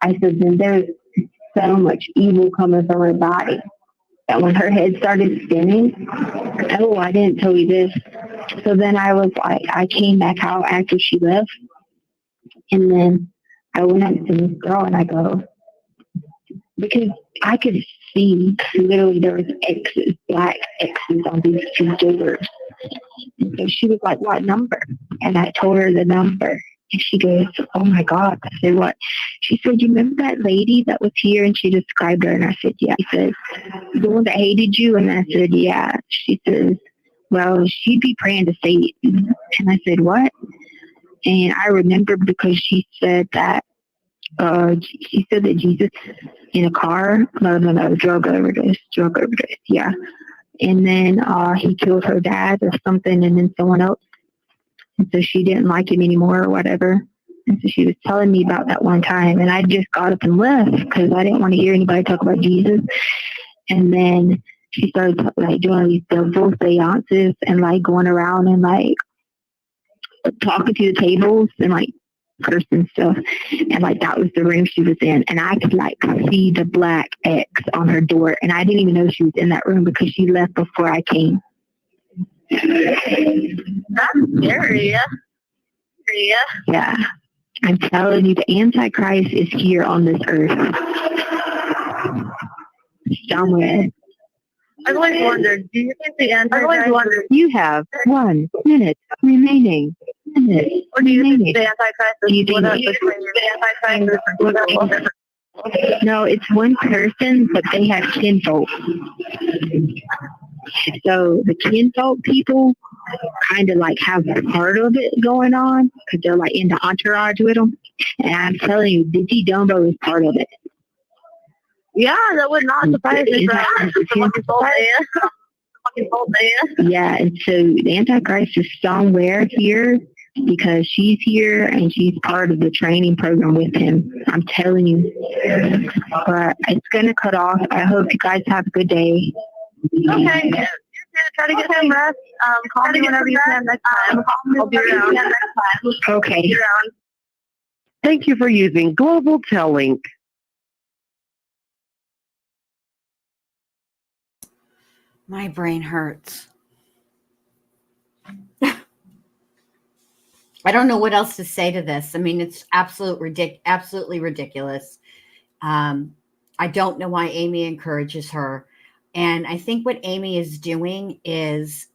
I said, then there's so much evil coming from her body that when her head started spinning, oh, I didn't tell you this. So then I was like, I came back out after she left, and then I went up to this girl and I go, because I could see literally there was X's, black X's on these 2 doors. And so she was like, what number? And I told her the number. And she goes, oh my God. I said, what? She said, you remember that lady that was here? And she described her. And I said, yeah. She said, the one that hated you? And I said, yeah. She says, well, she'd be praying to Satan. And I said, what? And I remember because she said that Jesus in a car, no, drug overdose, yeah. And then he killed her dad or something, and then someone else. And so she didn't like him anymore or whatever. And so she was telling me about that one time, and I just got up and left because I didn't want to hear anybody talk about Jesus. And then she started like doing these double seances and like going around and like talking to the tables and like cursing stuff. And like that was the room she was in, and I could like see the black X on her door, and I didn't even know she was in that room because she left before I came. That's scary. Yeah. I'm telling you, the Antichrist is here on this earth. Somewhere. I've always wondered, do you think the Antichrist... You have 1 minute remaining. Or do you think the Antichrist is split up between the Antichrist and the people? No, it's one person, but they have kinfolk. So the kinfolk people kind of like have part of it going on because they're like in the entourage with them. And I'm telling you, DT Dumbo is part of it. Yeah, that would not surprise me. Yeah, and so the Antichrist is somewhere here because she's here and she's part of the training program with him. I'm telling you. But it's going to cut off. I hope you guys have a good day. Okay, yeah. Try to get some rest. Call me whenever you can next time. I'll be around. Okay. Thank you for using Global Tellink. My brain hurts. I don't know what else to say to this. I mean, it's absolutely ridiculous. I don't know why Amy encourages her. And I think what Amy is doing is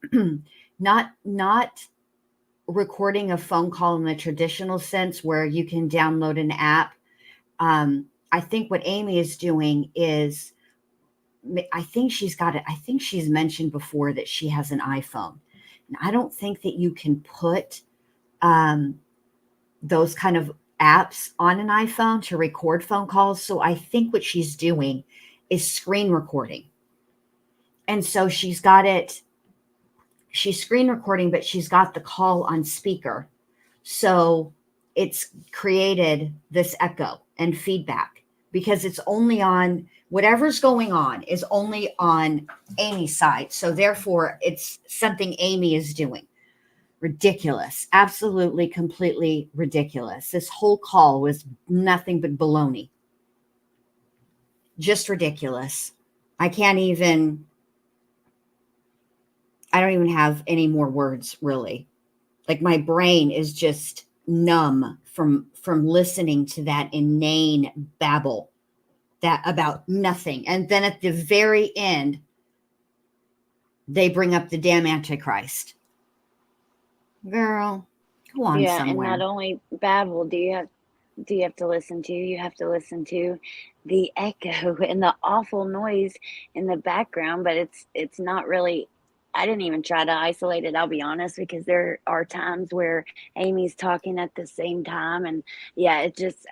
not recording a phone call in the traditional sense where you can download an app. I think what Amy is doing is, I think she's got it. I think she's mentioned before that she has an iPhone. And I don't think that you can put those kind of apps on an iPhone to record phone calls. So I think what she's doing is screen recording. And so she's got it, she's screen recording, but she's got the call on speaker. So it's created this echo and feedback because it's only on, whatever's going on is only on Amy's side. So therefore it's something Amy is doing. Ridiculous. Absolutely, completely ridiculous. This whole call was nothing but baloney. Just ridiculous. I don't even have any more words, really. Like my brain is just numb from listening to that inane babble that about nothing. And then at the very end, they bring up the damn Antichrist. Girl, go on Yeah, somewhere. and not only babble, you have to listen to the echo and the awful noise in the background, but it's not really, I didn't even try to isolate it, I'll be honest, because there are times where Amy's talking at the same time, and yeah, it just,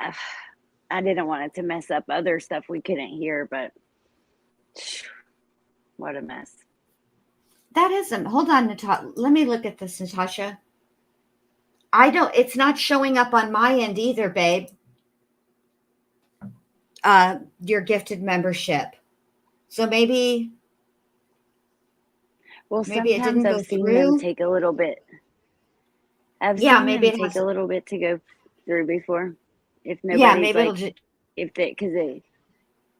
I didn't want it to mess up other stuff we couldn't hear, but what a mess. That isn't, hold on, Natasha. Let me look at this, Natasha. It's not showing up on my end either, babe. Your gifted membership. So maybe Well, it didn't go I've seen through. them take a little bit. I've seen them take a little bit to go through before. If nobody's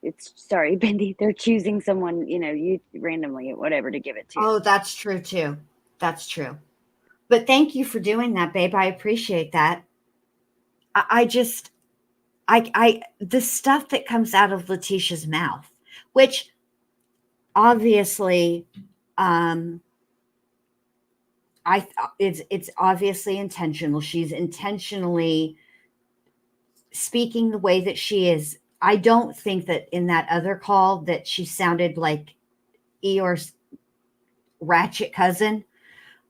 it's sorry, Bendy, they're choosing someone, you randomly, whatever, to give it to. Oh, that's true too. That's true. But thank you for doing that, babe. I appreciate that. The stuff that comes out of Letecia's mouth, which obviously, it's obviously intentional. She's intentionally speaking the way that she is. I don't think that in that other call that she sounded like Eeyore's ratchet cousin,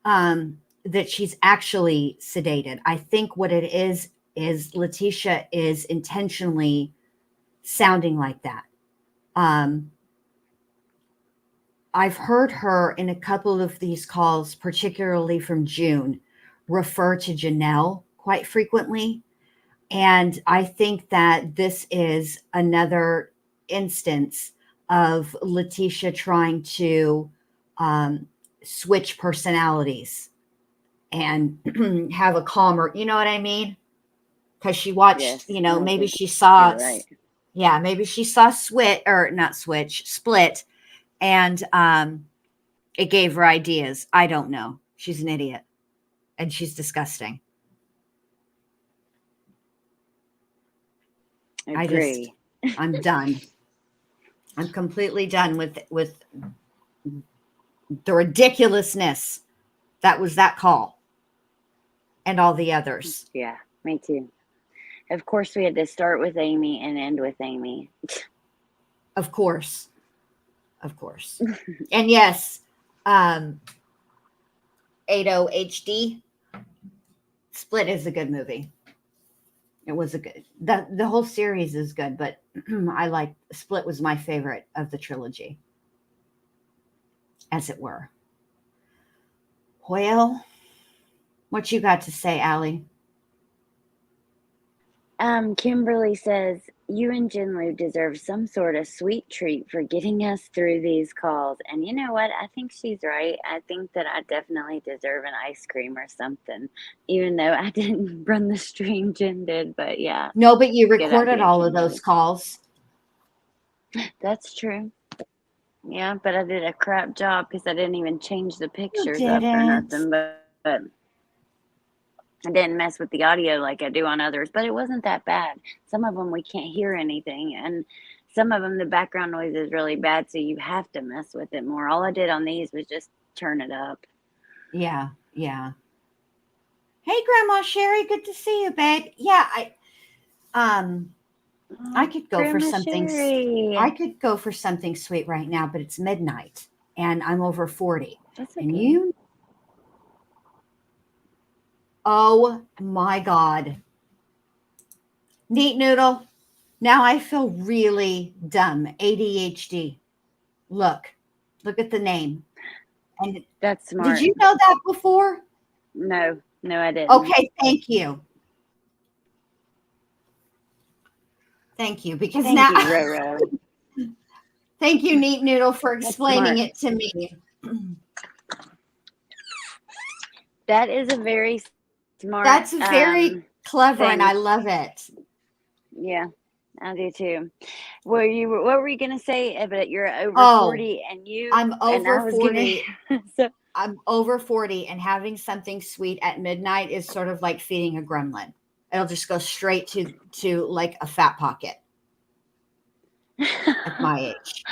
that she's actually sedated. I think what it is Letecia is intentionally sounding like that. I've heard her in a couple of these calls, particularly from June, refer to Janelle quite frequently. And I think that this is another instance of Letecia trying to switch personalities and have a calmer, you know what I mean? Because she watched, Yes, maybe she saw, right. Yeah, maybe she saw Split, and it gave her ideas. I don't know. She's an idiot and she's disgusting. Agree. I'm done. I'm completely done with the ridiculousness that was that call and all the others. Yeah, me too. Of course, we had to start with Amy and end with Amy. Of course. And yes, 80 HD Split is a good movie. It was a good, the whole series is good, but I like Split was my favorite of the trilogy, as it were. Well, what you got to say, Allie? Kimberly says, you and Jinlu deserve some sort of sweet treat for getting us through these calls. And you know what? I think she's right. I think that I definitely deserve an ice cream or something, even though I didn't run the stream, Jen did. But yeah. No, but you Good recorded idea, all of Kimberly. those calls. That's true. Yeah, but I did a crap job because I didn't even change the pictures up or didn't. nothing. But I didn't mess with the audio like I do on others, but it wasn't that bad. Some of them we can't hear anything, and some of them the background noise is really bad, so you have to mess with it more. All I did on these was just turn it up. Yeah. Hey, Grandma Sherry, good to see you, babe. Yeah, I could go for Grandma something. Sherry. I could go for something sweet right now, but it's midnight, and I'm over 40. That's And okay. you? Oh my God. Neat Noodle. Now I feel really dumb. ADHD. Look at the name. And That's smart. did you know that before? No, I didn't. Okay, thank you. Because Thank now you, Roro. thank you, Neat Noodle, for explaining smart. it to me. That is a very smart. That's very clever, thing. and I love it. Yeah, I do too. What were you gonna say? But you're over 40, and you. I'm over and I was 40. So I'm over 40, and having something sweet at midnight is sort of like feeding a gremlin. It'll just go straight to like a fat pocket at my age.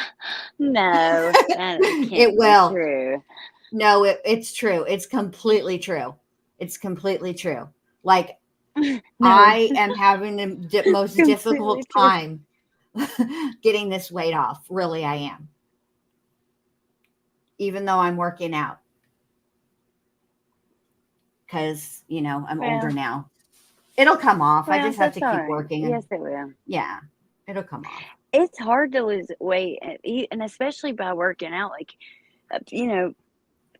No, that can't It will. be true. No, it's true. It's completely true. Like, No. I am having the most difficult Completely true. time getting this weight off. Really, I am. Even though I'm working out. Because, I'm older now. It'll come off. I just have to keep working. Yes, it will. Yeah, it'll come off. It's hard to lose weight, and especially by working out. Like,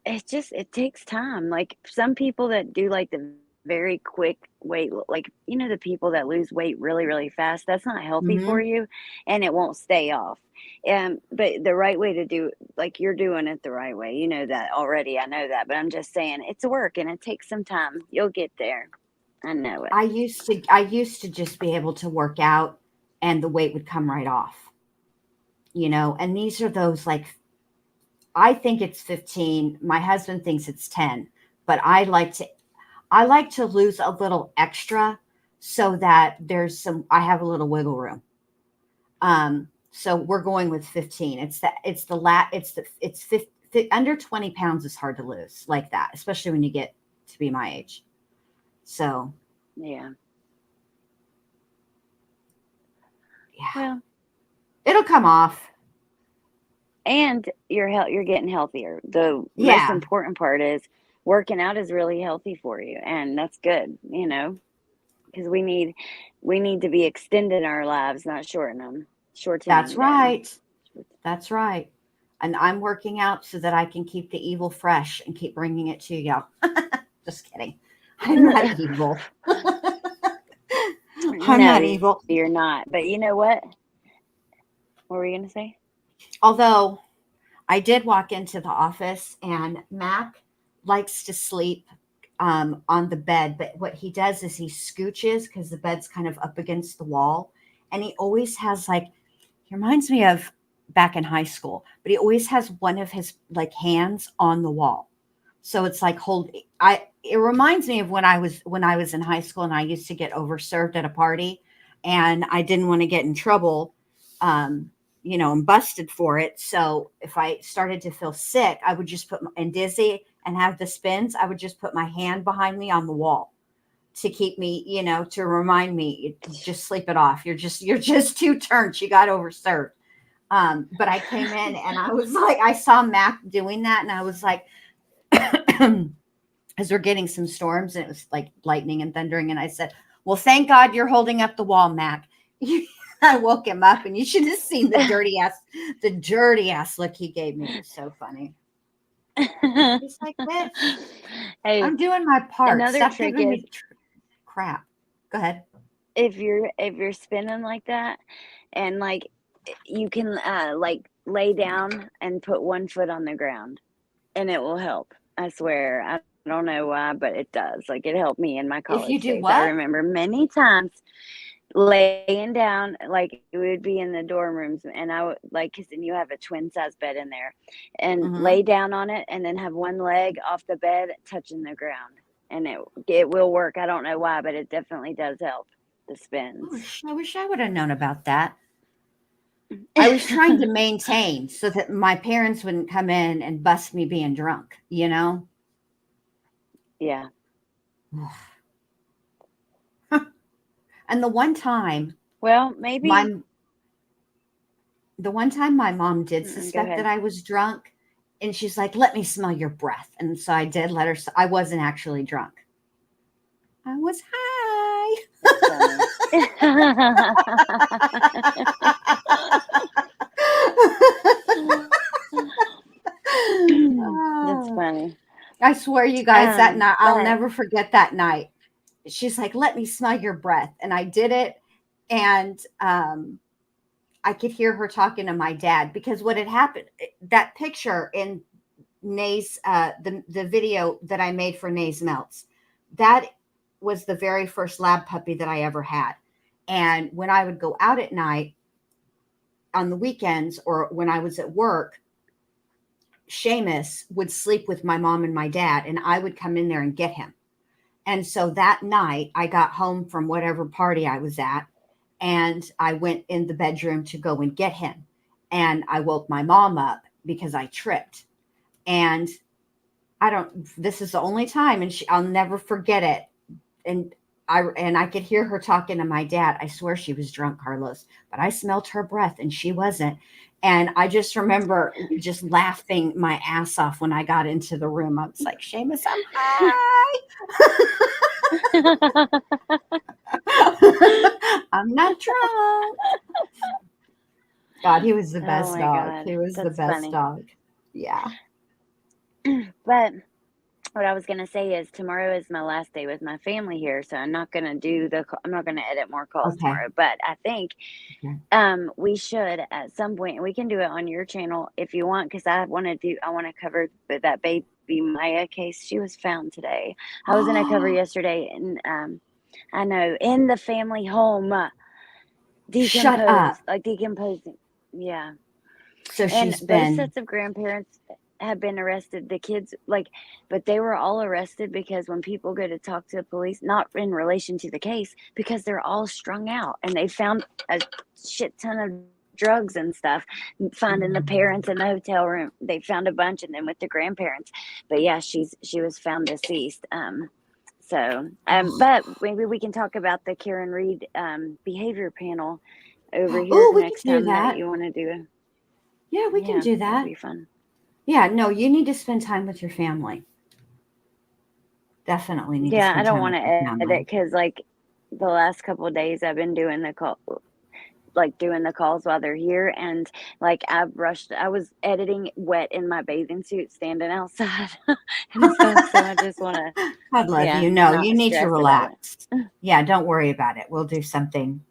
it takes time. Like some people that do like the very quick weight, like, the people that lose weight really, really fast, that's not healthy for you, and it won't stay off. But the right way to do, like you're doing it the right way, you know that already. I know that, but I'm just saying it's work and it takes some time. You'll get there. I know it. I used to just be able to work out and the weight would come right off, and these are those, like, I think it's 15. My husband thinks it's 10, but I like to lose a little extra so that I have a little wiggle room. So we're going with 15. It's under 20 pounds is hard to lose like that, especially when you get to be my age. So, yeah. Well, it'll come off. And you're getting healthier. The most important part is working out is really healthy for you, and that's good, because we need to be extending our lives, not shortening them. That's right. That's right. And I'm working out so that I can keep the evil fresh and keep bringing it to y'all. Just kidding. I'm not evil. I'm not evil. You're not. But you know what? What were you going to say? Although I did walk into the office and Mac likes to sleep on the bed. But what he does is he scooches because the bed's kind of up against the wall. And he always has he reminds me of back in high school, but he always has one of his hands on the wall. So it's like it reminds me of when I was in high school and I used to get overserved at a party and I didn't want to get in trouble, you know, and busted for it. So if I started to feel sick, I would just and dizzy and have the spins, I would just put my hand behind me on the wall to keep me, you know, to remind me, just sleep it off. You're just too turned. You got overserved. But I came in and I was like, I saw Mac doing that, and I was like, as we're getting some storms, and it was like lightning and thundering, and I said, well, thank God you're holding up the wall, Mac. I woke him up, and you should have seen the dirty ass look he gave me. It was so funny. He's like, bitch, Hey, I'm doing my part. another Stop trick giving is me crap. Go ahead. if you're spinning like that, and like you can like lay down and put one foot on the ground, and it will help. I swear. I don't know why, but it does. Like, it helped me in my If you college do days. I what? remember many times laying down, like we would be in the dorm rooms, and I would like, because then you have a twin size bed in there, and lay down on it, and then have one leg off the bed touching the ground, and it will work. I don't know why, but it definitely does help the spins. I wish I would have known about that. I was trying to maintain so that my parents wouldn't come in and bust me being drunk, you know? Yeah. And the one time, well, maybe the one time my mom did Go suspect ahead. that I was drunk, and she's like, let me smell your breath. And so I did let her, I wasn't actually drunk. I was high. That's funny. I swear, you guys, that night, I'll but- never forget that night. She's like, let me smell your breath. And I did it. And I could hear her talking to my dad, because what had happened, that picture in Nay's, the video that I made for Nay's Melts, that was the very first lab puppy that I ever had. And when I would go out at night on the weekends, or when I was at work, Seamus would sleep with my mom and my dad, and I would come in there and get him. And so that night I got home from whatever party I was at, and I went in the bedroom to go and get him. And I woke my mom up because I tripped. And this is the only time, and I'll never forget it. And I could hear her talking to my dad. I swear she was drunk, Carlos, but I smelled her breath and she wasn't. And I just remember just laughing my ass off when I got into the room. I was like, Seamus, I'm high. I'm not drunk. God, he was the best dog. God. He was the That's best funny. dog. Yeah. But what I was gonna say is, tomorrow is my last day with my family here, so I'm not gonna edit more calls tomorrow. But I think we should at some point, and we can do it on your channel if you want, because I want to cover that baby Maya case. She was found today. I was gonna cover yesterday, and I know, in the family home, decomposing. Yeah. So And both sets of grandparents have been arrested. The kids, but they were all arrested because when people go to talk to the police, not in relation to the case, because they're all strung out, and they found a shit ton of drugs and stuff. Finding the parents in the hotel room, they found a bunch, and then with the grandparents. But yeah, she was found deceased. But maybe we can talk about the Karen Reed behavior panel over here next time that you want to do it. Yeah, we can do that. That'd be fun. Yeah, no, you need to spend time with your family. Definitely need to spend time. I don't want to with your edit, family. because the last couple of days I've been doing the calls while they're here, and I was editing wet in my bathing suit standing outside and stuff. So I just want to. God love you. No, you need to relax. Yeah, don't worry about it. We'll do something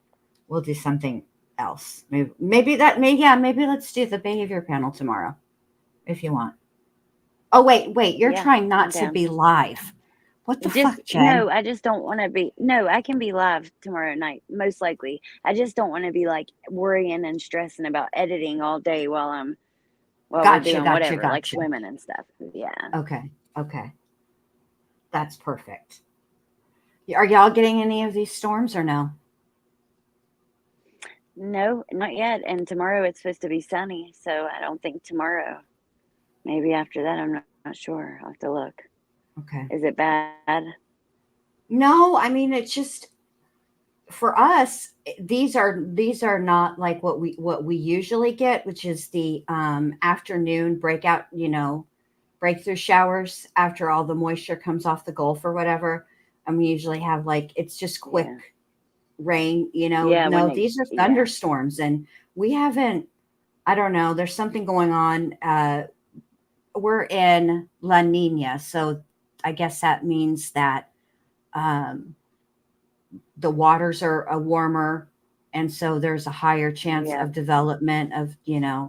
else. Maybe let's do the behavior panel tomorrow, if you want. Oh, wait, you're trying not to be live. What the fuck, Jen? No, I just don't want to be. No, I can be live tomorrow night, most likely. I just don't want to be worrying and stressing about editing all day while we're doing whatever, like swimming and stuff. Yeah. Okay. That's perfect. Are y'all getting any of these storms or no? No, not yet. And tomorrow it's supposed to be sunny, so I don't think tomorrow. Maybe after that, I'm not sure. I'll have to look. Okay. Is it bad? No, I mean it's just for us. These are not like what we usually get, which is the afternoon breakout. Breakthrough showers after all the moisture comes off the Gulf or whatever. And we usually have like it's just quick rain. Yeah, No, these are thunderstorms, and we haven't. I don't know. There's something going on. We're in La Nina, so I guess that means that the waters are warmer, and so there's a higher chance of development of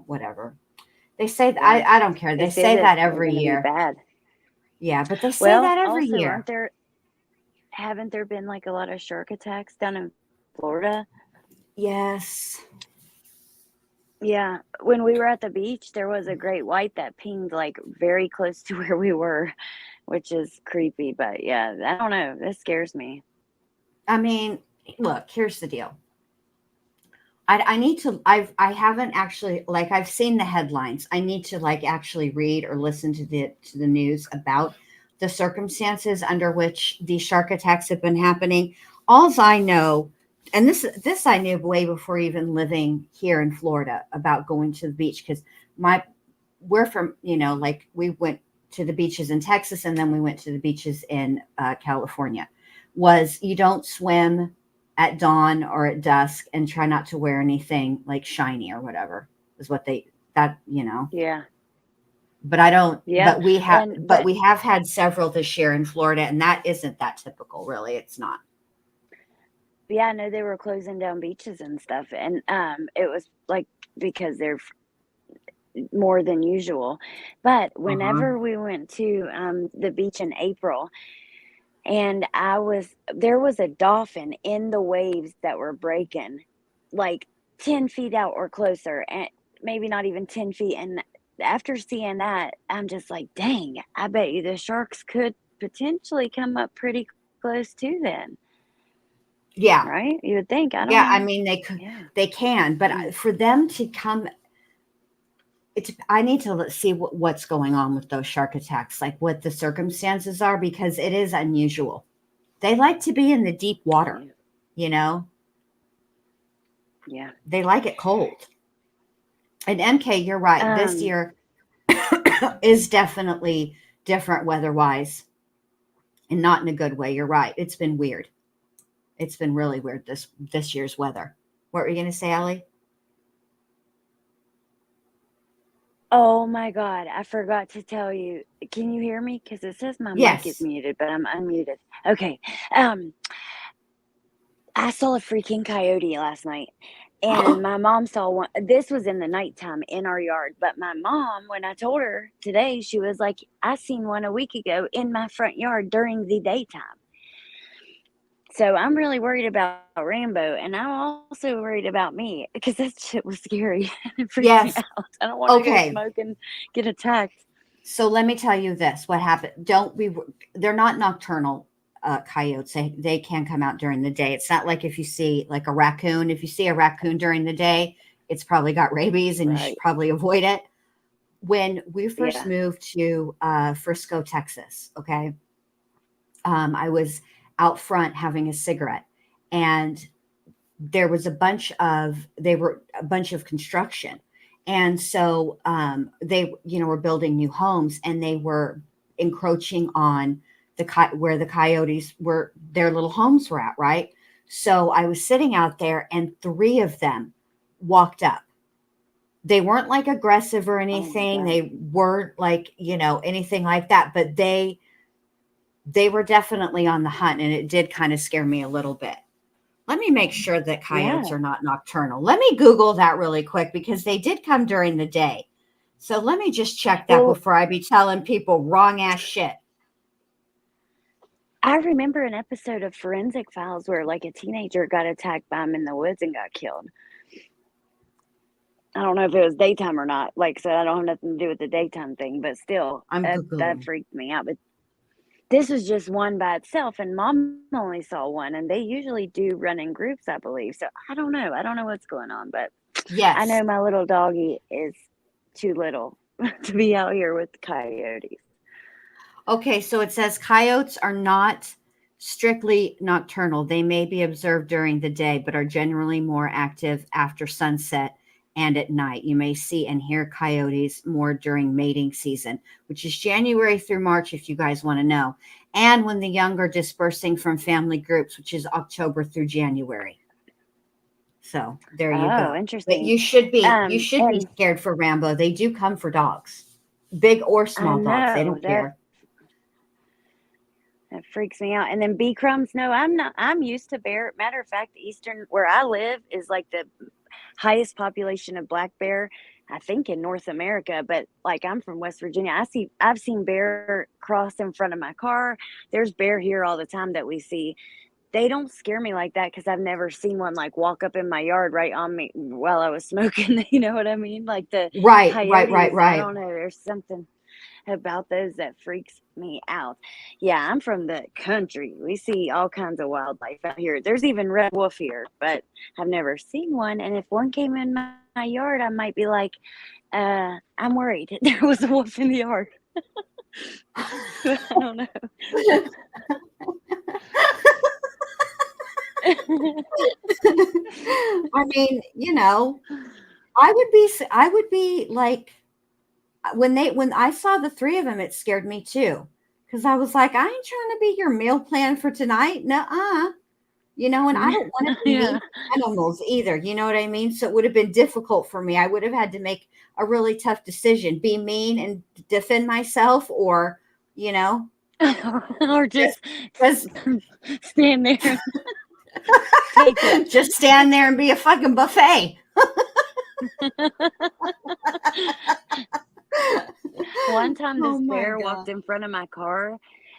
whatever they say. I don't care. They say that every year. Bad. Yeah, but they say that every also, year. Haven't there been like a lot of shark attacks down in Florida? Yes. Yeah, when we were at the beach, there was a great white that pinged like very close to where we were, which is creepy. But yeah, I don't know. This scares me. I mean, look, here's the deal. I need to, I haven't actually, like, I've seen the headlines. I need to like actually read or listen to the news about the circumstances under which these shark attacks have been happening. Alls I know, and this I knew way before even living here in Florida about going to the beach, because we're from, like we went to the beaches in Texas and then we went to the beaches in California, was you don't swim at dawn or at dusk and try not to wear anything like shiny or whatever is what Yeah. But I don't, yeah. But we have had several this year in Florida, and that isn't that typical, really. It's not. Yeah, I know they were closing down beaches and stuff, and it was like because they're more than usual. But whenever we went to the beach in April, and there was a dolphin in the waves that were breaking like 10 feet out or closer, and maybe not even 10 feet. And after seeing that, I'm just like, dang, I bet you the sharks could potentially come up pretty close to then. Yeah. Right? You would think. I don't know. I mean, they can, but for them to come, I need to see what's going on with those shark attacks, like what the circumstances are, because it is unusual. They like to be in the deep water, Yeah. They like it cold. And MK, you're right. This year is definitely different weather-wise, and not in a good way. You're right. It's been weird. It's been really weird, this year's weather. What were you going to say, Allie? Oh my God, I forgot to tell you. Can you hear me? Because it says my mic is muted, but I'm unmuted. Okay. I saw a freaking coyote last night, and my mom saw one. This was in the nighttime in our yard, but my mom, when I told her today, she was like, I seen one a week ago in my front yard during the daytime. So I'm really worried about Rambo, and I'm also worried about me because that shit was scary. It freaked me out. I don't want to go smoke and get attacked. So let me tell you this: what happened? They're not nocturnal coyotes. They can come out during the day. It's not like if you see like a raccoon. If you see a raccoon during the day, it's probably got rabies, and you should probably avoid it. When we first moved to Frisco, Texas, okay, I was out front having a cigarette, and there was a bunch of construction, and so they were building new homes, and they were encroaching on where the coyotes were, their little homes were at, right? So I was sitting out there, and 3 of them walked up. They weren't like aggressive or anything. They weren't like anything like that, but they were definitely on the hunt, and it did kind of scare me a little bit. Let me make sure that coyotes are not nocturnal. Let me Google that really quick, because they did come during the day. So let me just check that before I be telling people wrong ass shit. I remember an episode of Forensic Files where like a teenager got attacked by him in the woods and got killed. I don't know if it was daytime or not. Like I said, I don't have nothing to do with the daytime thing, but still, that freaked me out. But this was just one by itself, and Mom only saw one, and they usually do run in groups, I believe. So I don't know what's going on, but Yes. I know my little doggy is too little to be out here with coyotes. Okay, so it says coyotes are not strictly nocturnal. They may be observed during the day, but are generally more active after sunset and at night. You may see and hear coyotes more during mating season, which is January through March, if you guys want to know, and when the young are dispersing from family groups, which is October through January. So there you go. Oh, interesting. But you should be And scared for Rambo. They do come for dogs, big or small dogs. They don't care. That freaks me out. And then bee crumbs. No, I'm not. I'm used to bear. Matter of fact, Eastern, where I live, is like the highest population of black bear, I think, in North America. But like, I'm from West Virginia. I've seen bear cross in front of my car. There's bear here all the time that we see. They don't scare me like that because I've never seen one like walk up in my yard right on me while I was smoking. You know what I mean? Like the Right. I don't know. There's something about those that freaks me out. Yeah, I'm from the country. We see all kinds of wildlife out here. There's even red wolf here, but I've never seen one. And if one came in my yard, I might be like, I'm worried. There was a wolf in the yard. I don't know. I mean, you know, I would be like, when I saw the three of them, it scared me too. Cause I was like, I ain't trying to be your meal plan for tonight. Nuh-uh. You know, and I don't want to be mean animals either. You know what I mean? So it would have been difficult for me. I would have had to make a really tough decision, be mean and defend myself, or, you know, or just stand there. Just stand there and be a fucking buffet. One time this bear walked in front of my car.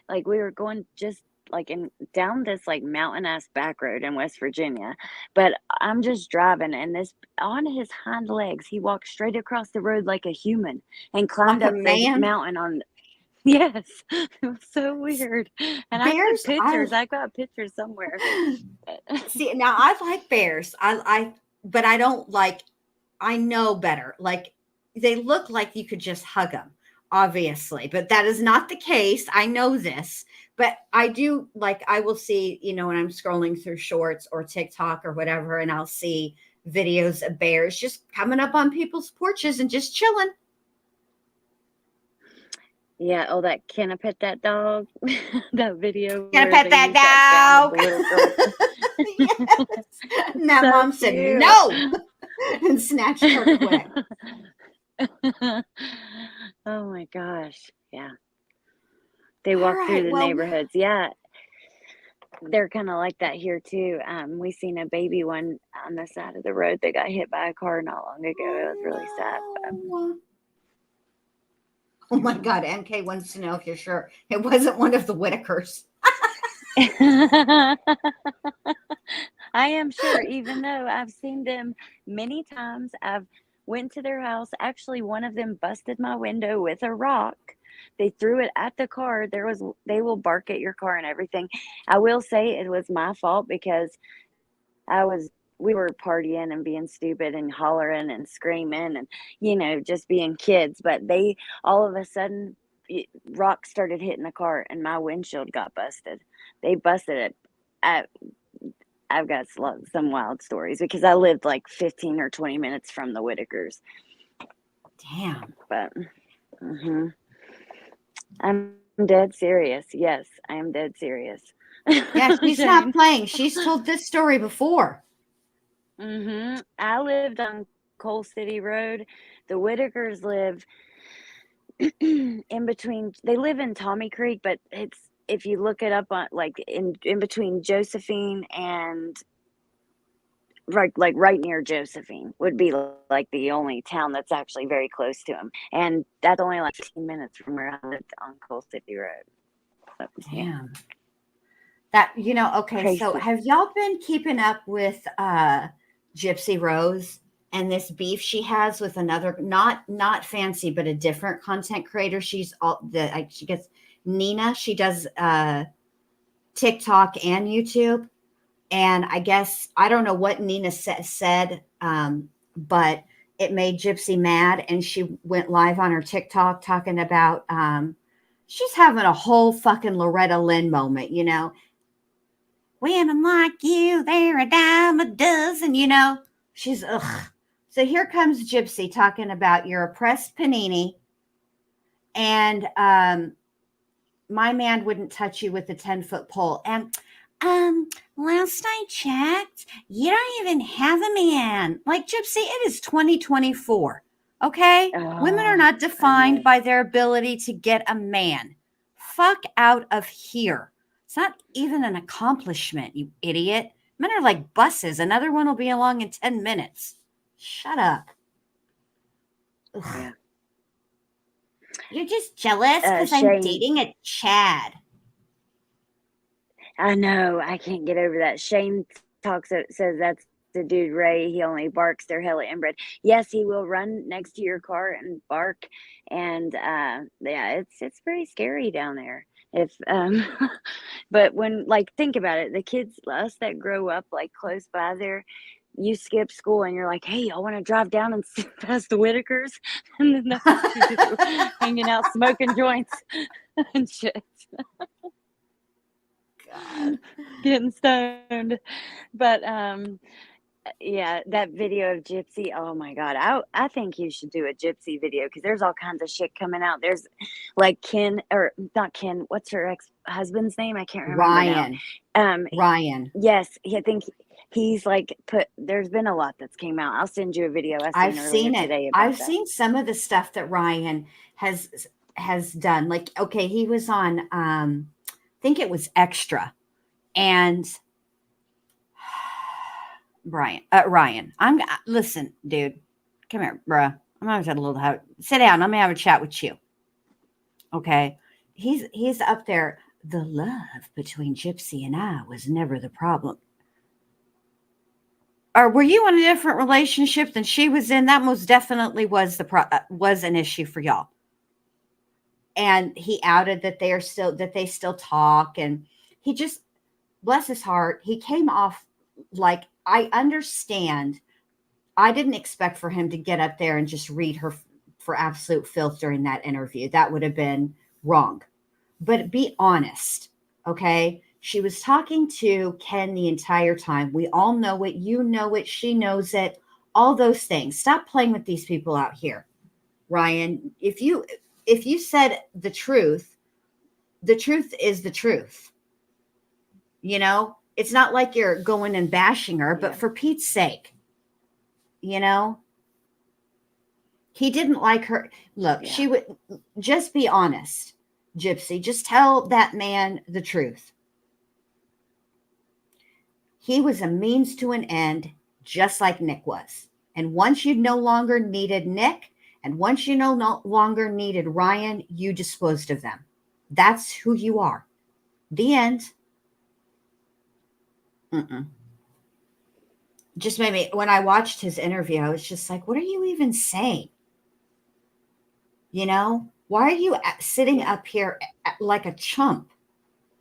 Like, we were going just like down this like mountain ass back road in West Virginia, but I'm just driving, and this, on his hind legs, he walked straight across the road like a human and climbed up the mountain on. Yes, it was so weird. And bears, I got pictures somewhere. See, now I like bears. But I don't like. I know better. Like, they look like you could just hug them, obviously, but that is not the case. I know this, but I do, like, I will see, you know, when I'm scrolling through shorts or TikTok or whatever, and I'll see videos of bears just coming up on people's porches and just chilling. Yeah. Oh, that Can I Pet That Dog? That video. Can I pet that dog? Yes. And that mom said no and snatched her quick. Oh my gosh. Yeah. They walk through the neighborhoods. Yeah. They're kind of like that here too. We seen a baby one on the side of the road that got hit by a car not long ago. It was really sad. But... Oh my God. MK wants to know if you're sure it wasn't one of the Whitakers. I am sure, even though I've seen them many times. I've went to their house. Actually, one of them busted my window with a rock. They threw it at the car. They will bark at your car and everything. I will say it was my fault because we were partying and being stupid and hollering and screaming and, you know, just being kids. But they, all of a sudden, rocks started hitting the car and my windshield got busted. They busted it. I've got some wild stories because I lived like 15 or 20 minutes from the Whitakers. Damn. But I'm dead serious. Yes, I am dead serious. Yeah, she's not playing. She's told this story before. I lived on Coal City Road. The Whitakers live in between. They live in Tommy Creek, but it's, if you look it up on like in between Josephine and right near Josephine would be like the only town that's actually very close to them, and that's only like 15 minutes from where I lived on Coal City Road. So, damn. That, you know, okay. Crazy. So have y'all been keeping up with Gypsy Rose and this beef she has with another, not fancy, but a different content creator? She's she gets Nina. She does TikTok and YouTube. And I guess, I don't know what Nina said, but it made Gypsy mad. And she went live on her TikTok talking about, she's having a whole fucking Loretta Lynn moment, you know. Women like you, they're a dime a dozen, you know. She's, ugh. So here comes Gypsy talking about your oppressed panini. And my man wouldn't touch you with a 10-foot pole. And last I checked, you don't even have a man. Like, Gypsy, it is 2024. Okay? Women are not defined by their ability to get a man. Fuck out of here. It's not even an accomplishment, you idiot. Men are like buses. Another one will be along in 10 minutes. Shut up. Ugh. Yeah. You're just jealous because I'm Shane, dating a Chad. I know. I can't get over that. Shane says that's the dude Ray. He only barks. They're hella inbred. Yes, he will run next to your car and bark. And yeah, it's pretty scary down there. If but when, like, think about it, the kids, us that grow up like close by there, you skip school and you're like, hey, I want to drive down and sit past the Whitakers, and then that's what you do, hanging out smoking joints and shit. God. Getting stoned. But yeah, that video of Gypsy, oh my God, I think you should do a Gypsy video, because there's all kinds of shit coming out. There's like Ken, or not Ken, what's her ex-husband's name? I can't remember Ryan. now. Ryan. Yes, I think he's like there's been a lot that's came out. I'll send you a video I've seen it. today about I've that. seen some of the stuff that Ryan has done. Like, okay, he was on I think it was Extra, and Ryan, listen, dude, come here, bruh. I'm gonna have a little sit down. I'm gonna have a chat with you. Okay, he's up there. The love between Gypsy and I was never the problem. Or were you in a different relationship than she was in? That most definitely was was an issue for y'all. And he outed that they still talk, and he just, bless his heart, he came off like, I understand. I didn't expect for him to get up there and just read her for absolute filth during that interview. That would have been wrong. But be honest, okay? She was talking to Ken the entire time. We all know it. You know it. She knows it. All those things. Stop playing with these people out here, Ryan. If you said the truth is the truth. You know, it's not like you're going and bashing her, but for Pete's sake, you know, he didn't like her. Look, she would just be honest, Gypsy. Just tell that man the truth. He was a means to an end, just like Nick was. And once you no longer needed Nick, and once you no longer needed Ryan, you disposed of them. That's who you are. The end. Just made me, when I watched his interview, I was just like, what are you even saying? You know, why are you sitting up here like a chump?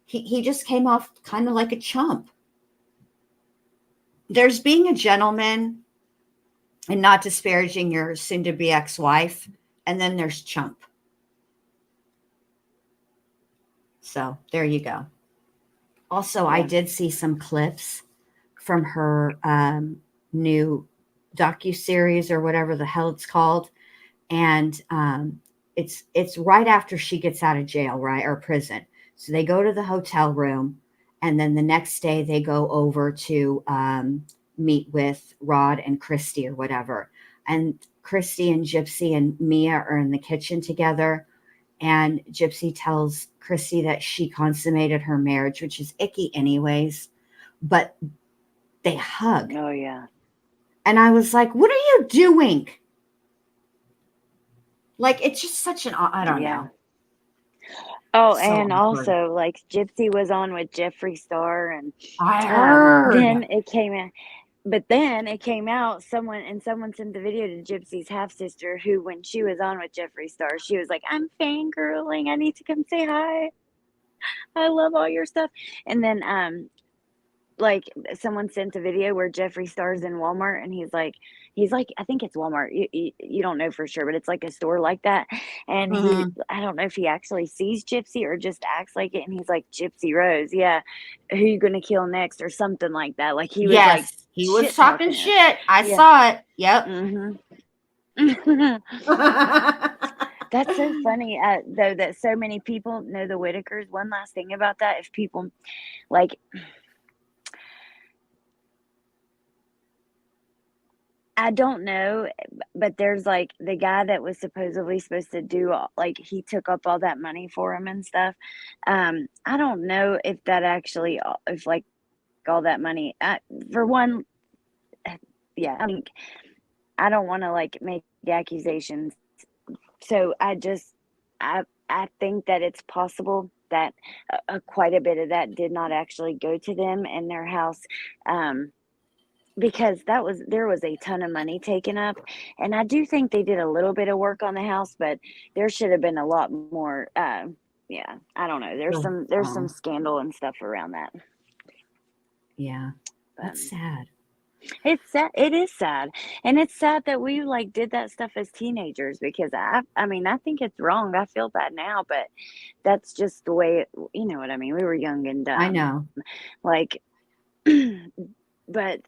He just came off kind of like a chump. There's being a gentleman and not disparaging your soon-to-be ex-wife, and then there's chump. So there you go. Also, I did see some clips from her new docuseries or whatever the hell it's called, and it's right after she gets out of jail, right, or prison. So they go to the hotel room, and then the next day they go over to meet with Rod and Christy or whatever. And Christy and Gypsy and Mia are in the kitchen together. And Gypsy tells Christy that she consummated her marriage, which is icky anyways. But they hug. Oh, yeah. And I was like, what are you doing? Like, it's just such an, I don't know. Oh, So and awkward. also, like, Gypsy was on with Jeffree Star, and I heard. then it came in. but then it came out, someone sent the video to Gypsy's half sister, who, when she was on with Jeffree Star, she was like, "I'm fangirling. I need to come say hi. I love all your stuff." And then like someone sent a video where Jeffree Star's in Walmart, and he's like, I think it's Walmart. You don't know for sure, but it's like a store like that. And I don't know if he actually sees Gypsy or just acts like it. And he's like, "Gypsy Rose, yeah, who you gonna kill next?" or something like that. Like he was like, he was shit talking her. shit. I Yeah. saw it. Yep. That's so funny, though, that so many people know the Whitakers. One last thing about that, if people like, I don't know, but there's like the guy that was supposedly supposed to do like he took up all that money for him and stuff. I don't know if that actually, if like all that money, for one, yeah, I think I don't want to like make accusations. So I think that it's possible that quite a bit of that did not actually go to them and their house. Because there was a ton of money taken up, and I do think they did a little bit of work on the house, but there should have been a lot more. Yeah, I don't know. There's some scandal and stuff around that. Yeah, that's sad. It's sad. It is sad, and it's sad that we like did that stuff as teenagers, because I mean, I think it's wrong. I feel bad now, but that's just the way. You know what I mean? We were young and dumb. I know. Like, but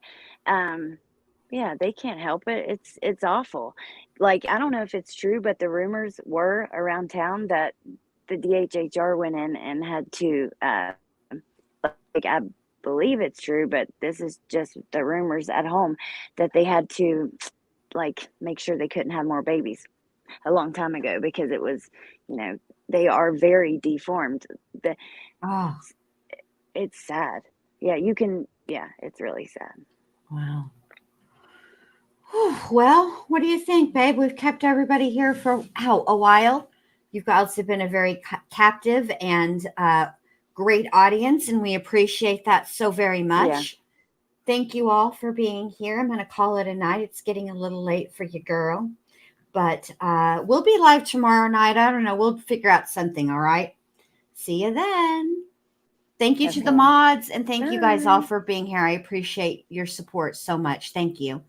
yeah, they can't help it. It's awful. Like, I don't know if it's true, but the rumors were around town that the DHHR went in and had to like, I believe it's true, but this is just the rumors at home, that they had to like make sure they couldn't have more babies a long time ago, because it was, they are very deformed. It's sad. Yeah, it's really sad. Wow. Well, what do you think, babe? We've kept everybody here for a while. You've also been a very captive and great audience, and we appreciate that so very much. Yeah. Thank you all for being here. I'm going to call it a night. It's getting a little late for you, girl. But we'll be live tomorrow night. I don't know. We'll figure out something, all right? See you then. Thank you to the mods, and thank you guys all for being here. I appreciate your support so much. Thank you.